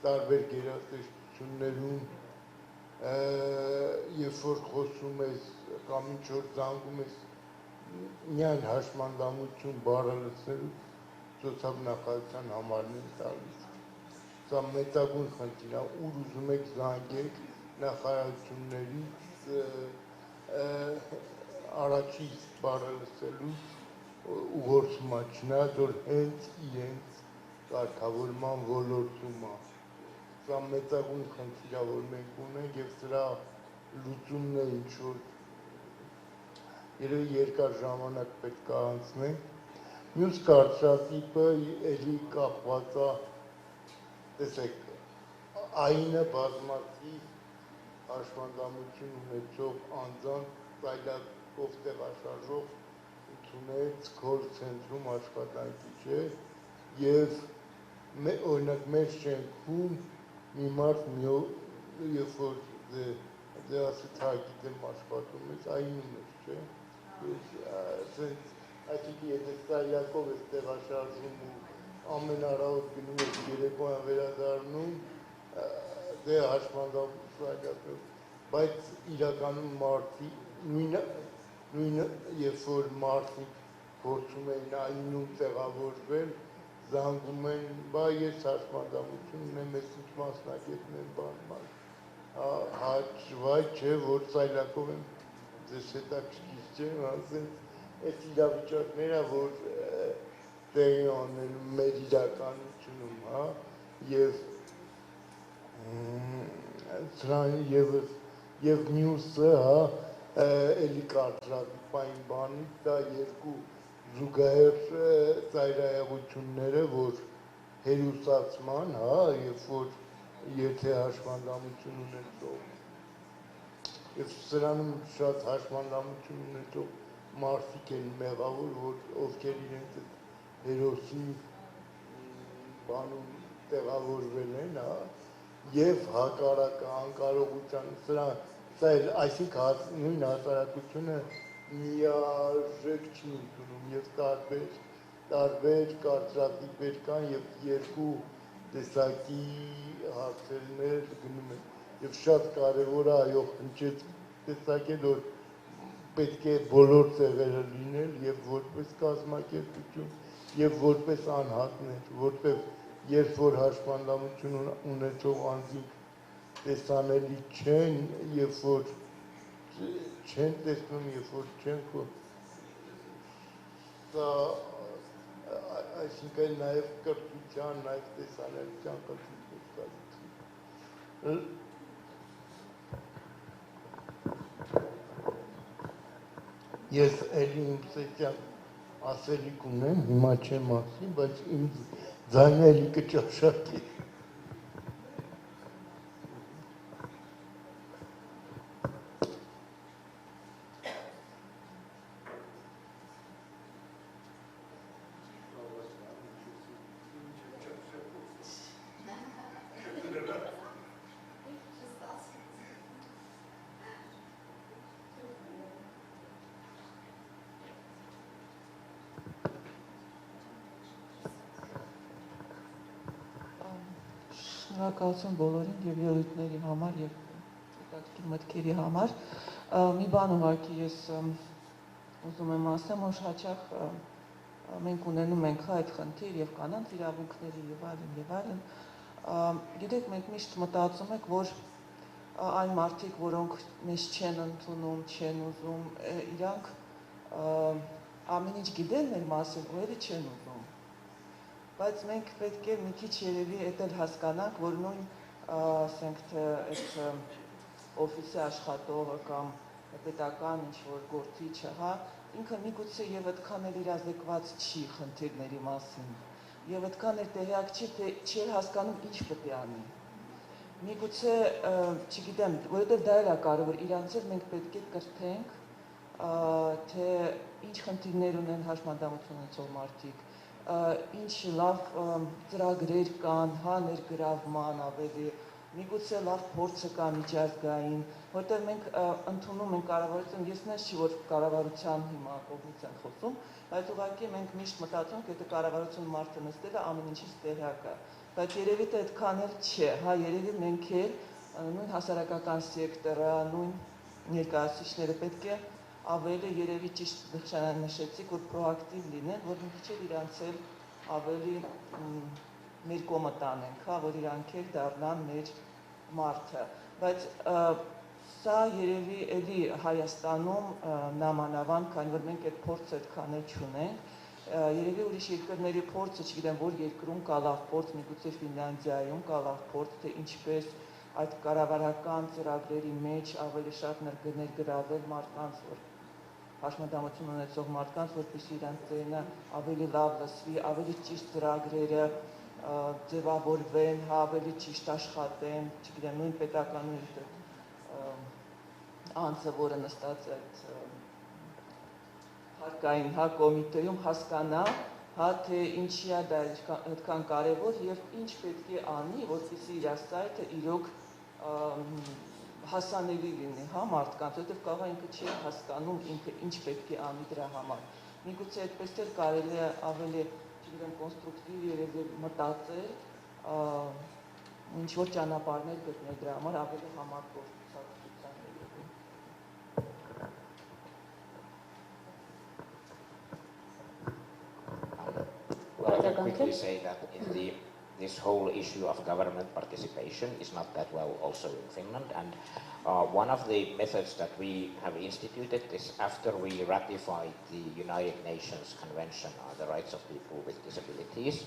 տարբեր գերատեսչություններում երբ որ խոսում ես կամ ինչ որ զանգում ես միայն հաշմանդամություն բառը լսելուց ծոցապ նախարարության համարն են տալիս։ Սա մետագույն խնդիր է, ուր ուզում եք զանգեք նախարարություններից առաջի բառը լսելուց ուղղորդումը չնայած որ հենց իրենց կարգավորման ոլորտում է։ Սա մետագույն խնդիր է, որ մենք ունենք եւ սրա լուծումն է ինչ որ երևի երկար ժամանակ պետք է անցնենք։ Մյուս կարծրատիպը էլի կապված է, տեսեք, ԱԻՆ-ը բազմաթիվ հաշմանդամություն ունեցող անձանց ծայրակով տեղաշարժող ընդունեց քոլ ցենտրում աշխատանքի, չէ, եւ օրինակ մեր շենքում մի մարդ երբ որ դե ասեց հագիտեմ աշխատում ես, ԱԻՆ-ում ես, չէ, այսինքն եթե ծայրակով ես տեղաշարժում ու ամեն առավոտ գնում ես երեկոյան վերադառնում, դե հաշմանդամություն, բայց իրականում մարդի նույնը երբ որ մարդիկ փորձում էին ԱԻՆ-ում տեղավորվել, զանգում են, բա ես հաշմանդամություն ունեմ, ես ինչ մասնակետն եմ բան, հաճվայ չէ, որ ծայրակով եմ ձեզ հետաքրքիր չէ, ասենց այդ իրավիճակները, որ տեղի անելու մեր իրականությունում, հա, եւ մյուսը, հա, էլի կարծրատիպային բանից դա երկու զուգահեռ ծայրահեղությունները, որ հերուսացման, հա, երբ որ եթե հաշմանդամություն ունեցող եւ սրանում շատ հաշմանդամություն ունեցող մարդիկ են մեղավոր, որ ովքեր իրենց հերոսի բանում տեղավորվել են, հա, եւ հակառակը անկարողության սա էլ այսինքն նույն հասարակությունը միարժեք չի ընդունում եւ տարբեր կարծրատիպեր կան եւ երկու տեսակի հարցերներ գնում են եւ շատ կարեւոր է այո հնչեց տեսակել որ պետք է բոլոր տեղերը լինել եւ որպես կազմակերպություն եւ որպես անհատներ որտեղ երբ որ հաշմանդամություն ունեցող անձինք տեսանելի չեն երբ որ չեն տեսնում երբ որ չեն դա այսինքն նաև կրթության, նաև տեսանելիության խնդիրներ կա։ Ես էլի իմ սեքյան ասելիք ունեմ, հիմա չեմ ասի, բայց իմ ձայնը էլի կճաշակի։
Շնորհակալություն բոլորին եւ ելույթների համար եւ հետաքրքիր մտքերի համար։ Մի բան ուղղակի ես ուզում եմ ասեմ, որ հաճախ մենք ունենում ենք այդ խնդիր եւ կանանց իրավունքների եւ այլն։ Գիտեք, մենք միշտ մտածում ենք, որ այն մարդիկ, որոնք մեզ չեն ընդունում, չեն ուզում, իրանք ամեն ինչ գիտեն մեր մասին, ու էլի չեն ուզում։ Բայց մենք պետք է մի քիչ երևի էդ էլ հասկանանք, որ նույն, ասենք թե այդ օֆիսի աշխատողը կամ պետական ինչ-որ գործիչը, հա, ինքը միգուցե եւ այդքան էլ իրազեկված չի խնդիրների մասին, եւ այդքան էլ տեղյակ չի, թե չի հասկանում ինչ պետք է անի։ Միգուցե, չգիտեմ, որովհետեւ դա էլ է կարևոր, իրանց էլ մենք պետք է կրթենք, թե ինչ խնդիրներ ունեն հաշմանդամություն ունեցող մարդիկ, ինչ լավ ծրագրեր կան, հա, ներգրավման ավելի, միգուցե լավ փորձը կա միջազգային, որտեղ մենք ընդունում ենք կառավարություն, ես նես չի, որ կառավարության հիմա կողմից եմ խոսում, բայց ուղղակի մենք միշտ մտածում ենք, եթե կառավարություն մարդը նստել է, ամեն ինչից տեղյակ է, բայց երևի թե այդքան էլ չէ, հա, երևի մենք էլ նույն հասարակական սեկտորը, նույն ներկայացուցիչները պետք է ավելի երևի ճիշտ նշեցիք, որ պրոակտիվ լինեն, որ մի քիչ իրանց էլ ավելի մեր կողմը տանենք, հա, որ իրանք էլ դառնան մեր մարդը, բայց սա երևի էլի Հայաստանում նամանավան, քանի որ մենք այդ փորձը այդքան էլ չունենք, երևի ուրիշ երկրների փորձը, չգիտեմ, որ երկրում կա լավ փորձ, միգուցե Ֆինլանդիայում կա լավ փորձ, թե ինչպես այդ կառավարական ծրագրերի մեջ ավելի շատ ներգրավել մարդկանց, որ հաշմանդամություն ունեցող մարդկանց, որպեսզի իրանց ձայնը ավելի լավ լսվի, ավելի ճիշտ ծրագրերը ձևավորվեն, ավելի ճիշտ աշխատեն, չգիտեմ, նույն պետականի անձը, որը նստած այդ հարկային հա կոմիտեում հասկանա, հա թե ինչի է դա այդքան կարևոր եւ ինչ պետք է անի, որպեսզի իր սայթը իրոք հասանելի լինի, հա, մարդկանց, որովհետև կարող է ինքը չի հասկանում ինքը ինչ պետք է անի դրա համար։ Միգուցե այդպես էլ կարելի է ավելի, չգիտեմ, կոնստրուկտիվ երևի մտածել, ինչ-որ ճանապարհներ գտնել դրա համար ավելի համագործակցության երևի։
Well, I can quickly say that in the this whole issue of government participation is not that well also in Finland. And one of the methods that we have instituted is after we ratified the United Nations Convention on the Rights of People with Disabilities,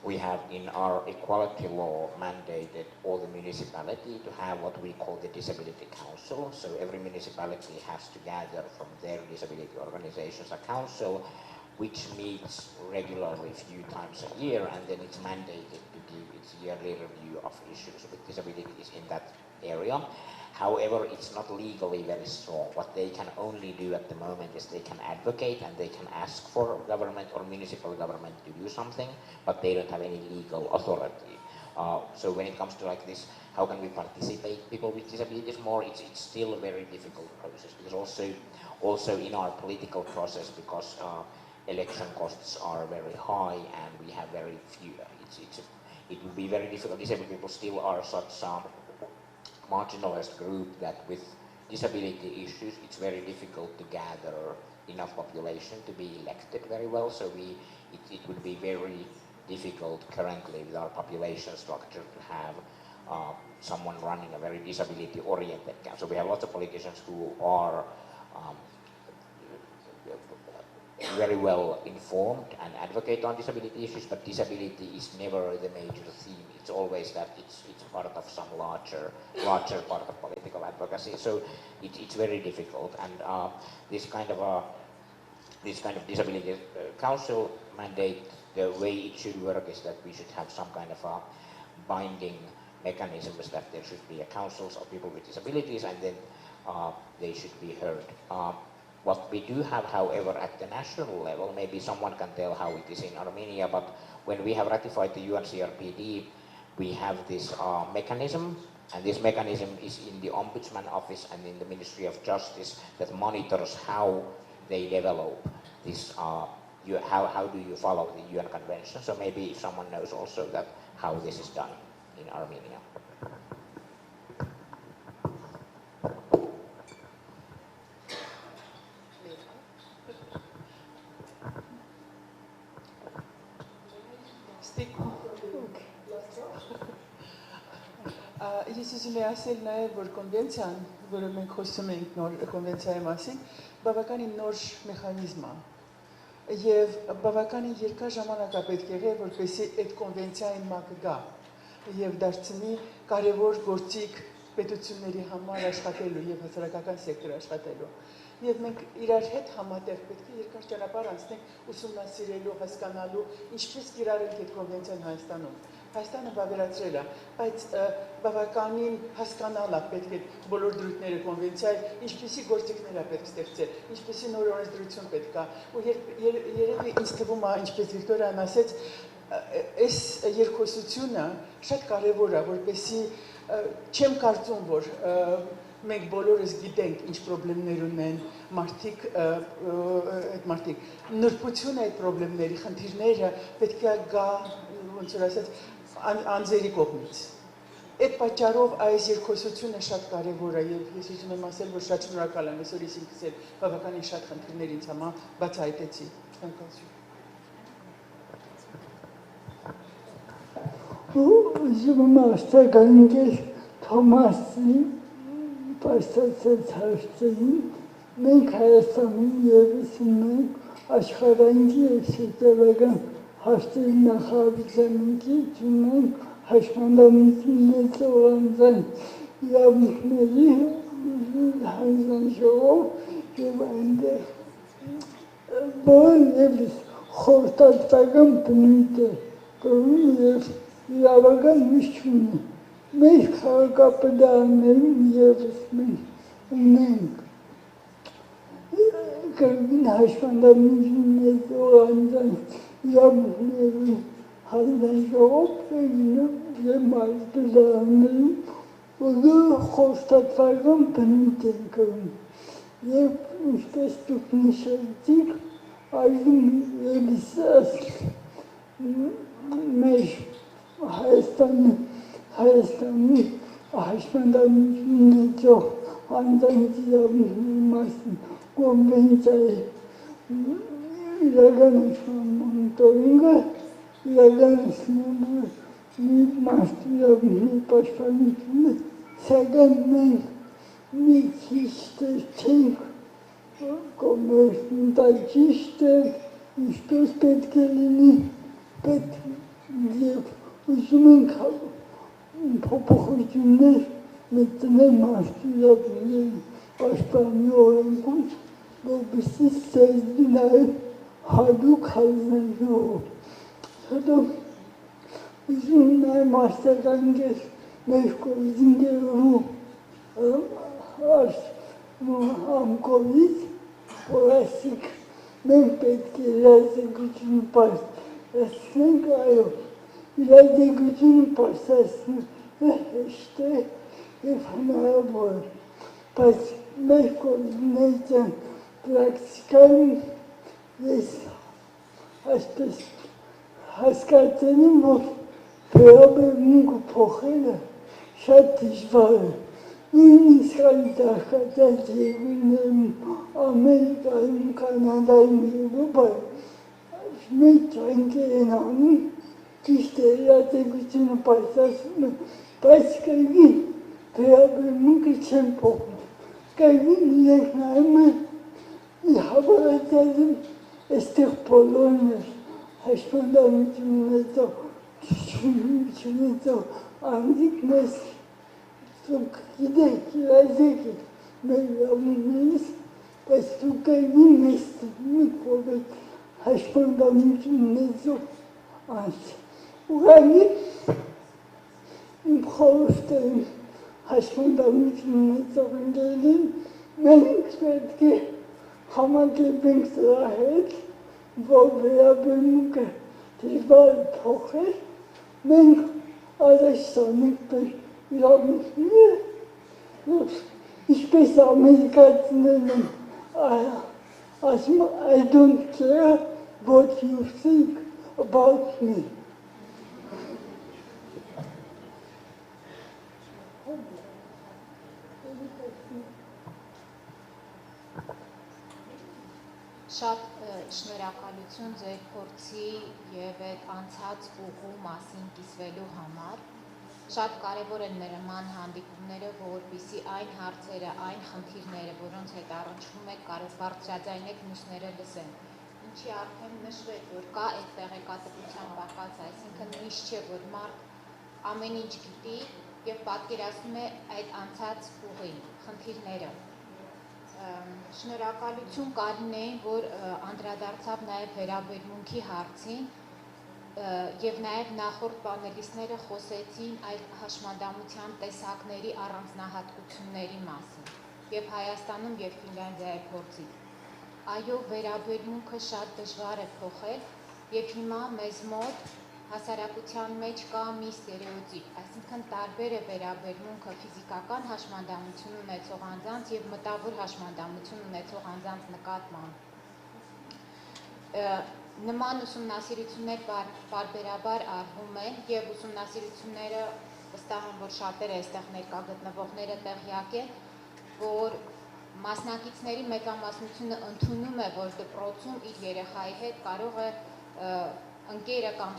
we have in our equality law mandated all the municipality to have what we call the Disability Council. So every municipality has to gather from their disability organizations a council which meets regularly a few times a year, and then it's mandated to give its yearly review of issues with disabilities in that area. However, it's not legally very strong. What they can only do at the moment is they can advocate and they can ask for government or municipal government to do something, but they don't have any legal authority. So when it comes to like this, how can we participate people with disabilities more? It's still a very difficult process, because also in our political process, because election costs are very high and we have very few. It would be very difficult. Disabled people still are such marginalized group that with disability issues it's very difficult to gather enough population to be elected very well. So it would be very difficult currently with our population structure to have someone running a very disability oriented council. So we have lots of politicians who are very well informed and advocate on disability issues, but disability is never the major theme. It's always that it's part of some larger part of political advocacy. So it's very difficult, and this kind of disability council mandate, the way it should work is that we should have some kind of a binding mechanisms that there should be a councils of people with disabilities, and then they should be heard. What we do have, however, at the national level, maybe someone can tell how it is in Armenia, but when we have ratified the UNCRPD, we have this mechanism, and this mechanism is in the Ombudsman Office and in the Ministry of Justice that monitors how they develop this, how do you follow the UN Convention. So maybe if someone knows also that how this is done in Armenia.
Ես ուզում եմ ասել նաև, որ կոնվենցիան, որը մենք խոսում ենք նոր կոնվենցիայի մասին, բավականին նոր մեխանիզմ է եւ բավականին երկար ժամանակ է պետք եղել, որպեսզի այդ կոնվենցիային մակը գա եւ դարձնի կարևոր գործիք պետությունների համար աշխատելու եւ հասարակական սեկտորի աշխատելու։ Եվ մենք իրար հետ համատեղ պետք է երկար ճանապարհ անցնենք ուսումնասիրելու, հասկանալու, ինչպես կիրառենք այդ կոնվենցիան Հայաստանում։ Հայաստանը վավերացրել է, բայց բավականին հասկանալ է պետք է բոլոր դրույթները կոնվենցիայի, ինչպիսի գործիքներ է պետք ստեղծել, ինչպիսի նոր օրենսդրություն պետք է։ Ու երևի ինձ թվում է, ինչպես Վիկտորիան ասեց, այս երկխոսությունը շատ կարևոր է, որպեսզի չեմ կարծում, որ մենք բոլորս գիտենք ինչ խնդիրներ ունեն մարդիկ, այդ մարդիկ նրբությունը այդ խնդիրների, խնդիրները պետք է գա, ոնց որ ասած, անձերի կողմից։ Այդ պատճառով այս երկխոսությունը շատ կարևոր է եւ ես ուզում եմ ասել, որ շատ շնորհակալ եմ այսօր ինքս էլ բավականին շատ խնդիրներ ինձ համար բացահայտեցի։ Շնորհակալություն։
Ուզում եմ արտաքին Թոմասին պաստացած հարցերին, մենք Հայաստանում ևս ունենք աշխարհայինի և սոցիալական հարցերի նախարարությունից ունենք հաշմանդամություն ունեցող անձանց իրավունքների հանձնաժողով և այնտեղ բոլոր ևս խորհրդատվական բնույթ է կրում և իրավական միշտ ունի։ Մեր քաղաքապետարներում ևս մենք ունենք կրկին հաշմանդամություն ունեցող անձանց իրավունքների հանձնաժողով և մարզպետարներում բոլոր խորհրդատվական բնույթ են կրում։ Եվ ինչպես դուք նշեցիք, այժմ ևս մեր Հայաստանի հաշմանդամություն ունեցող անձանց իրավունքների մասին կոնվենցիայի իրականացման մոնիտորինգը իրականացնելու մի մարդու պաշտպանությունը, սակայն մենք մի քիչ չենք ճիշտ է, ինչպես պետք է լինի, և ուզում ենք փոփոխություններ մտնել մարդու իրավունքների պաշտպանի օրենքում, որպեսզի ստեղծվի նաև հատուկ հանձնաժողով։ Հետո ուզում եմ արձագանքել մեր գործընկերուհու անկողից, որ ասիկ մենք պետք է իրազեկություն պարտացնենք, այո, իրազեկությունը պարտացնելը հեշտ է և հնարավոր է, բայց մեր կողմնության պրակտիկայում ես այսպես հասկացել եմ, որ վերաբերմունքը փոխելը շատ դժվար է։ Նույնիսկ այն դարքատած երկրներում, Ամերիկայում, Կանադայում, Եվրոպայում մեծ ջանքեր են անում, ճիշտ է իրազեկությունը պարտացվում է, բայց կրկին վերաբերմունքը չեն փոխում։ Կրկին իրենք նայում են հավատացել եմ այստեղ բոլորն էր հաշմանդամություն ունեցող, չունեցող անձիկ մեզ գիտեք, իրազեկեք մեր իրավունքներից, բայց դու կրկին մեզ տվում եք որպես հաշմանդամություն ունեցող անձ։ Ուղղակի իմ խորհուրդը հաշմանդամություն ունեցող ընկերներին մենք պետք է համակերպենք դրա հետ, որ վերաբերմունքը դժվար է փոխել, մենք առաջ տանենք մեր իրավունքները, ինչպես ամերիկացիներն են ասում, I don't care what you think about me.
Շատ շնորհակալություն ձեր փորձի եւ այդ անցած ուղու մասին կիսվելու համար։ Շատ կարևոր են նման հանդիպումները, որպեսզի այն հարցերը, այն խնդիրները, որոնց հետ առնչվում եք, կարող բարձրաձայնեք մյուսները լսեն։ Ինչի արդեն նշվեց, որ կա այդ տեղեկատվության պակաս, այսինքն միշտ չէ, որ մարդ ամեն ինչ գիտի եւ պատկերացնում է այդ անցած ուղին, խնդիրները։ Շնորհակալություն Կարինեին, որ անդրադարձավ նաև վերաբերմունքի հարցին եւ նաև նախորդ պանելիստները խոսեցին այդ հաշմանդամության տեսակների առանձնահատկությունների մասին եւ Հայաստանում եւ Ֆինլանդիայի փորձից։ Այո, վերաբերմունքը շատ դժվար է փոխել եւ հիմա մեզ մոտ հասարակության մեջ կա մի ստերեոտիպ, այսինքն տարբեր է վերաբերմունքը ֆիզիկական հաշմանդամություն ունեցող անձանց եւ մտավոր հաշմանդամություն ունեցող անձանց նկատմամբ։ Նման ուսումնասիրություններ պարբերաբար արվում են եւ ուսումնասիրությունները վստահ եմ, որ շատերը այստեղ ներկա գտնվողները տեղյակ են, որ մասնակիցների մեծամասնությունը ընդունում է, որ դպրոցում իր երեխայի հետ կարող է ընկերը կամ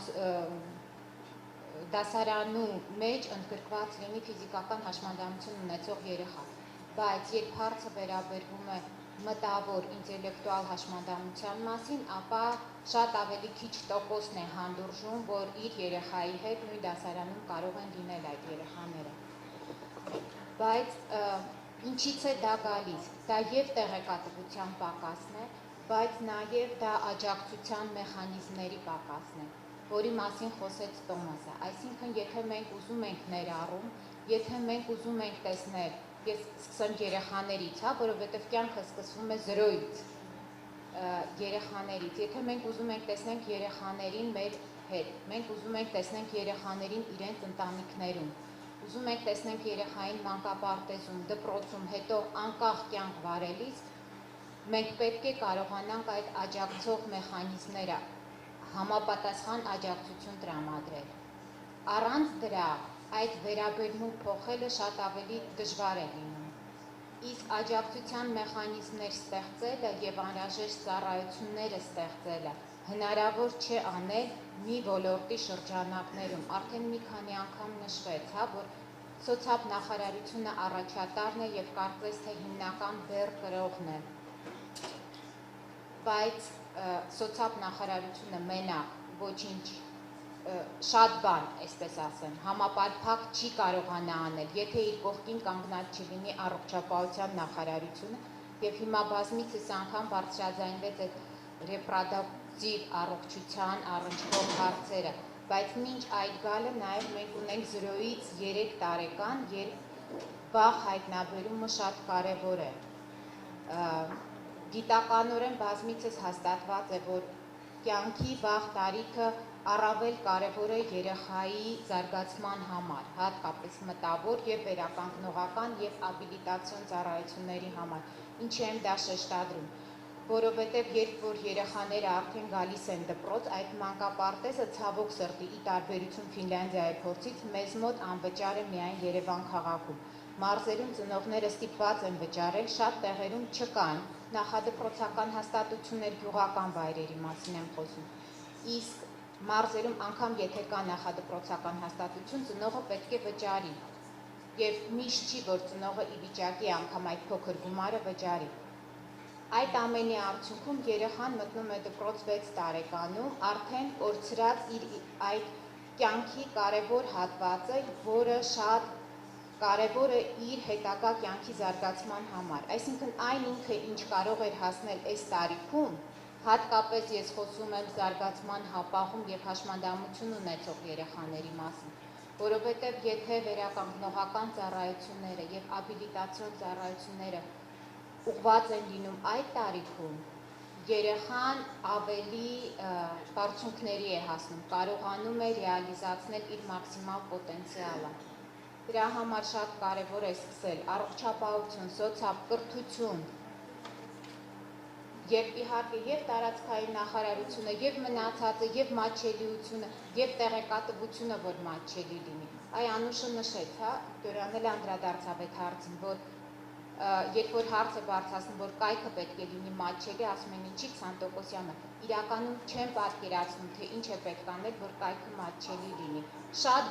դասարանում մեջ ընդգրկված լինի ֆիզիկական հաշմանդամություն ունեցող երեխա, բայց երբ հարցը վերաբերվում է մտավոր ինտելեկտուալ հաշմանդամության մասին, ապա շատ ավելի քիչ տոկոսն է հանդուրժում, որ իր երեխայի հետ նույն դասարանում կարող են լինել այդ երեխաները։ Բայց ինչից է դա գալիս։ Դա եւ տեղեկատվության պակասն է, բայց նաեւ դա աջակցության մեխանիզմների պակասն է, որի մասին խոսեց Տոմասը։ Այսինքն, եթե մենք ուզում ենք ներառում, եթե մենք ուզում ենք տեսնել, ես սկսեմ երեխաներից, որովհետև կյանքը սկսվում է 0-ից երեխաներից, եթե մենք ուզում ենք տեսնենք երեխաներին մեր հետ, մենք ուզում ենք տեսնենք երեխաներին իրենց ընտանիքներում, ուզում ենք տեսնենք երեխային մանկապարտեզում, դպրոցում, հետո անկախ կյանք վարելիս, մենք պետք է կարողանանք այդ աջակցող մեխանիզմները համապատասխան աջակցություն տրամադրել։ Առանց դրա այդ վերաբերմունք փոխելը շատ ավելի դժվար է լինում։ Իսկ աջակցության մեխանիզմներ ստեղծելը եւ անհրաժեշտ ծառայությունները ստեղծելը հնարավոր չէ անել մի ոլորտի շրջանակներում, արդեն մի քանի անգամ նշվեց, որ սոցիալ նախարարությունը առաջատարն է եւ կարծես թե հիմնական բեռ կրողն է, բայց սոցիալ նախարարությունը մենակ ոչինչ շատ բան, այսպես ասեմ, համապարփակ չի կարողանա անել, եթե իր կողքին կանգնած չլինի առողջապահության նախարարությունը եւ հիմա բազմիցս անգամ բարձրաձայնվեց այդ ռեպրոդուկտիվ առողջության առնչվող հարցերը, բայց մինչ այդ գալը նաև մենք ունենք 0-ից 3 տարեկան, երբ վաղ հայտնաբերումը շատ կարևոր է։ Գիտականորեն բազմիցս հաստատված է, որ կյանքի վաղ տարիքը առավել կարևոր է երեխայի զարգացման համար, հատկապես մտավոր եւ վերականգնողական եւ աբիլիտացիոն ծառայությունների համար։ Ինչի եմ դա շեշտադրում, որովհետեւ երբ որ երեխաները արդեն գալիս են դպրոց, այդ մանկապարտեզը ցավոք սրտի ի տարբերություն Ֆինլանդիայի փորձից մեզ մոտ անվճար է միայն Երևան քաղաքում։ Մարզերում ծնողները ստիպված են վճարել, շատ տեղերում չկան նախադպրոցական հաստատություններ, գյուղական վայրերի մասին եմ խոսում։ Իսկ մարզերում անգամ եթե կա նախադպրոցական հաստատություն, ծնողը պետք է վճարի։ Եվ միշտ չի, որ ծնողը ի վիճակի անգամ այդ փոքր գումարը վճարի։ Այդ ամենի արդյունքում երեխան մտնում է դպրոց 6 տարեկանում, արդեն կորցրած իր այդ կյանքի կարևոր հատվածը, որը շատ կարևոր է իր հետագա կյանքի զարգացման համար։ Այսինքն այն ինքը, ինչ կարող էր հասնել այս տարիքում, հատկապես ես խոսում եմ զարգացման հապաղում եւ հաշմանդամություն ունեցող երեխաների մասին, որովհետեւ եթե վերականգնողական ծառայությունները եւ աբիլիտացիոն ծառայությունները ուղղված են լինում այդ տարիքում, երեխան ավելի բարձունքների է հասնում, կարողանում է ռեալիզացնել իր մաքսիմալ պոտենցիալը։ Դրա համար շատ կարևոր է սկսել առողջապահություն, սոցիալ կրթություն, եւ իհարկե եւ տարածքային նախարարությունը, եւ մնացածը, եւ մատչելիությունը, եւ տեղեկատվությունը, որ մատչելի լինի։ Այ Անուշը նշեց, Դորան էլ անդրադարձավ այդ հարցին, որ երբ որ հարցը բարձրացնում, որ կայքը պետք է լինի մատչելի, ասում են ինչի 20%-ը։ Իրականում չեմ պատկերացնում, թե ինչ է պետք անել, որ կայքը մատչելի լինի։ Շատ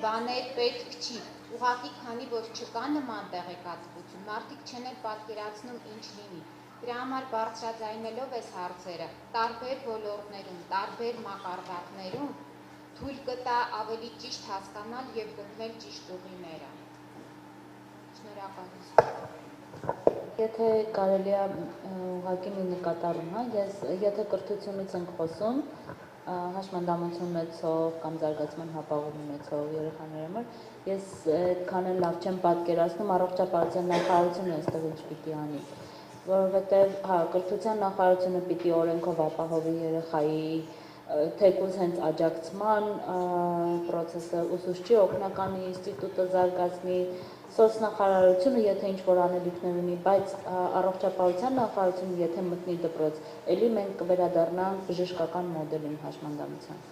բաներ պետք չի։ Ուղղակի քանի որ չկա նման տեղեկատվություն, մարդիկ չեն էլ պատկերացնում ինչ լինի։ Դրա համար բարձրաձայնելով այս հարցերը, տարբեր ոլորտներում, տարբեր մակարդակներում թույլ կտա ավելի ճիշտ հասկանալ եւ գտնել ճիշտ ուղիները։ Շնորհակալություն։
Եթե կարելի է ուղղակի մի նկատառում, եթե կրթությունից ենք խոսում, հաշմանդամություն ունեցող կամ զարգացման հապաղում ունեցող երեխաների համար, ես այդքան էլ լավ չեմ պատկերացնում առողջապահության նախարարությունը այստեղ ինչ պիտի անի, որովհետև կրթության նախարարությունը պիտի օրենքով ապահովի երեխայի թեկուզ հենց աջակցման պրոցեսը, ուսուցչի օգնականի ինստիտուտը զարգացնի, սոցնախարարությունը եթե ինչ-որ անելիքներ ունի, բայց առողջապահության նախարարությունը եթե մտնի դպրոց, էլի մենք կվերադառնանք բժշկական մոդելին հաշմանդամության։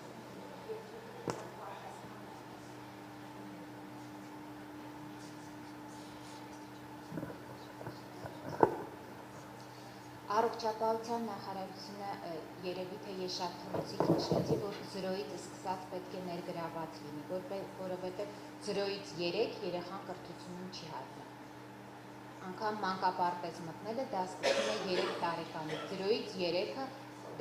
Առողջապահության նախարարությունը երևի թե ես շատ թռուցիկ նշեցի, որ 0-ից սկսած պետք է ներգրաված լինի, որովհետև 0-ից 3 երեխան կրթությունում չի հայտնի։ Անգամ մանկապարտեզ մտնելը դա սկսվում է 3 տարեկանից, 0-ից 3-ը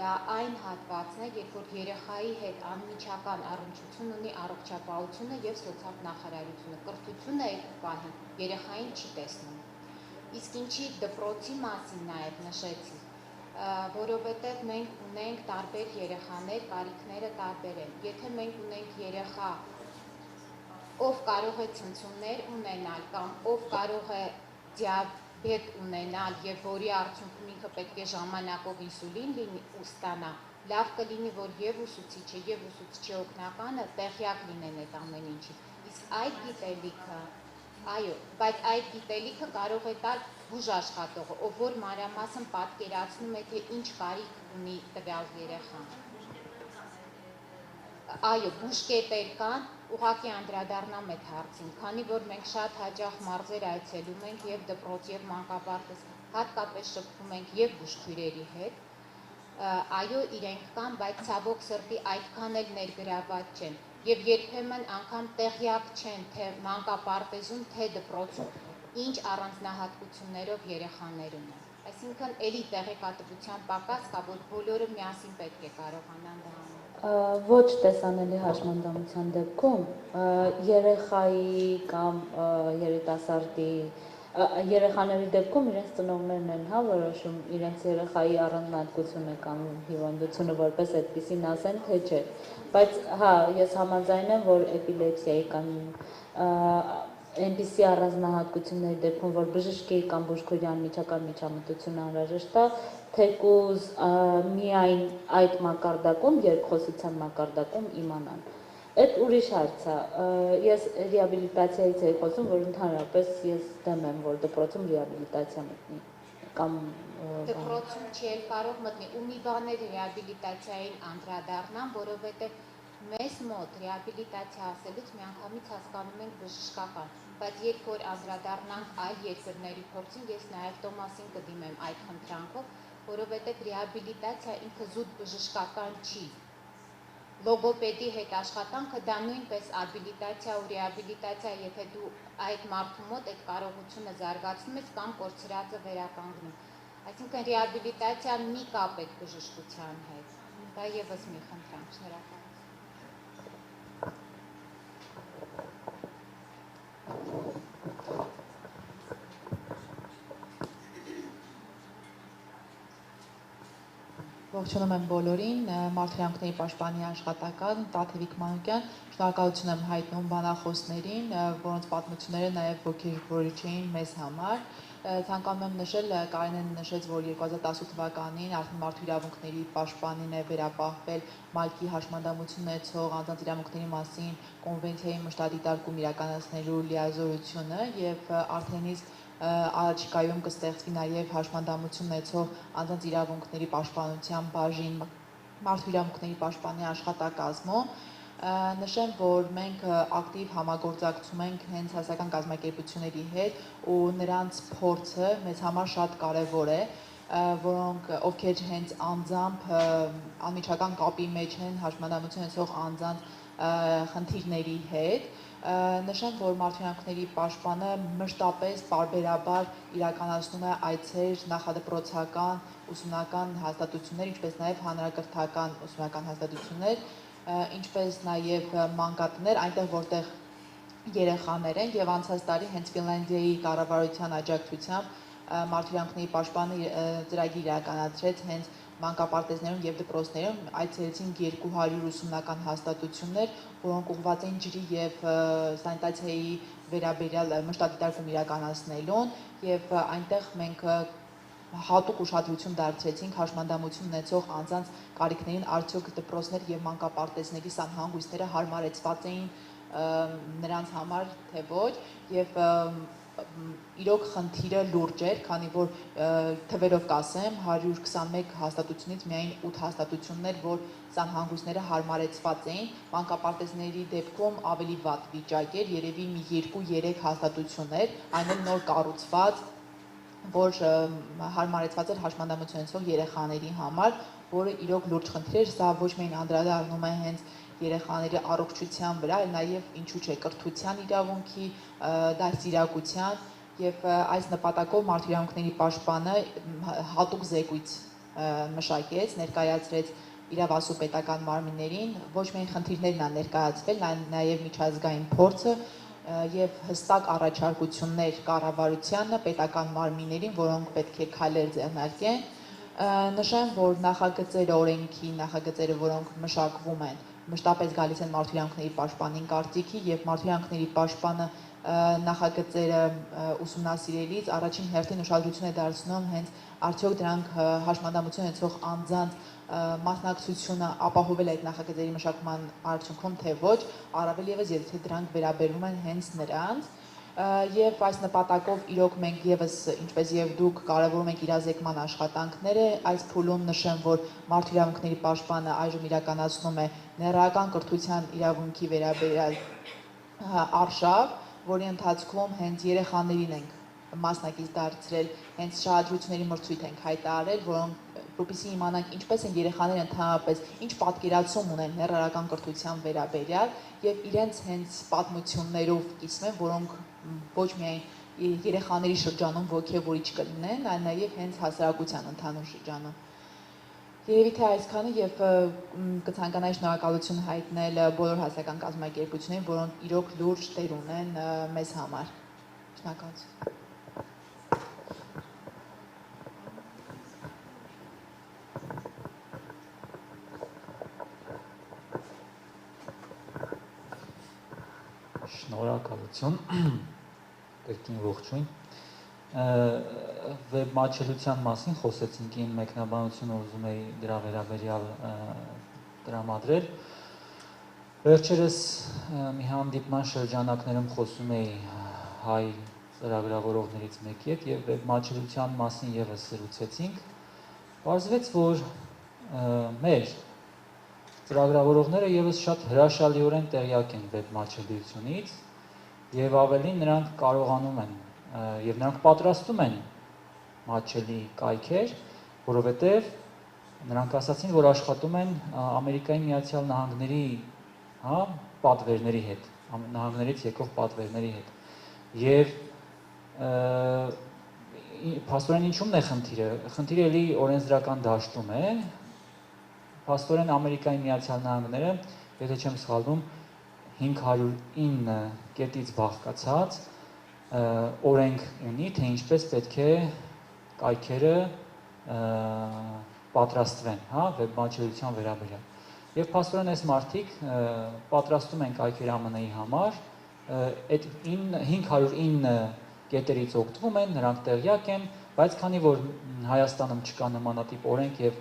դա այն հատվածն է, երբ որ երեխայի հետ անմիջական առնչություն ունի առողջապահությունը եւ սոցիալ նախարարությունը, կրթությունը այդ պահին երեխային չի տեսնում։ Իսկ ինչի դպրոցի մասին նաև նշեցի, որովհետև մենք ունենք տարբեր երեխաներ, կարիքները տարբեր են։ Եթե մենք ունենք երեխա, ով կարող է ցնցումներ ունենալ կամ ով կարող է դիաբետ ունենալ եւ որի արդյունքում ինքը պետք է ժամանակով ինսուլին ստանա, լավ կլինի, որ եւ ուսուցիչը եւ ուսուցչի օգնականը տեղյակ լինեն այդ ամեն ինչից։ Իսկ այդ գիտելիքը Այո, բայց այդ գիտելիքը կարող է տալ բուժ աշխատողը, ով որ մանրամասն պատկերացնում է, թե ինչ կարիք ունի տվյալ երեխան։ Այո, բուժկետեր կան, ուղղակի անդրադառնամ այդ հարցին, քանի որ մենք շատ հաճախ մարզեր այցելում ենք եւ դպրոց եւ մանկապարտեզ, հատկապես շփվում ենք եւ բուժքույրերի հետ, այո, իրենք կան, բայց ցավոք սրտի այդքան էլ ներգրաված չեն։ Եվ երբեմն անգամ տեղյակ չեն, թե մանկապարտեզում, թե դպրոցում ինչ առանձնահատկություններով երեխաներ ունեն։ Այսինքն էլի տեղեկատվության պակաս կա, որ բոլորը միասին պետք է կարողանան դա անել։
Ոչ տեսանելի հաշմանդամության դեպքում երեխայի կամ երիտասարդի երեխաների դեպքում իրենց ծնողներն են որոշում իրենց երեխայի առանձնահատկությունը կամ հիվանդությունը որպես այդպեսին ասեն, թե չէ։ Բայց հա, ես համաձայն եմ, որ էպիլեպսիայի կամ այնպիսի առանձնահատկությունների դեպքում, որ բժշկի կամ բուժքորյան միջական միջամտությունը անհրաժեշտ է, թեկուզ միայն այդ մակարդակում, երկխոսության մակարդակում իմանան։ Այդ ուրիշ հարց է։ Ես ռեաբիլիտացիայից էի խոսում, որ ընդհանրապես ես դեմ եմ, որ դպրոցում ռեաբիլիտացիա մտնի կամ
դպրոցում չի կարող մտնի։ Ու մի բան է ռեաբիլիտացիային անդրադառնամ, որովհետև մեզ մոտ ռեաբիլիտացիա ասելուց միանգամից հասկանում ենք բժշկական, բայց երբ որ անդրադառնանք այլ երկրների փորձին, ես նաև Տոմասին կդիմեմ այդ խնդրանքով, որովհետև ռեաբիլիտացիա ինքը զուտ բժշկական չի։ Լոգոպեդի հետ աշխատանքը դա նույնպես աբիլիտացիա ու ռեաբիլիտացիա, եթե դու այդ մարդու մոտ այդ կարողությունը զարգացնում ես կամ կորցրածը վերականգնում։ Այսինքն ռեաբիլիտացիան մի կապ է բժշկության հետ։ Դա եւս մի խնդրանք, շնորհակալ։
Ողջունում եմ բոլորին, Մարդահրավերների պաշտպանի աշխատական Տաթևիկ Մանուկյան, շնորհակալություն եմ հայտնում բանախոսներին, որոնց պատմությունները նաև ոգևորիչ էին մեզ համար։ Ցանկանում եմ նշել, Կարինեն նշեց, որ 2018 թվականին արդեն մարդու իրավունքների պաշտպանին է վերապահվել Մալկի հաշմանդամություն ունեցող անձանց իրավունքների մասին կոնվենցիայի մշտադիտարկում իրականացնելու լիազորությունը եւ արդեն իսկ առաջիկայում կստեղծվի նաև հաշմանդամություն ունեցող անձանց իրավունքների պաշտպանության բաժին մարդու իրավունքների պաշտպանի աշխատակազմում։ Նշեմ, որ մենք ակտիվ համագործակցում ենք հենց հասարակական կազմակերպությունների հետ ու նրանց փորձը մեզ համար շատ կարևոր է, որոնք ովքեր հենց անձամբ անմիջական կապի մեջ են հաշմանդամություն ունեցող անձանց խնդիրների հետ։ Նշեմ, որ մարդու իրավունքների պաշտպանը մշտապես պարբերաբար իրականացնում է այցեր նախադպրոցական ուսումնական հաստատություններ, ինչպես նաև հանրակրթական ուսումնական հաստատություններ, ինչպես նաև մանկատներ, այնտեղ որտեղ երեխաներ են եւ անցած տարի հենց Ֆինլանդիայի կառավարության աջակցությամբ մարդու իրավունքների պաշտպանը ծրագիր իրականացրեց հենց մանկապարտեզներում եւ դպրոցներում այցելեցին 200 ուսումնական հաստատություններ, որոնք ուղղված են ջրի եւ սանիտացիայի վերաբերյալ մշտադիտարկում իրականացնելուն եւ այնտեղ մենք հատուկ ուշադրություն դարձրեցինք հաշմանդամություն ունեցող անձանց կարիքներին, արդյոք դպրոցներ եւ մանկապարտեզների սանհանգույցները հարմարեցված էին նրանց համար, թե ոչ, եւ իրոք խնդիրը լուրջ էր, քանի որ թվերով կասեմ 121 հաստատությունից միայն 8 հաստատություններ, որ սանհանգույցները հարմարեցված էին, մանկապարտեզների դեպքում ավելի վատ վիճակ էր, երևի մի 2-3 հաստատություններ, այն էլ նոր կառուցված, որ հարմարեցված էր հաշմանդամություն ունեցող երեխաների համար, որը իրոք լուրջ խնդիր էր, սա ոչ միայն անդրադառնում է հենց երեխաների առողջության վրա, այլ նաև ինչու՞ չէ կրթության իրավունքի, դաստիարակության եւ այս նպատակով մարդու իրավունքների պաշտպանը հատուկ զեկույց մշակեց, ներկայացրեց իրավասու պետական մարմիններին, ոչ միայն խնդիրներն են ներկայացվել, նաև միջազգային փորձը եւ հստակ առաջարկություններ կառավարությանը, պետական մարմիններին, որոնք պետք է քայլեր ձեռնարկեն։ Նշեմ, որ նախագծերը, օրենքի նախագծերը, որոնք մշակվում են, մշտապես գալիս են մարդու իրավունքների պաշտպանին կարծիքի եւ մարդու իրավունքների պաշտպանը նախագծերը ուսումնասիրելիս առաջին հերթին ուշադրություն է դարձնում հենց արդյոք դրանք հաշմանդամություն ունեցող անձանց մասնակցությունը ապահովել է այդ նախագծերի մշակման արդյունքում, թե ոչ, առավել եւս եթե դրանք վերաբերվում են հենց նրանց։ Եվ այս նպատակով իրոք մենք եւս, ինչպես եւ դուք, կարևորում ենք իրազեկման աշխատանքները, այս փուլում նշեմ, որ մարդու իրավունքների պաշտպանը այժմ իրականացնում է ներառական կրթության իրավունքի վերաբերյալ արշավ, որի ընթացքում հենց երեխաներին ենք մասնակից դարձրել, հենց շահագրությունների մրցույթ ենք հայտարարել, որոնք
որպեսզի իմանանք ինչպես են երեխաները ընդհանրապես ինչ պատկերացում ունեն ներառական կրթության վերաբերյալ եւ իրենց հենց պատմություններով կիսվեն, որոնք ոչ միայն երեխաների շրջանում ոգևորիչ կլինեն, այլ նաեւ հենց հասարակության ընդհանուր շրջանում։ Երևի թե այսքանը եւ կցանկանայի շնորհակալություն հայտնել բոլոր հասարակական կազմակերպություններին, որոնք իրոք լուրջ դեր ունեն մեզ համար։ Շնորհակալություն։
Շնորհակալություն։ Կրկին ողջույն։ Վեբ մատչելիության մասին խոսեցինք, ին մեկնաբանությունը ուզում էի դրա վերաբերյալ տրամադրել։ Վերջերս մի հանդիպման շրջանակներում խոսում էի հայ ծրագրավորողներից մեկի հետ եւ վեբ մատչելիության մասին եւս զրուցեցինք։ Պարզվեց, որ մեր ծրագրավորողները եւս շատ հրաշալիորեն տեղյակ են վեբ մատչելիությունից եւ ավելին նրանք կարողանում են եւ նրանք պատրաստում են մատչելի կայքեր, որովհետեւ նրանք ասացին, որ աշխատում են Ամերիկայի Միացյալ Նահանգների, պատվերների հետ, նահանգներից եկող պատվերների հետ։ Եվ փաստորեն ինչու՞մն է խնդիրը։ Խնդիրը էլի օրենսդրական դաշտում է։ Փաստորեն Ամերիկայի Միացյալ Նահանգները, եթե չեմ սխալվում, 509 կետից բաղկացած օրենք ունի, թե ինչպես պետք է կայքերը պատրաստվեն, վեբ մատչելիության վերաբերյալ։ Եվ փաստորեն այս մարդիկ պատրաստում են կայքեր ԱՄՆ-ի համար, այդ 509 կետերից օգտվում են, նրանք տեղյակ են, բայց քանի որ Հայաստանում չկա նմանատիպ օրենք եւ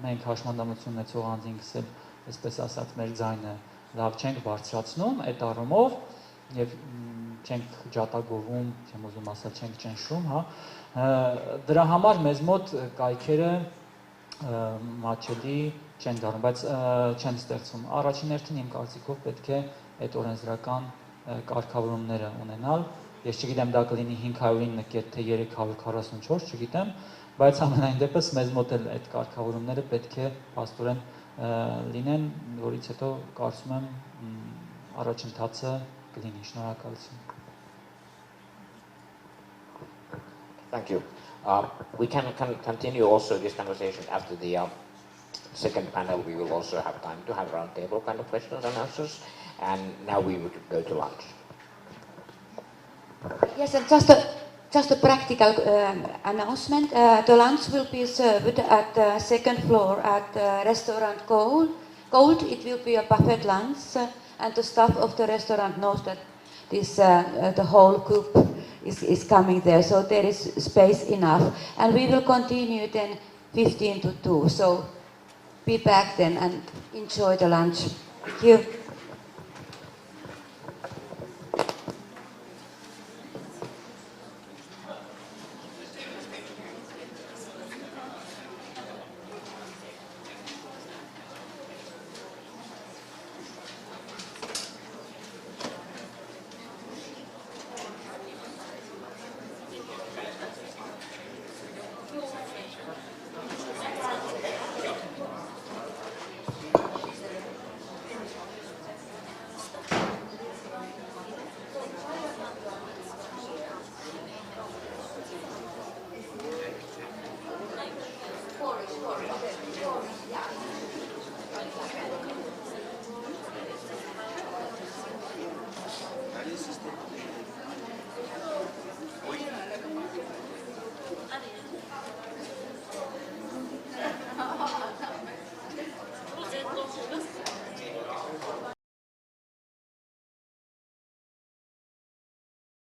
մենք հաշմանդամություն ունեցող անձինքս էլ, այսպես ասած, մեր ձայնը լավ չենք բարձրացնում այդ առումով եւ չենք ջատագովում, չեմ ուզում ասել, չենք ճնշում, դրա համար մեզ մոտ կայքերը մատչելի չեն դառնում, բայց չեն ստեղծվում։ Առաջին հերթին իմ կարծիքով պետք է այդ օրենսդրական կարգավորումները ունենալ։ Ես չգիտեմ դա կլինի 509 կետ թե 344, չգիտեմ, բայց ամենայն դեպս մեզ մոտ էլ այդ կարգավորումները պետք է փաստորեն լինեն, որից հետո կարծում եմ առաջընթացը կլինի։ Շնորհակալություն։
Thank you. We can continue also this conversation after the second panel. We will also have time to have roundtable kind of questions and answers. And now we would go to lunch.
Yes, and just a practical announcement. The lunch will be served at the second floor at restaurant Gold. It will be a buffet lunch, and the staff of the restaurant knows that this the whole group is coming there, so there is space enough. And we will continue then 15 to 2. So be back then and enjoy the lunch. Thank you.